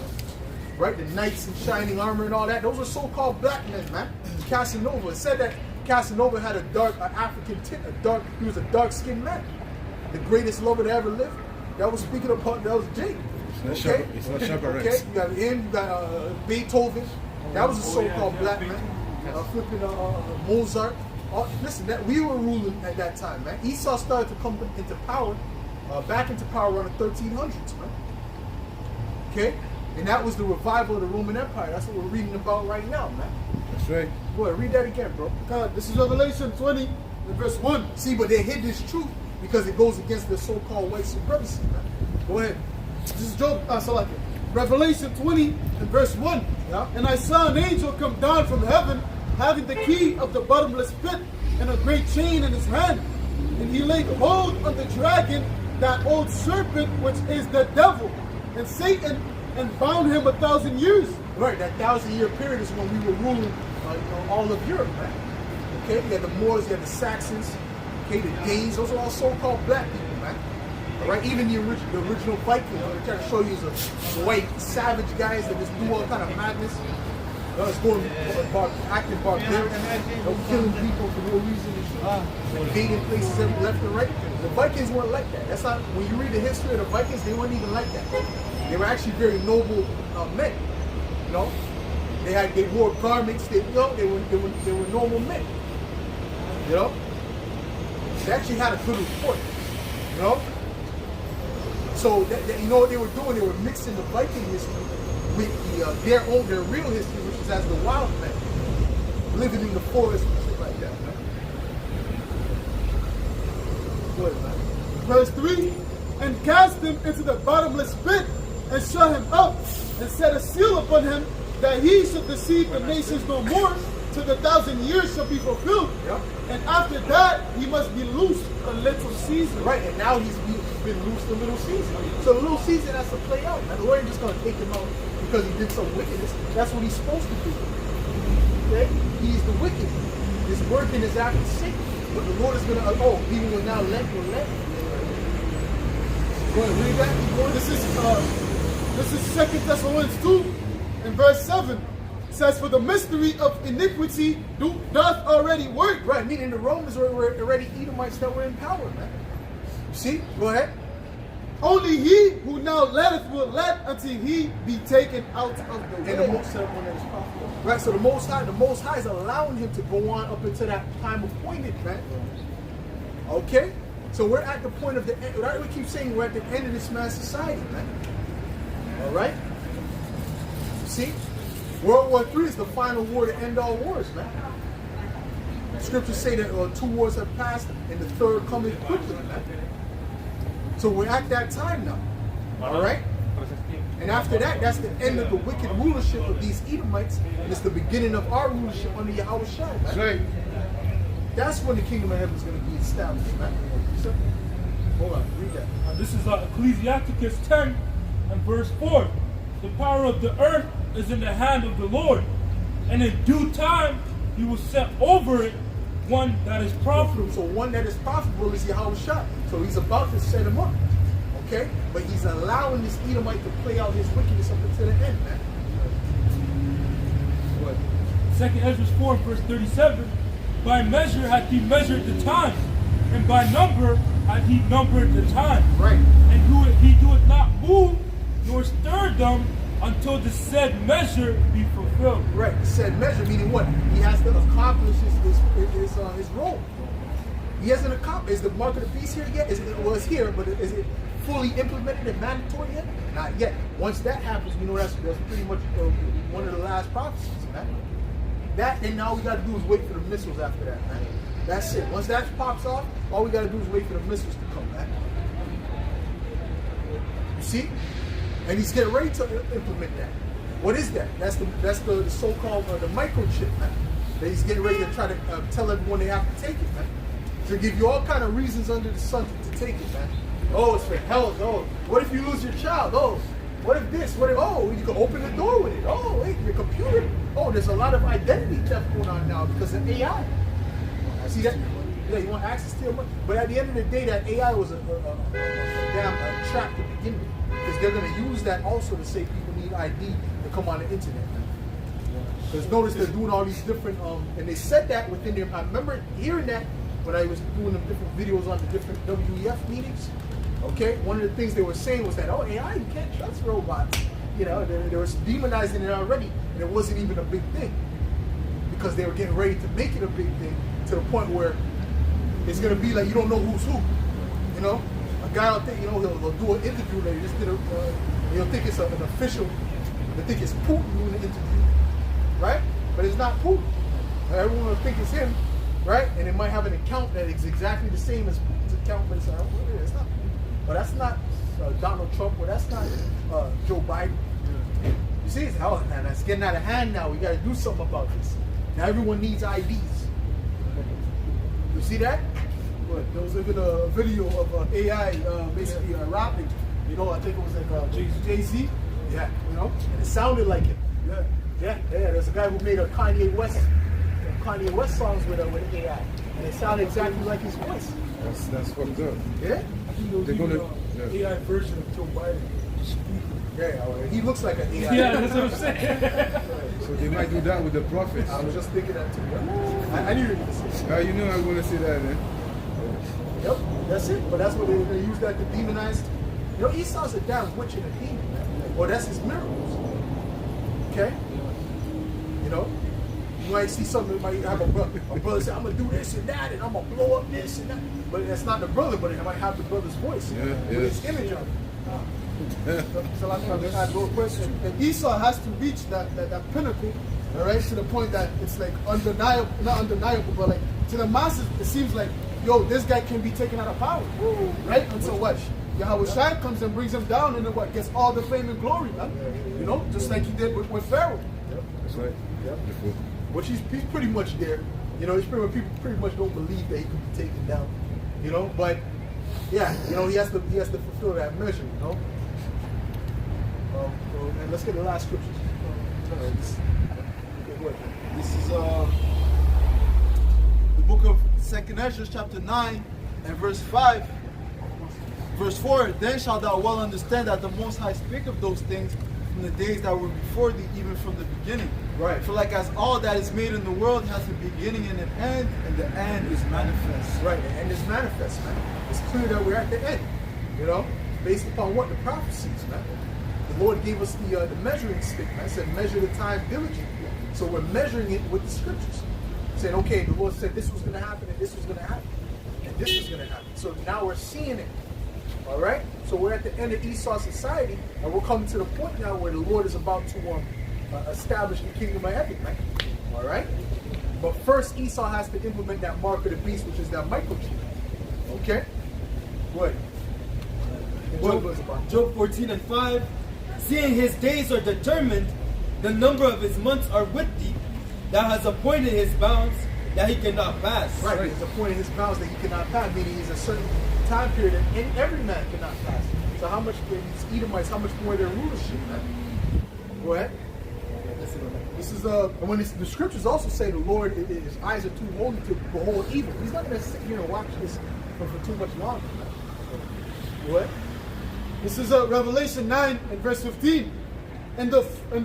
Right, the knights in shining armor and all that. Those were so-called black men, man. Casanova. It said that Casanova had an African tint, he was a dark-skinned man. The greatest lover to ever live. That was speaking of, that was Jake. Okay? It's not Shabba Okay, you got him, you got Beethoven. That was a so-called black man. Flipping Mozart. Listen, we were ruling at that time, man. Esau started to come into power, back into power around the 1300s, man. Okay? And that was the revival of the Roman Empire. That's what we're reading about right now, man. That's right. Go ahead, read that again, bro. God, this is Revelation 20, and verse 1. See, but they hid this truth because it goes against the so-called white supremacy, man. Go ahead. This is Job, Revelation 20, and verse 1. Yeah. And I saw an angel come down from heaven, having the key of the bottomless pit and a great chain in his hand. And he laid hold on the dragon, that old serpent, which is the devil, and Satan, and bound him 1,000 years. Right, that 1,000-year period is when we were ruling all of Europe, man. Okay, you had the Moors, you had the Saxons, okay, the Danes, those are all so-called black people, man. All right, even the original Vikings, they're trying to show you as a white, savage guys that just do all kind of madness. It's going acting barbaric, killing people for no reason, invading places left and right. The Vikings weren't like that. That's not, when you read the history of the Vikings, they weren't even like that. They were actually very noble men. You know, they wore garments. They were normal men. You know, they actually had a good report. You know, so you know what they were doing? They were mixing the Viking history with their real history, which is as the wild men living in the forest and shit like that. Man. Go ahead, man. Verse 3, and cast him into the bottomless pit, and shut him up, and set a seal upon him, that he should deceive the nations no more, till the 1,000 years shall be fulfilled. Yep. And after that, he must be loosed a little season. Right, and now he's been loosed a little season. So the little season has to play out. Now the Lord ain't just going to take him out because he did some wickedness. That's what he's supposed to do. Okay? He's the wicked. His working is after Satan. But the Lord is going to, people will now let. Go ahead, read that. This is 2 Thessalonians 2, and verse 7. It says, for the mystery of iniquity doth already work. Right, meaning the Romans were already Edomites that were in power, man. See? Go ahead. Only he who now letteth will let until he be taken out of the way. And the Most High, right, so the Most High is allowing him to go on up until that time appointed, man. Okay? So we're at the point of the end. Right? We keep saying we're at the end of this man's society, man. All right? See? World War III is the final war to end all wars, man. Scriptures say that 2 wars have passed and the third coming quickly, man. So we're at that time now. All right? And after that, that's the end of the wicked rulership of these Edomites. And it's the beginning of our rulership under Yahweh Shai, man. That's right. That's when the kingdom of heaven is going to be established, man. Hold on, read that. This is Ecclesiasticus 10 and verse 4. The power of the earth is in the hand of the Lord, and in due time he will set over it one that is profitable. So one that is profitable is Yahweh Shai. So he's about to set him up. Okay? But he's allowing this Edomite to play out his wickedness up until the end, man. What? 2 Ezra 4 verse 37. By measure hath he measured the time, and by number hath he numbered the time. Right. And he doeth not move nor stir them until the said measure be fulfilled. Right. Said measure, meaning what? He has to accomplish his role. He hasn't accomplished. Is the mark of the beast here yet? Well, it's here, but is it fully implemented and mandatory yet? Not yet. Once that happens, you know that's pretty much one of the last prophecies, man. That, and now we got to do is wait for the missiles after that, man. That's it. Once that pops off, all we got to do is wait for the missiles to come back. You see? And he's getting ready to implement that. What is that? That's the so-called the microchip, man. That he's getting ready to try to tell everyone they have to take it, man. To give you all kind of reasons under the sun to take it, man. Oh, it's for health. Oh, what if you lose your child? Oh, what if this? What if, oh, you can open the door with it. Oh, wait, your computer. Oh, there's a lot of identity theft going on now because of AI. See that? Yeah, you want access to your money. But at the end of the day, that AI was a damn trap to begin with. Because they're going to use that also to say people need ID to come on the internet. Because notice they're doing all these different, and they said that within their, I remember hearing that when I was doing the different videos on the different WEF meetings. Okay, one of the things they were saying was that, oh, AI, you can't trust robots. You know, they were demonizing it already, and it wasn't even a big thing. Because they were getting ready to make it a big thing to the point where it's going to be like you don't know who's who. You know, a guy will think, you know, he'll do an interview that he just did he'll think it's an official, he'll think it's Putin doing the interview, right? But it's not Putin. Everyone will think it's him, right? And it might have an account that is exactly the same as Putin's account, but it's not Putin. But that's not Donald Trump, or that's not Joe Biden. You see, it's hell, man. It's getting out of hand now. We got to do something about this. Now everyone needs IDs. You see that? But there was even a video of AI basically rapping. You know, I think it was like Jay-Z. Yeah. You know? And it sounded like it. Yeah. Yeah. There's a guy who made a Kanye West songs with AI, and it sounded exactly like his voice. That's fucked up. Yeah. They're gonna. Yeah. AI version of Joe Biden. Yeah. He looks like an AI. Yeah, that's what I'm saying. So they might do that with the prophets. I was just thinking that too. I knew you were going to say that. You know I'm gonna say that, man. Yep, that's it. But that's what they were going to use that to demonize. You know, Esau's a damn witch and a demon, man. Or that's his miracles. Okay? You know? You might see something, might have a brother say, I'm going to do this and that, and I'm going to blow up this and that. But that's not the brother, but it might have the brother's voice. Yeah, with his image on it. So like I had no question. And Esau has to reach that pinnacle, all right, to the point that it's like undeniable, not undeniable, but like to the masses, it seems like, yo, this guy can be taken out of power, right? Until what? Yahweh Shai comes and brings him down, and then what? Gets all the fame and glory, man. You know, just like he did with Pharaoh. That's right. Yep. Which he's pretty much there. You know, people pretty much don't believe that he could be taken down. You know, but yeah, you know, he has to fulfill that measure. You know. And let's get the last scriptures. Okay, go ahead. This is the book of 2nd Ezra, chapter 9, and verse 5. Verse 4, then shalt thou well understand that the Most High spake of those things from the days that were before thee, even from the beginning. Right. For like as all that is made in the world has a beginning and an end, and the end is manifest. Right, the end is manifest, man. It's clear that we're at the end. You know, based upon what the prophecies, man. The Lord gave us the measuring stick, man. It said, measure the time diligently. So we're measuring it with the scriptures. Saying, okay, the Lord said this was going to happen, and this was going to happen, and this was going to happen. So now we're seeing it. All right? So we're at the end of Esau society, and we're coming to the point now where the Lord is about to establish the kingdom of heaven, right? All right? But first, Esau has to implement that mark of the beast, which is that microchip. Okay? Good. Job 14 and 5. Seeing his days are determined, the number of his months are with thee, thou hast appointed his bounds that he cannot pass. Right, he's appointed his bounds that he cannot pass, meaning he's a certain time period that every man cannot pass. So how much, these Edomites, how much more their rulership, man? Go ahead. This is and when the scriptures also say the Lord, his eyes are too holy to behold evil. He's not going to sit here and watch this for too much longer. What? This is Revelation 9 and verse 15. In the fourth, I'm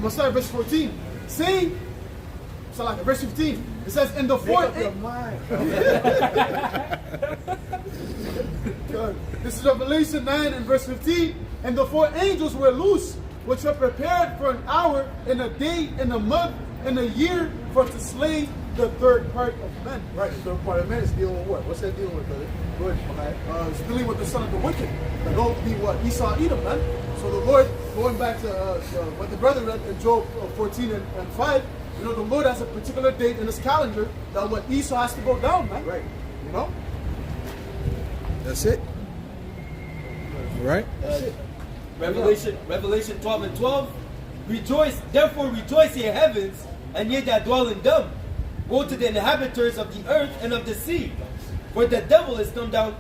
gonna start at verse 14. Saying, Salaka, verse 15. It says, and the four this is Revelation 9 and verse 15. And the four angels were loose, which were prepared for an hour, and a day, and a month, and a year, for to slay the third part of men. Right, the third part of men is dealing with what? What's that dealing with, brother? Go ahead. Okay. It's dealing with the son of the wicked. And those be what? Esau, Edom, man. So the Lord, going back to what the brother read in Job 14 and 5, you know, the Lord has a particular date in his calendar that what Esau has to go down, man. Right. You know? That's it. All right. Revelation 12 and 12. Rejoice, therefore rejoice, ye heavens, and ye that dwell in them. Woe to the inhabitants of the earth and of the sea, for the devil is come down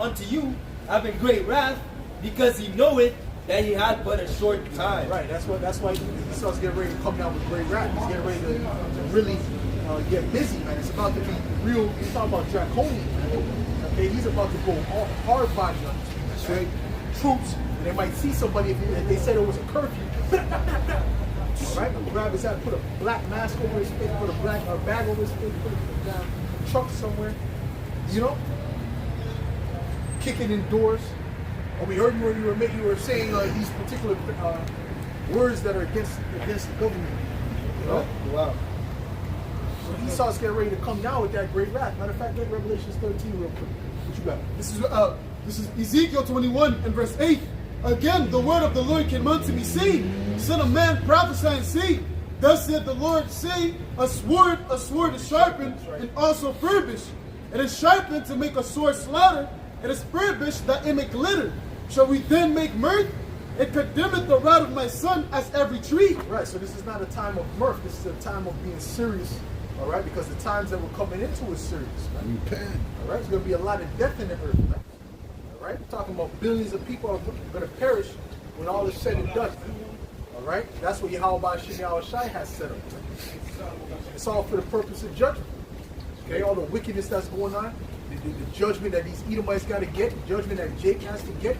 unto you, having great wrath, because he knoweth that he had but a short time. Right. That's why Esau's getting ready to come down with great wrath. He's getting ready to really get busy, man. It's about to be real. He's talking about draconian, man. Okay, he's about to go all hard body on these people. That's right. Troops, and they might see somebody if they said it was a curfew. All right, I'm grab his hat, put a black mask over his face, put a black bag over his face, put it down, truck somewhere, you know, kicking in doors. And we heard when you were saying these particular words that are against the government. You know? Wow. So Esau's getting ready to come down with that great wrath. Matter of fact, get Revelation 13 real quick. What you got? This is Ezekiel 21 and verse 8. Again, the word of the Lord came unto me, saying, Son of man, prophesy and say, Thus said the Lord, say, a sword is sharpened, and also furbished. It is sharpened to make a sword slaughter, it is furbished that it may glitter. Shall we then make mirth? It condemneth the rod of my son as every tree. Right, so this is not a time of mirth, this is a time of being serious, all right? Because the times that we're coming into is serious, man. All right, there's going to be a lot of death in the earth, man. All right, we're talking about billions of people are going to perish when all is said and done. All right, that's what Yahweh Shai has set up. It's all for the purpose of judgment. Okay, all the wickedness that's going on, the judgment that these Edomites got to get, the judgment that Jake has to get.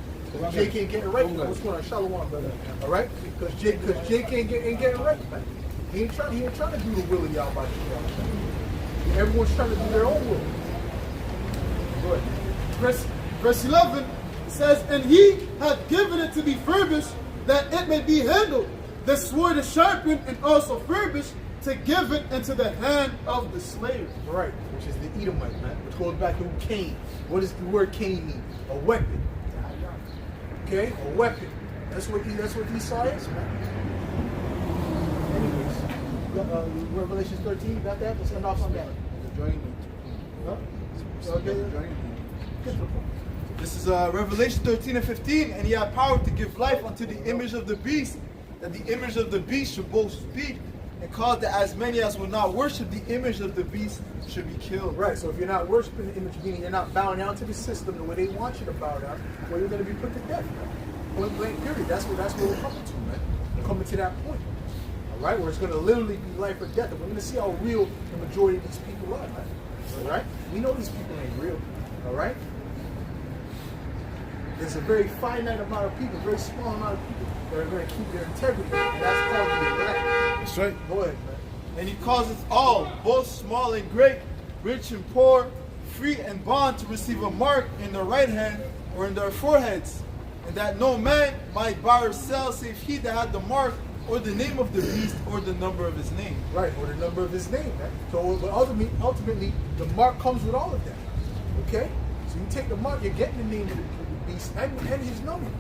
Jake ain't getting right. What's going on? Shalom, brother. All right, because Jake ain't getting right, man. He ain't trying to do the will of Yahweh Shai. Everyone's trying to do their own will. Go ahead. Verse 11 says, And he hath given it to be furbished, that it may be handled. The sword is sharpened and also furbished, to give it into the hand of the slave. Right, which is the Edomite, man. Which goes back to Cain. What does the word Cain mean? A weapon. Okay, a weapon. That's what Esau is, man. Anyways, Revelation 13, you got that? Let's end off on that. Huh? Okay. Get to the point. This is Revelation 13 and 15. And he had power to give life unto the image of the beast, that the image of the beast should both speak, and cause that as many as will not worship the image of the beast should be killed. Right, so if you're not worshiping the image, meaning you're not bowing down to the system the way they want you to bow down, well, you're going to be put to death, man. Point blank, period. That's what we're coming to, man. We're coming to that point. All right, where it's going to literally be life or death. And we're going to see how real the majority of these people are, man. All right? We know these people ain't real. All right? There's a very finite amount of people, very small amount of people that are going to keep their integrity. And that's called the elect. That's right. Go ahead, man. And he causeth all, both small and great, rich and poor, free and bond, to receive a mark in their right hand or in their foreheads, and that no man might buy or sell save he that had the mark, or the name of the beast, or the number of his name. Right, or the number of his name, man. So but ultimately, the mark comes with all of that. Okay? So you take the mark, you're getting the name of the beast and his number.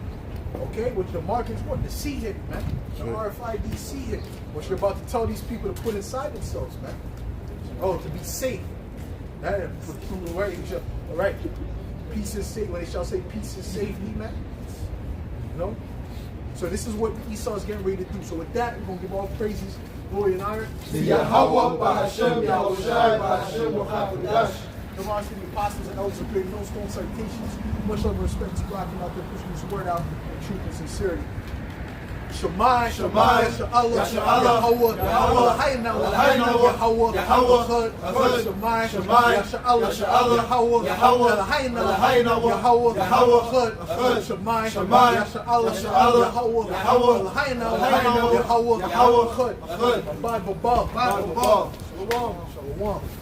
Okay, which the mark is what? The C hit, man. The RFID C hit. What you're about to tell these people to put inside themselves, man. Oh, to be safe. That right. All right. Peace is safe. When they shall say peace is safety, man. You know? So this is what Esau is getting ready to do. So with that, we're going to give all praises, glory, and honor to Yahweh, Ba'Hashem, Yahushai, Ba'Hashem, Wachakodash. Come on, to the apostles and elders of great no stone citations. Much love and respect to God out there pushing this word out in truth and sincerity. Shemai, Shemai, Yasha'Allah, Yasha'Allah, Yahweh, Yahweh, Eloheinu, Eloheinu, Yahweh, Yahweh, Echad, Shemai, Shemai, Yasha'Allah, Yasha'Allah, Yahweh, Yahweh, Eloheinu, Eloheinu, Yahweh, Yahweh, Echad, Shemai, Shemai, Yasha'Allah, Yasha'Allah, Yahweh, Yahweh, Eloheinu, Eloheinu, Yahweh, Yahweh, Echad, Echad. Bible above, Bible above. Shalom, Shalom.